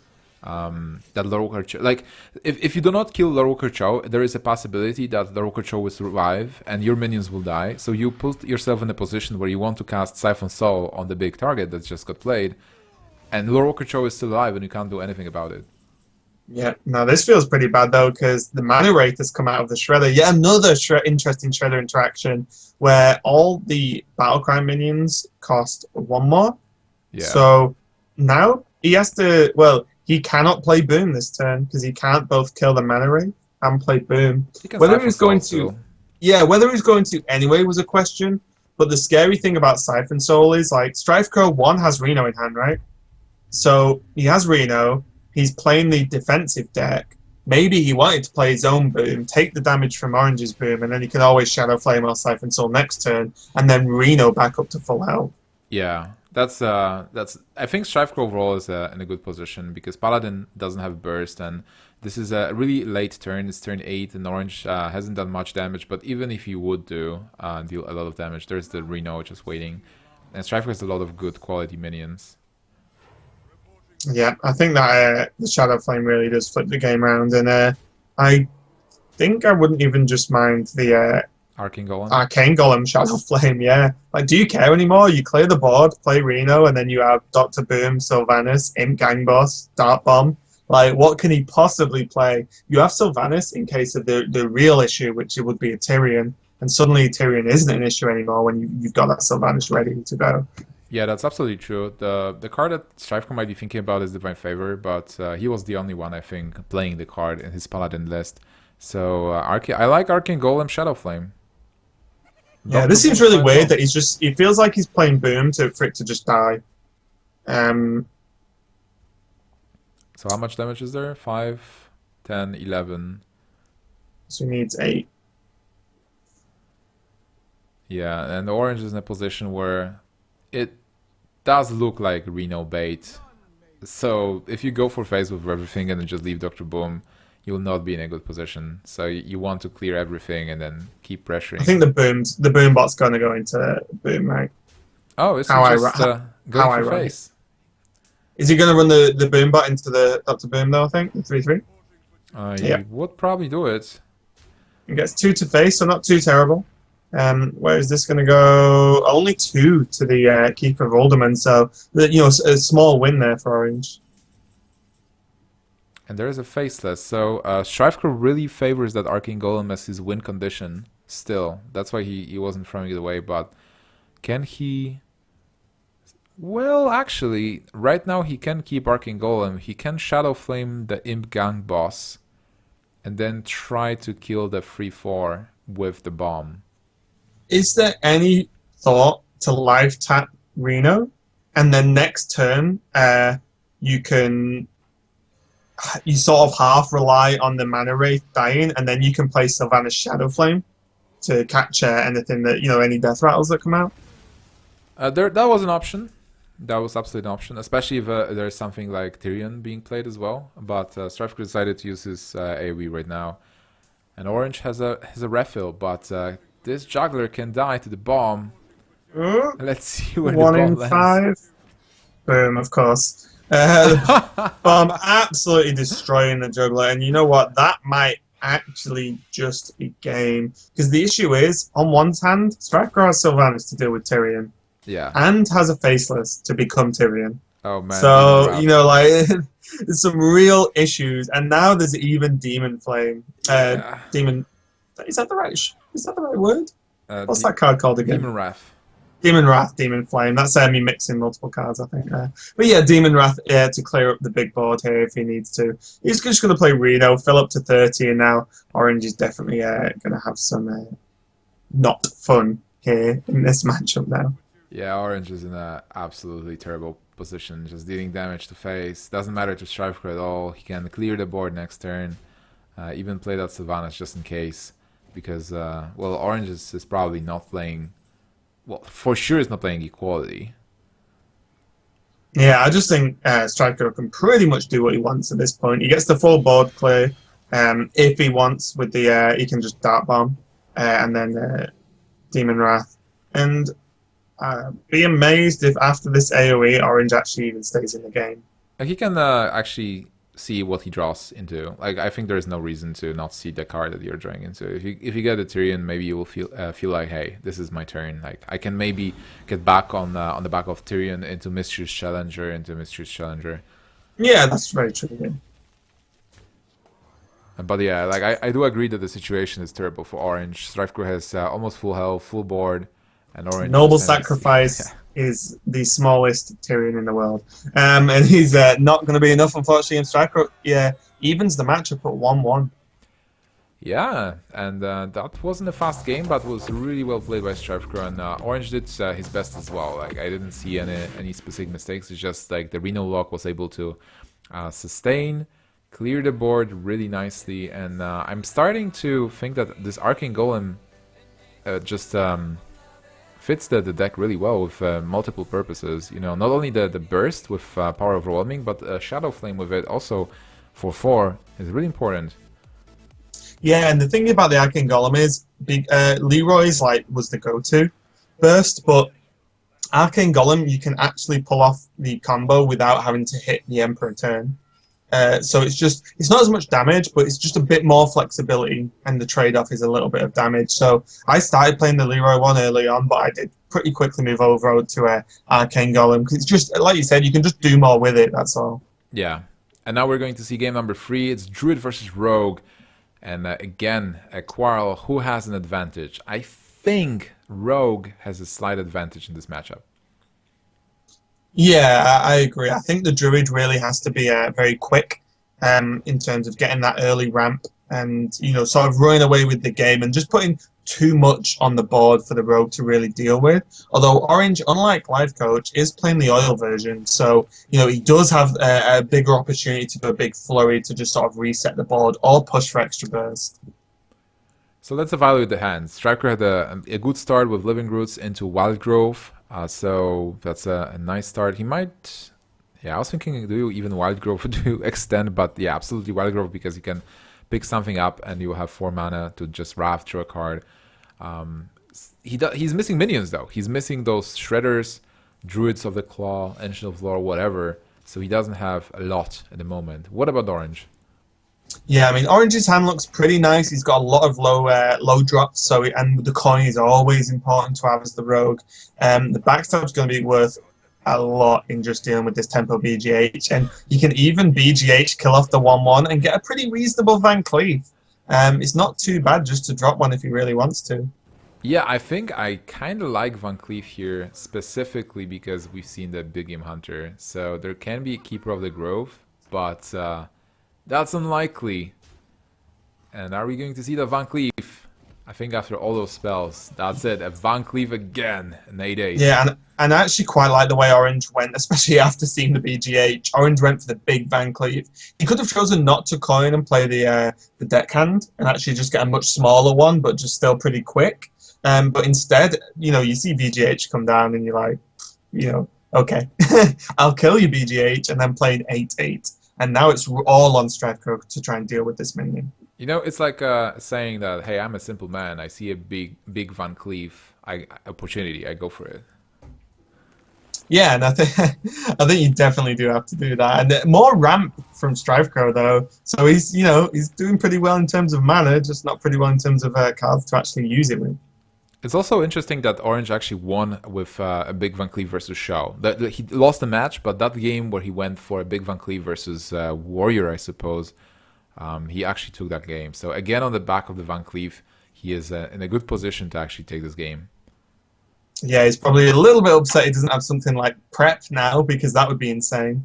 that Lord Chow. Like, if you do not kill Lord Chow, there is a possibility that Lord Chow will survive and your minions will die. So you put yourself in a position where you want to cast Siphon Soul on the big target that just got played, and Lord Chow is still alive and you can't do anything about it. Yeah, no, this feels pretty bad though because the mana rate has come out of the Shredder. Yet another interesting Shredder interaction where all the Battlecry minions cost 1 more. Yeah. So now he has to. Well, he cannot play Boom this turn because he can't both kill the mana rate and play Boom. He can Whether Siphon he's Soul going to, still. yeah, whether he's going to anyway was a question. But the scary thing about Siphon Soul is like Strifecro 1 has Reno in hand, right? So he has Reno. He's playing the defensive deck. Maybe he wanted to play his own Boom, take the damage from Orange's Boom, and then he can always Shadow Flame or Siphon Soul next turn, and then Reno back up to full health. Yeah, that's. I think Strifecro overall is in a good position because Paladin doesn't have burst, and this is a really late turn. It's turn 8, and Orange hasn't done much damage. But even if you would deal a lot of damage, there's the Reno just waiting, and Strifecro has a lot of good quality minions. Yeah, I think that the Shadow Flame really does flip the game around, and I think I wouldn't even just mind the Arcane Golem. Arcane Golem Shadow Flame. Yeah, like, do you care anymore? You clear the board, play Reno, and then you have Doctor Boom, Sylvanas, Imp Gang Boss, Dart Bomb. Like, what can he possibly play? You have Sylvanas in case of the real issue, which it would be a Tyrion, and suddenly Tyrion isn't an issue anymore when you've got that Sylvanas ready to go. Yeah, that's absolutely true. The card that Strifecro might be thinking about is Divine Favor, but he was the only one, I think, playing the card in his Paladin list. So I like Arcane Golem Shadow Flame. Yeah, this seems really weird that he feels like he's playing Boom for it to just die. So how much damage is there? 5, 10, 11. So he needs 8. Yeah, and orange is in a position where it does look like Reno bait. So if you go for phase with everything and then just leave Dr. Boom, you'll not be in a good position. So you want to clear everything and then keep pressuring. I think the boom bot's going to go into boom, right? Oh, is he How just going for run it. phase? Is he going to run the boom bot into the Dr. Boom though? I think the 3/3. He would probably do it. He gets 2 to face, so not too terrible. Where is this going to go? Only 2 to the keeper of Alderman, so a small win there for Orange. And there is a faceless, so Strifecro really favors that Arcane Golem as his win condition still. That's why he wasn't throwing it away, but can he... Well, actually, right now he can keep Arcane Golem. He can Shadow Flame the Imp Gang boss and then try to kill the 3/4 with the bomb. Is there any thought to live tap Reno, and then next turn you sort of half rely on the mana wraith dying, and then you can play Sylvanas Shadow Flame to catch anything that any death rattles that come out? That was an option. That was absolutely an option, especially if there's something like Tyrion being played as well. But Strifecro decided to use his AoE right now, and Orange has a refill, but this juggler can die to the bomb. Let's see where 1 the bomb in lands. 5. Boom, of course. The bomb absolutely destroying the juggler, and you know what? That might actually just be game, because the issue is, on one hand, Strifecro has Sylvanas to deal with Tyrion. Yeah. And has a faceless to become Tyrion. Oh man. So, there's some real issues. And now there's even Demon Flame. Demon... Is that the right word? What's that card called again? Demon Wrath. Demon Wrath, Demon Flame. That's me mixing multiple cards, I think. But yeah, Demon Wrath to clear up the big board here if he needs to. He's just going to play Reno, fill up to 30, and now Orange is definitely going to have some not fun here in this matchup now. Yeah, Orange is in an absolutely terrible position, just dealing damage to face. Doesn't matter to Strifecro at all. He can clear the board next turn. Even play that Sylvanas just in case. Because, Orange is probably not playing... Well, for sure is not playing Equality. Yeah, I just think Strifecro can pretty much do what he wants at this point. He gets the full board clear. If he wants, with the he can just Dart Bomb. And then Demon Wrath. And... be amazed if after this AoE, Orange actually even stays in the game. He can actually see what he draws into. Like, I think there's no reason to not see the card that you're drawing into. If you get a Tyrion, maybe you will feel like, hey, this is my turn. Like, I can maybe get back on the back of Tyrion into Mysterious Challenger, Yeah, that's very true. But yeah, like I do agree that the situation is terrible for Orange. Strifecro has almost full health, full board. And Orange Noble Sacrifice is the smallest Tyrion in the world. And he's not going to be enough, unfortunately, in Strifecro. Yeah, evens the matchup at 1-1. Yeah, and that wasn't a fast game, but was really well played by Strifecro. And Orange did his best as well. Like, I didn't see any specific mistakes. It's just like the Reno lock was able to sustain, clear the board really nicely. And I'm starting to think that this Arcane Golem just... fits the deck really well with multiple purposes. Not only the burst with power overwhelming, but Shadow Flame with it also for 4 is really important. Yeah, and the thing about the Arcane Golem is Leroy's was the go-to burst, but Arcane Golem you can actually pull off the combo without having to hit the Emperor turn. So it's not as much damage, but it's just a bit more flexibility, and the trade-off is a little bit of damage. So I started playing the Leroy one early on, but I did pretty quickly move over to Arcane Golem, because it's just, like you said, you can just do more with it, that's all. Yeah, and now we're going to see game number 3. It's Druid versus Rogue, and again, a quarrel. Who has an advantage? I think Rogue has a slight advantage in this matchup. Yeah, I agree. I think the Druid really has to be very quick in terms of getting that early ramp and, sort of running away with the game and just putting too much on the board for the Rogue to really deal with. Although Orange, unlike Lifecoach, is playing the oil version. So, he does have a bigger opportunity to do a big flurry to just sort of reset the board or push for extra burst. So let's evaluate the hands. Strifecro had a good start with Living Roots into Wild Grove, so that's a nice start. He might, yeah, I was thinking do even Wild Grove to extend, but yeah, absolutely Wild Grove because you can pick something up and you will have 4 mana to just raft, draw a card. He's missing minions though. He's missing those Shredders, Druids of the Claw, Ancient of Lore, whatever. So he doesn't have a lot at the moment. What about Orange? Yeah, I mean, Orange's hand looks pretty nice. He's got a lot of low drops, so and the coin is always important to have as the rogue. The backstab's going to be worth a lot in just dealing with this tempo BGH, and you can even BGH kill off the 1/1 and get a pretty reasonable Van Cleef. It's not too bad just to drop one if he really wants to. Yeah, I think I kind of like Van Cleef here specifically because we've seen the Big Game Hunter. So there can be a Keeper of the Grove, but that's unlikely. And are we going to see the Van Cleef? I think after all those spells, that's it. A Van Cleef again, an 8/8. Yeah, and I actually quite like the way Orange went, especially after seeing the BGH. Orange went for the big Van Cleef. He could have chosen not to coin and play the deckhand and actually just get a much smaller one, but just still pretty quick. But instead, you see BGH come down and you're like, okay, I'll kill you, BGH, and then play an 8/8. And now it's all on Strifecro to try and deal with this minion. It's like saying that, hey, I'm a simple man. I see a big Van Cleef opportunity. I go for it. Yeah, and I think you definitely do have to do that. And more ramp from Strifecro though, so he's doing pretty well in terms of mana, just not pretty well in terms of cards to actually use it with. It's also interesting that Orange actually won with a big Van Cleef versus Sjow. He lost the match, but that game where he went for a big Van Cleef versus Warrior, I suppose, he actually took that game. So again, on the back of the Van Cleef, he is in a good position to actually take this game. Yeah, he's probably a little bit upset he doesn't have something like Prep now, because that would be insane.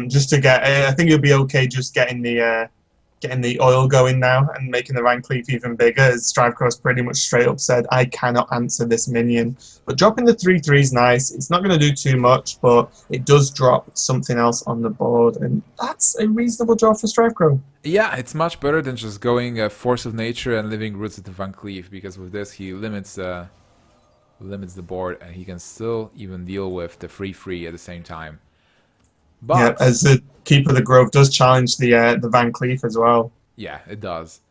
Just to get, I think he'll be okay just getting the oil going now and making the Van Cleef even bigger, as Strifecro's pretty much straight up said, I cannot answer this minion. But dropping the 3/3 is nice. It's not going to do too much, but it does drop something else on the board, and that's a reasonable draw for Strifecro. Yeah, it's much better than just going Force of Nature and Living Roots at the Van Cleef, because with this he limits the board, and he can still even deal with the 3/3 at the same time. But yeah, as the Keeper of the Grove does challenge the Van Cleef as well. yeah, it does.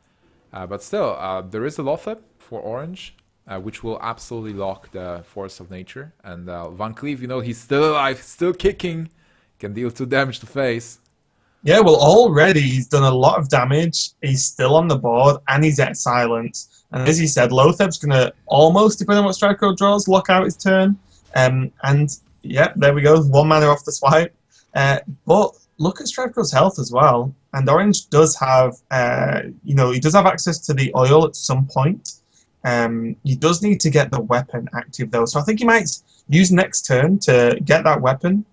But still, there is a Lothep for Orange, which will absolutely lock the Force of Nature. And Van Cleef, he's still alive, still kicking. Can deal 2 damage to face. Yeah, well, already he's done a lot of damage. He's still on the board, and he's at silence. And as he said, Lothep's going to almost, depending on what Strifecro draws, lock out his turn. And yeah, there we go, 1 mana off the swipe. But look at Strifecro's health as well. And Orange does have, he does have access to the oil at some point. He does need to get the weapon active though. So I think he might use next turn to get that weapon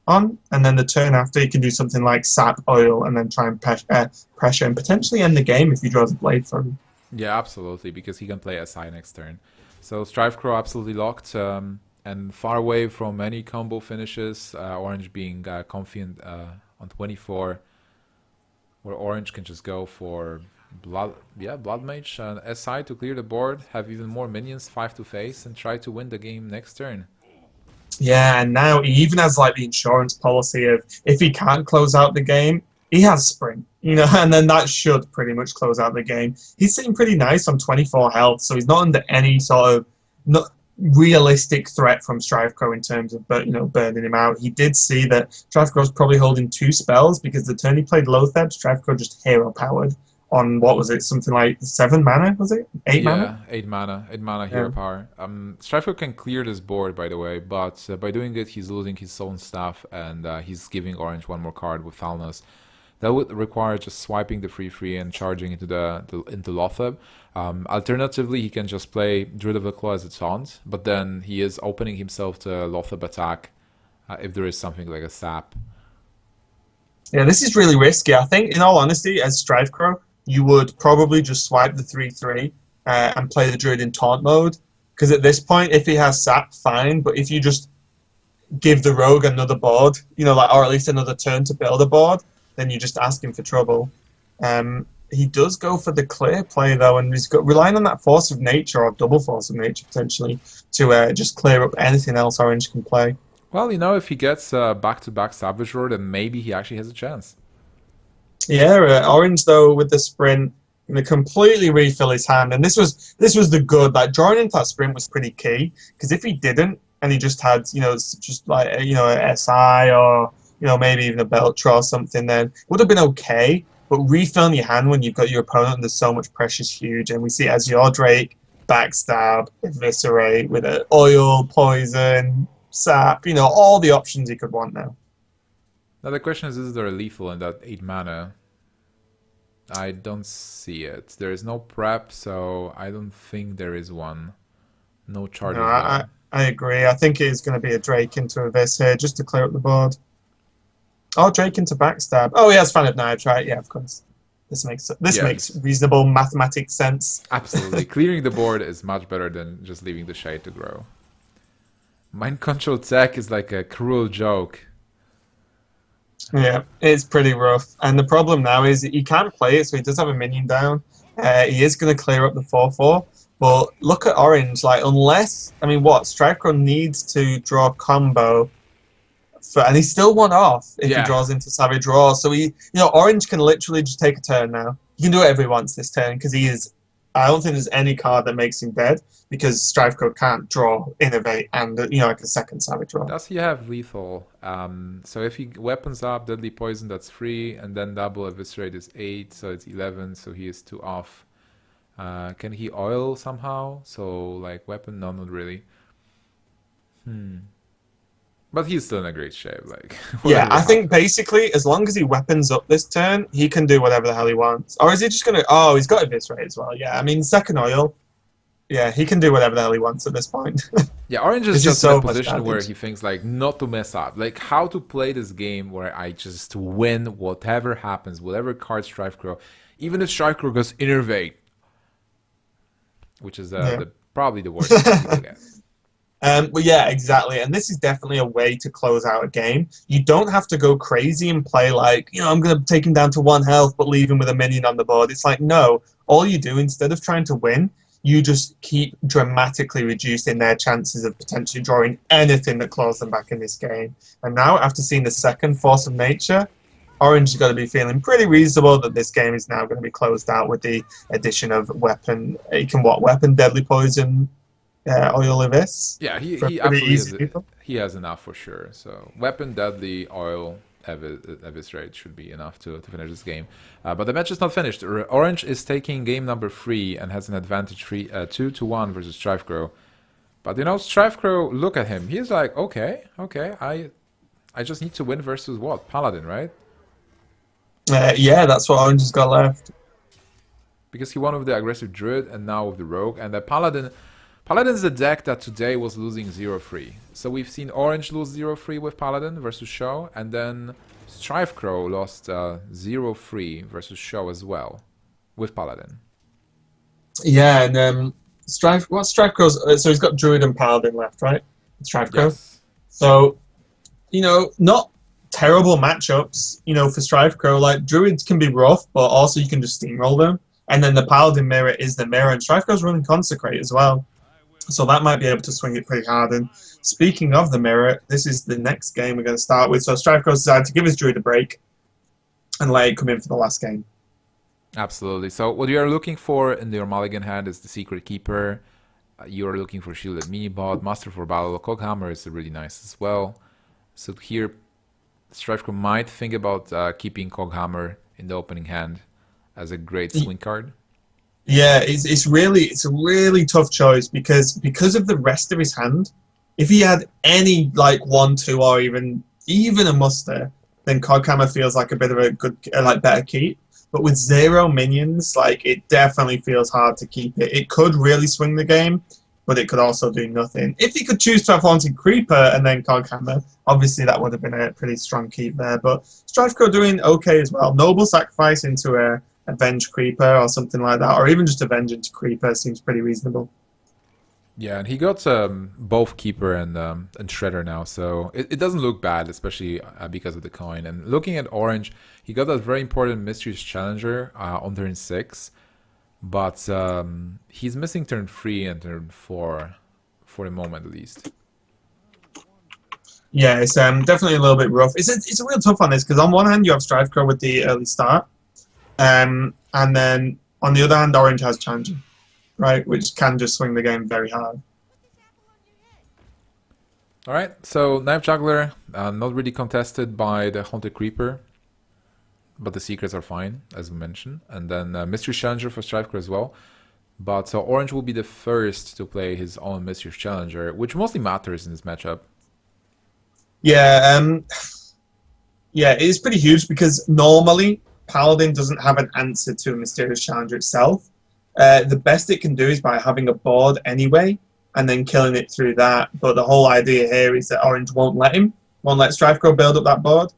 on. And then the turn after, he can do something like sap oil and then try and pressure and potentially end the game if he draws a blade for him. Yeah, absolutely, because he can play SI next turn. So Strifecro absolutely locked. And far away from any combo finishes, Orange being confident on 24, where Orange can just go for Blood Mage and SI to clear the board, have even more minions, 5 to face, and try to win the game next turn. Yeah, and now he even has like the insurance policy of if he can't close out the game, he has Spring, and then that should pretty much close out the game. He's sitting pretty nice on 24 health, so he's not under any sort of realistic threat from Strifecro in terms of burning him out. He did see that Strifecro's probably holding 2 spells because the turn he played Lothep, Strifecro just hero powered on what was it, something like 7 mana, was it? 8 mana? Yeah, 8 mana hero power. Strifecro can clear this board, by the way, but by doing it he's losing his own stuff, and he's giving Orange 1 more card with Thalnos. That would require just swiping the 3/3 and charging into into Lothep. Alternatively, he can just play Druid of the Claw as a taunt, but then he is opening himself to Lothep attack if there is something like a sap. Yeah, this is really risky. I think, in all honesty, as Strifecro, you would probably just swipe the 3/3 and play the Druid in taunt mode, because at this point, if he has sap, fine, but if you just give the Rogue another board, or at least another turn to build a board, then you're just asking for trouble. he does go for the clear play though, and he's got relying on that force of nature or double force of nature potentially to just clear up anything else Orange can play. Well, you know, if he gets back-to-back Savage Roar, then maybe he actually has a chance. Yeah, Orange though with the sprint, going to completely refill his hand, and this was the good. Like drawing into that sprint was pretty key because if he didn't and he just had just like a SI or maybe even a Beltra or something, then it would have been okay. But refilling your hand when you've got your opponent and there's so much pressure is huge, and we see it as your Drake backstab, eviscerate with an oil, poison, sap, all the options you could want now. Now the question is there a lethal in that 8 mana? I don't see it. There is no prep, so I don't think there is one. No charge No, as well. I agree. I think it is going to be a Drake into Abyss here just to clear up the board. Oh, Drake into backstab. Oh, he has Fan of Knives, right? Yeah, of course. This makes reasonable mathematic sense. Absolutely. Clearing the board is much better than just leaving the shade to grow. Mind control tech is like a cruel joke. Yeah, it's pretty rough. And the problem now is he can't play it, so he does have a minion down. He is going to clear up the 4/4. But look at Orange. Like, unless, Strifecro needs to draw combo. And he's still one off if he draws into Savage Roar. So Orange can literally just take a turn now. He can do whatever he wants this turn because I don't think there's any card that makes him dead because Strifecro can't draw, innovate, and like a second Savage Roar. Does he have lethal? So if he weapons up Deadly Poison, that's 3, and then double Eviscerate is 8, so it's 11. So he is 2 off. Can he oil somehow? So like weapon? No, not really. But he's still in a great shape. Yeah, I think basically as long as he weapons up this turn, he can do whatever the hell he wants. Or is he just gonna? Oh, he's got Eviscerate as well. Yeah, second oil. Yeah, he can do whatever the hell he wants at this point. Yeah, Orange is just in a position where he thinks not to mess up, how to play this game where I just win whatever happens, whatever card Strifecro, even if Strifecro goes Innervate, which is probably the worst thing people get. But yeah, exactly. And this is definitely a way to close out a game. You don't have to go crazy and play I'm going to take him down to 1 health but leave him with a minion on the board. It's no. All you do, instead of trying to win, you just keep dramatically reducing their chances of potentially drawing anything that claws them back in this game. And now, after seeing the second Force of Nature, Orange has got to be feeling pretty reasonable that this game is now going to be closed out with the addition of weapon. You can weapon, Deadly Poison, oil Abyss. Yeah, he absolutely he has enough for sure. So weapon, deadly, oil, Eviscerate should be enough to finish this game. But the match is not finished. Orange is taking game number 3 and has an advantage 2-1 versus Strifecro. But Strifecro, look at him. He's like, okay, I just need to win versus what? Paladin, right? Yeah, that's what Orange has got left. Because he won with the aggressive Druid and now with the Rogue. And the Paladin's the deck that today was losing 0-3. So we've seen Orange lose 0-3 with Paladin versus Sjow, and then Strifecro lost 0-3 versus Sjow as well with Paladin. Yeah, and Strifecro's... so he's got Druid and Paladin left, right? Strifecro. Yes. So, not terrible matchups, for Strifecro. Druids can be rough, but also you can just steamroll them. And then the Paladin mirror is the mirror, and Strifecro's running Consecrate as well. So that might be able to swing it pretty hard. And speaking of the mirror, this is the next game we're going to start with. So Strifecro decided to give his Druid a break and let it come in for the last game. Absolutely. So what you are looking for in your mulligan hand is the Secret Keeper. You are looking for Shielded Minibot. Master for Battle. Coghammer is really nice as well. So here, Strifecro might think about keeping Coghammer in the opening hand as a great swing card. Yeah, it's a really tough choice because of the rest of his hand. If he had any 1-2 or even a muster, then Coghammer feels like a bit of a good better keep. But with 0 minions, it definitely feels hard to keep it. It could really swing the game, but it could also do nothing. If he could choose to have Haunted Creeper and then Coghammer, obviously that would have been a pretty strong keep there. But Strifecro doing okay as well. Noble Sacrifice into a Avenge Creeper or something like that, or even just Avenge into Creeper seems pretty reasonable. Yeah, and he got both keeper and shredder now, so it doesn't look bad, especially because of the coin. And looking at orange, he got that very important mysterious challenger on turn 6, but he's missing turn 3 and turn 4 for the moment at least. Yeah, it's definitely a little bit rough. It's a real tough on this because on one hand you have Strifecro with the early start, and then on the other hand orange has challenger, right, which can just swing the game very hard. All right, so knife juggler not really contested by the haunted creeper, but the secrets are fine as we mentioned, and then mystery challenger for Strifecro as well. But orange will be the first to play his own mystery challenger, which mostly matters in this matchup. Yeah, yeah, it is pretty huge because normally Paladin doesn't have an answer to a Mysterious Challenger itself. The best it can do is by having a board anyway and then killing it through that. But the whole idea here is that Orange won't let Strifecro build up that board.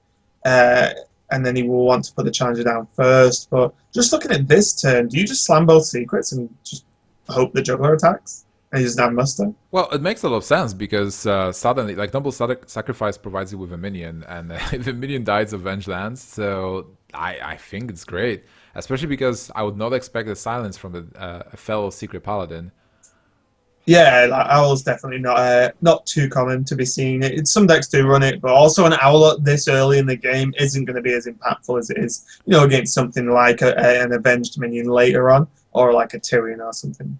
And then he will want to put the Challenger down first. But just looking at this turn, do you just slam both secrets and just hope the Juggler attacks? And he doesn't have muster? Well, it makes a lot of sense because suddenly, like, double sacrifice provides you with a minion, and if the minion dies, Avenge lands. So I think it's great, especially because I would not expect a silence from a fellow secret paladin. Yeah, like, Owl's definitely not too common to be seen. Some decks do run it, but also an Owl this early in the game isn't going to be as impactful as it is, against something like an Avenged minion later on, or like a Tyrion or something.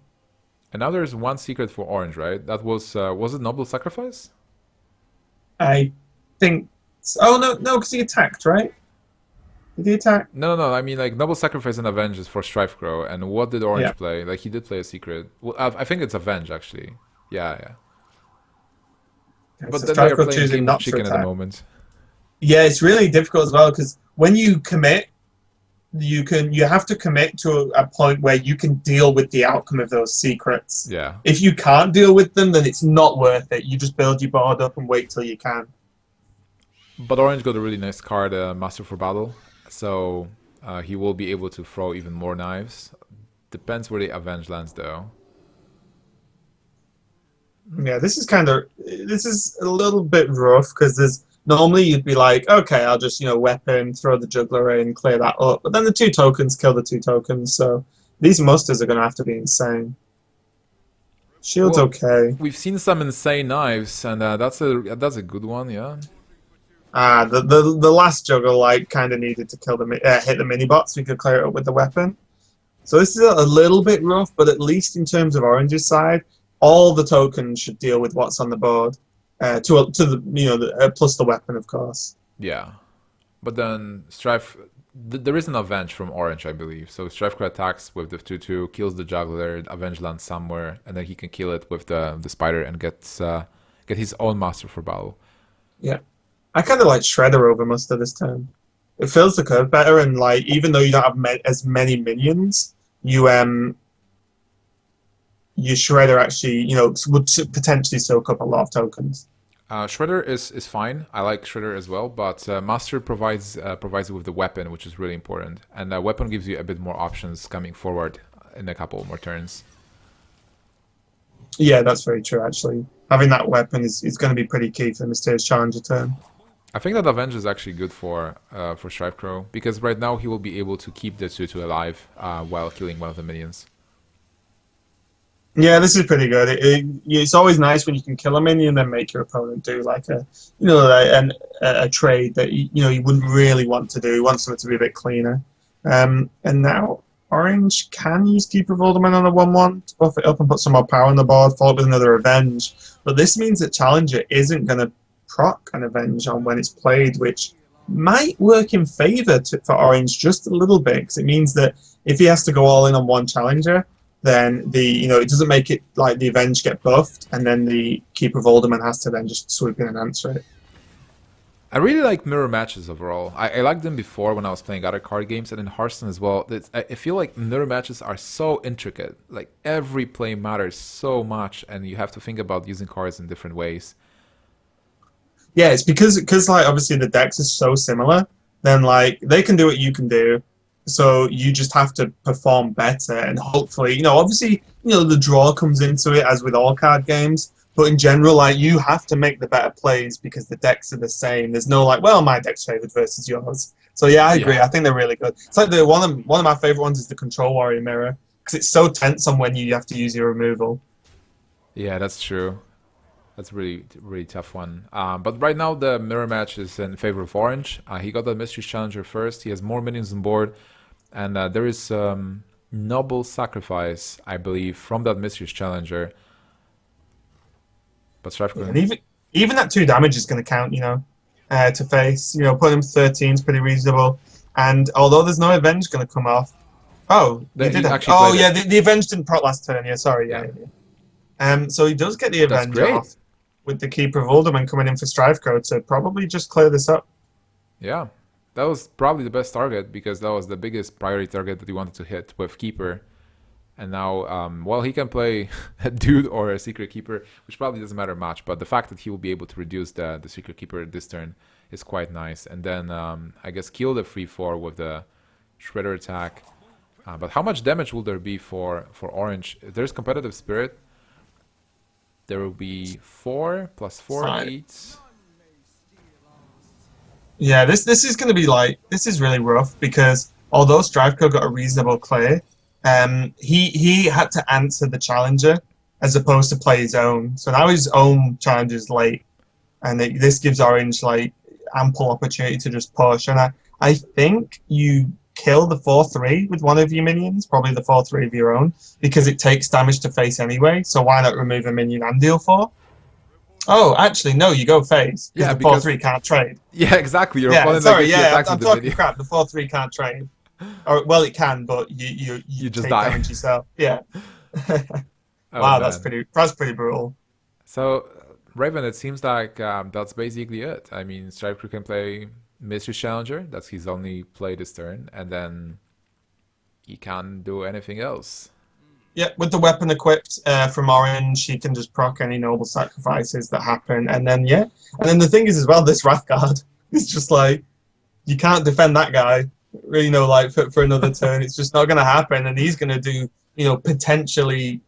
And now there's one secret for orange, right? That was it Noble Sacrifice? I think. Oh no, because he attacked, right? Did he attack? No. I mean, like, Noble Sacrifice and Avenge is for Strifecro. And what did orange play? Like, he did play a secret. Well, I think it's Avenge, actually. Yeah. Okay, But so then they're Strifecro playing choosing Game of not to Chicken at the attack. moment. Yeah, it's really difficult as well because when you commit, you have to commit to a point where you can deal with the outcome of those secrets. Yeah. If you can't deal with them, then it's not worth it. You just build your board up and wait till you can. But orange got a really nice card, Master for Battle. So he will be able to throw even more knives. Depends where the Avenge lands, though. Yeah, this is a little bit rough because there's normally you'd be like, okay, I'll just weapon, throw the juggler in, clear that up. But then the 2 tokens kill the 2 tokens, so these musters are going to have to be insane. Shield's Well, okay. We've seen some insane knives, and that's a good one, yeah. The last juggle kind of needed to kill hit the mini bot so we could clear it up with the weapon. So this is a little bit rough, but at least in terms of Orange's side, all the tokens should deal with what's on the board. To the plus the weapon, of course. Yeah, but then there is an Avenge from Orange, I believe. So Strifecro attacks with the 2/2, kills the Juggler, Avenge lands somewhere, and then he can kill it with the Spider and get his own Master for Battle. Yeah, I kind of like Shredder over Muster this turn. It fills the curve better, and even though you don't have as many minions, your Shredder actually would potentially soak up a lot of tokens. Shredder is fine. I like Shredder as well, but Master provides you with the weapon, which is really important, and weapon gives you a bit more options coming forward in a couple more turns. Yeah, that's very true. Actually, having that weapon is going to be pretty key for the Mysterious Challenger turn. I think that Avenge is actually good for Strifecro because right now he will be able to keep the 2/2 alive while killing one of the minions. Yeah, this is pretty good. It's always nice when you can kill a minion and then make your opponent do like a trade that you wouldn't really want to do. You want something to be a bit cleaner. And now Orange can use Keeper of Alderman on a 1/1 to buff it up and put some more power on the board, followed with another Avenge. But this means that Challenger isn't going to proc an Avenge on when it's played, which might work in favor for Orange just a little bit, because it means that if he has to go all in on one Challenger, then it doesn't make it like the Avenge get buffed, and then the Keeper of Alderman has to then just swoop in and answer it. I really like mirror matches overall. I liked them before when I was playing other card games, and in Hearthstone as well. I feel like mirror matches are so intricate. Like, every play matters so much, and you have to think about using cards in different ways. Yeah, it's because obviously the decks are so similar. Then they can do what you can do, So you just have to perform better, and hopefully, obviously, the draw comes into it as with all card games. But in general, like, you have to make the better plays because the decks are the same. There's no like, well, my deck's favored versus yours. So yeah, I agree. Yeah. I think they're really good. It's like the one of my favorite ones is the Control Warrior mirror because it's so tense on when you have to use your removal. Yeah, that's true. That's really really tough one. But right now the mirror match is in favor of Orange. He got the Mysteries Challenger first. He has more minions on board, and there is noble sacrifice, I believe, from that Mysteries Challenger. But Yeah, Strifecro, and even that 2 damage is going to count, to face. Putting him 13 is pretty reasonable. And although there's no Avenge going to come off, oh, he he did. actually Oh played yeah, it. the Avenge didn't proc last turn. Yeah, sorry. Yeah, Yeah. So he does get the that's Avenge great. off with the Keeper of Uldaman coming in for Strifecro to probably just clear this up. Yeah, that was probably the best target because that was the biggest priority target that he wanted to hit with Keeper. And now, well, he can play a Dude or a Secret Keeper, which probably doesn't matter much. But the fact that he will be able to reduce the Secret Keeper this turn is quite nice. And then, I guess, kill the 3/4 with the Shredder attack. But how much damage will there be for Orange? If there's Competitive Spirit, there will be 4 plus 4, Fine. 8. Yeah, this is going to be this is really rough because although Strifecro got a reasonable clear, he had to answer the challenger as opposed to play his own. So now his own challenge is late, and this gives Orange ample opportunity to just push. And I think you kill the 4/3 with one of your minions, probably the 4/3 of your own, because it takes damage to face anyway. So why not remove a minion and deal 4? Oh, actually, no, you go face Yeah, because the because 4/3 can't trade. yeah, exactly. Your Yeah, opponent sorry, gives you attacks I'm with the talking video. crap. The 4/3 can't trade. Or well, it can, but you just take die. damage yourself. Yeah. Oh, Wow, man. that's pretty brutal. So, Raven, it seems like that's basically it. I mean, Strifecro can play Mystery Challenger. That's his only play this turn. And then he can't do anything else. Yeah, with the weapon equipped from Orange, he can just proc any noble sacrifices that happen, and then the thing is as well, this Wrath Guard is just like you can't defend that guy, for another turn. It's just not going to happen, and he's going to do potentially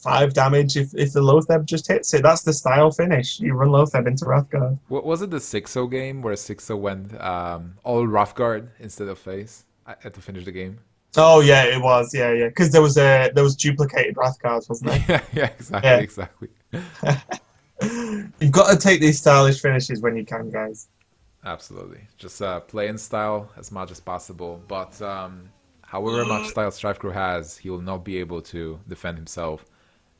5 damage if the Lotheb just hits it. That's the style finish. You run Lotheb into Wrath Guard. What was it, the 6-0 game where 6-0 went all Wrathguard instead of face to finish the game? Oh yeah, it was. Yeah. Because there was duplicated Wrath Guards, wasn't there? Yeah, exactly. You've got to take these stylish finishes when you can, guys. Absolutely. Just play in style as much as possible. But however much style Strifecro has, he will not be able to defend himself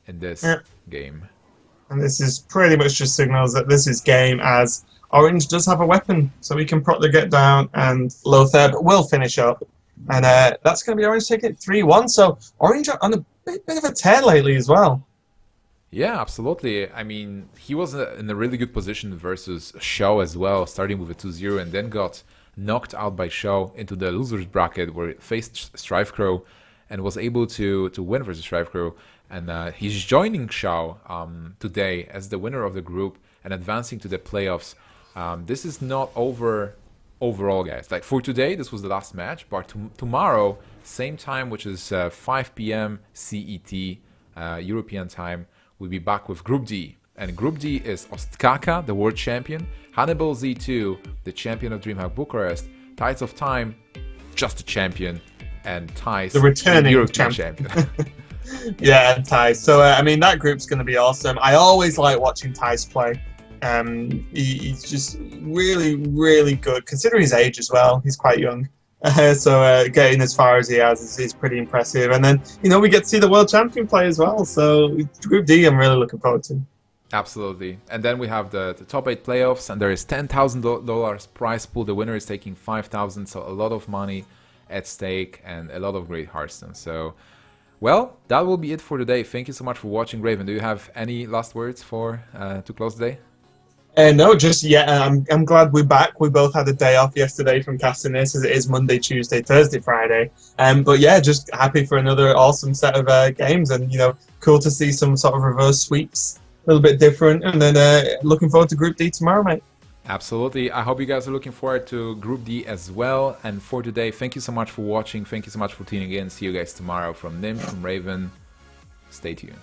in this game. And this is pretty much just signals that this is game, as Orange does have a weapon, so he can proc the get down, and Lotheb will finish up. And that's going to be Orange taking it 3-1. So Orange are on a bit of a tear lately as well. Yeah, absolutely. I mean, he was in a really good position versus Sjow as well, starting with a 2-0 and then got knocked out by Sjow into the losers bracket where it faced Strifecro and was able to win versus Strifecro. And he's joining Sjow today as the winner of the group and advancing to the playoffs. This is not over overall, guys. Like for today, this was the last match, but tomorrow, same time, which is 5 p.m. CET, European time, we'll be back with Group D. And Group D is Ostkaka, the world champion, Hannibal Z2, the champion of DreamHack Bucharest, Tides of Time, just a champion, and Thais, The returning European champion. Yeah, and Thais. So, I mean, that group's going to be awesome. I always like watching Thais play. He's just really, really good, considering his age as well. He's quite young. So getting as far as he has is pretty impressive. And then, we get to see the world champion play as well. So Group D, I'm really looking forward to. Absolutely. And then we have the top 8 playoffs, and there is $10,000 prize pool. The winner is taking $5,000, so a lot of money at stake and a lot of great Hearthstone. So, well, that will be it for today. Thank you so much for watching. Raven, do you have any last words to close today? No, just I'm glad we're back. We both had a day off yesterday from casting this, as it is Monday, Tuesday, Thursday, Friday. But yeah, just happy for another awesome set of games, and cool to see some sort of reverse sweeps, a little bit different. And then looking forward to Group D tomorrow, mate. Absolutely. I hope you guys are looking forward to Group D as well. And for today, thank you so much for watching. Thank you so much for tuning in. See you guys tomorrow from Nim, from Raven. Stay tuned.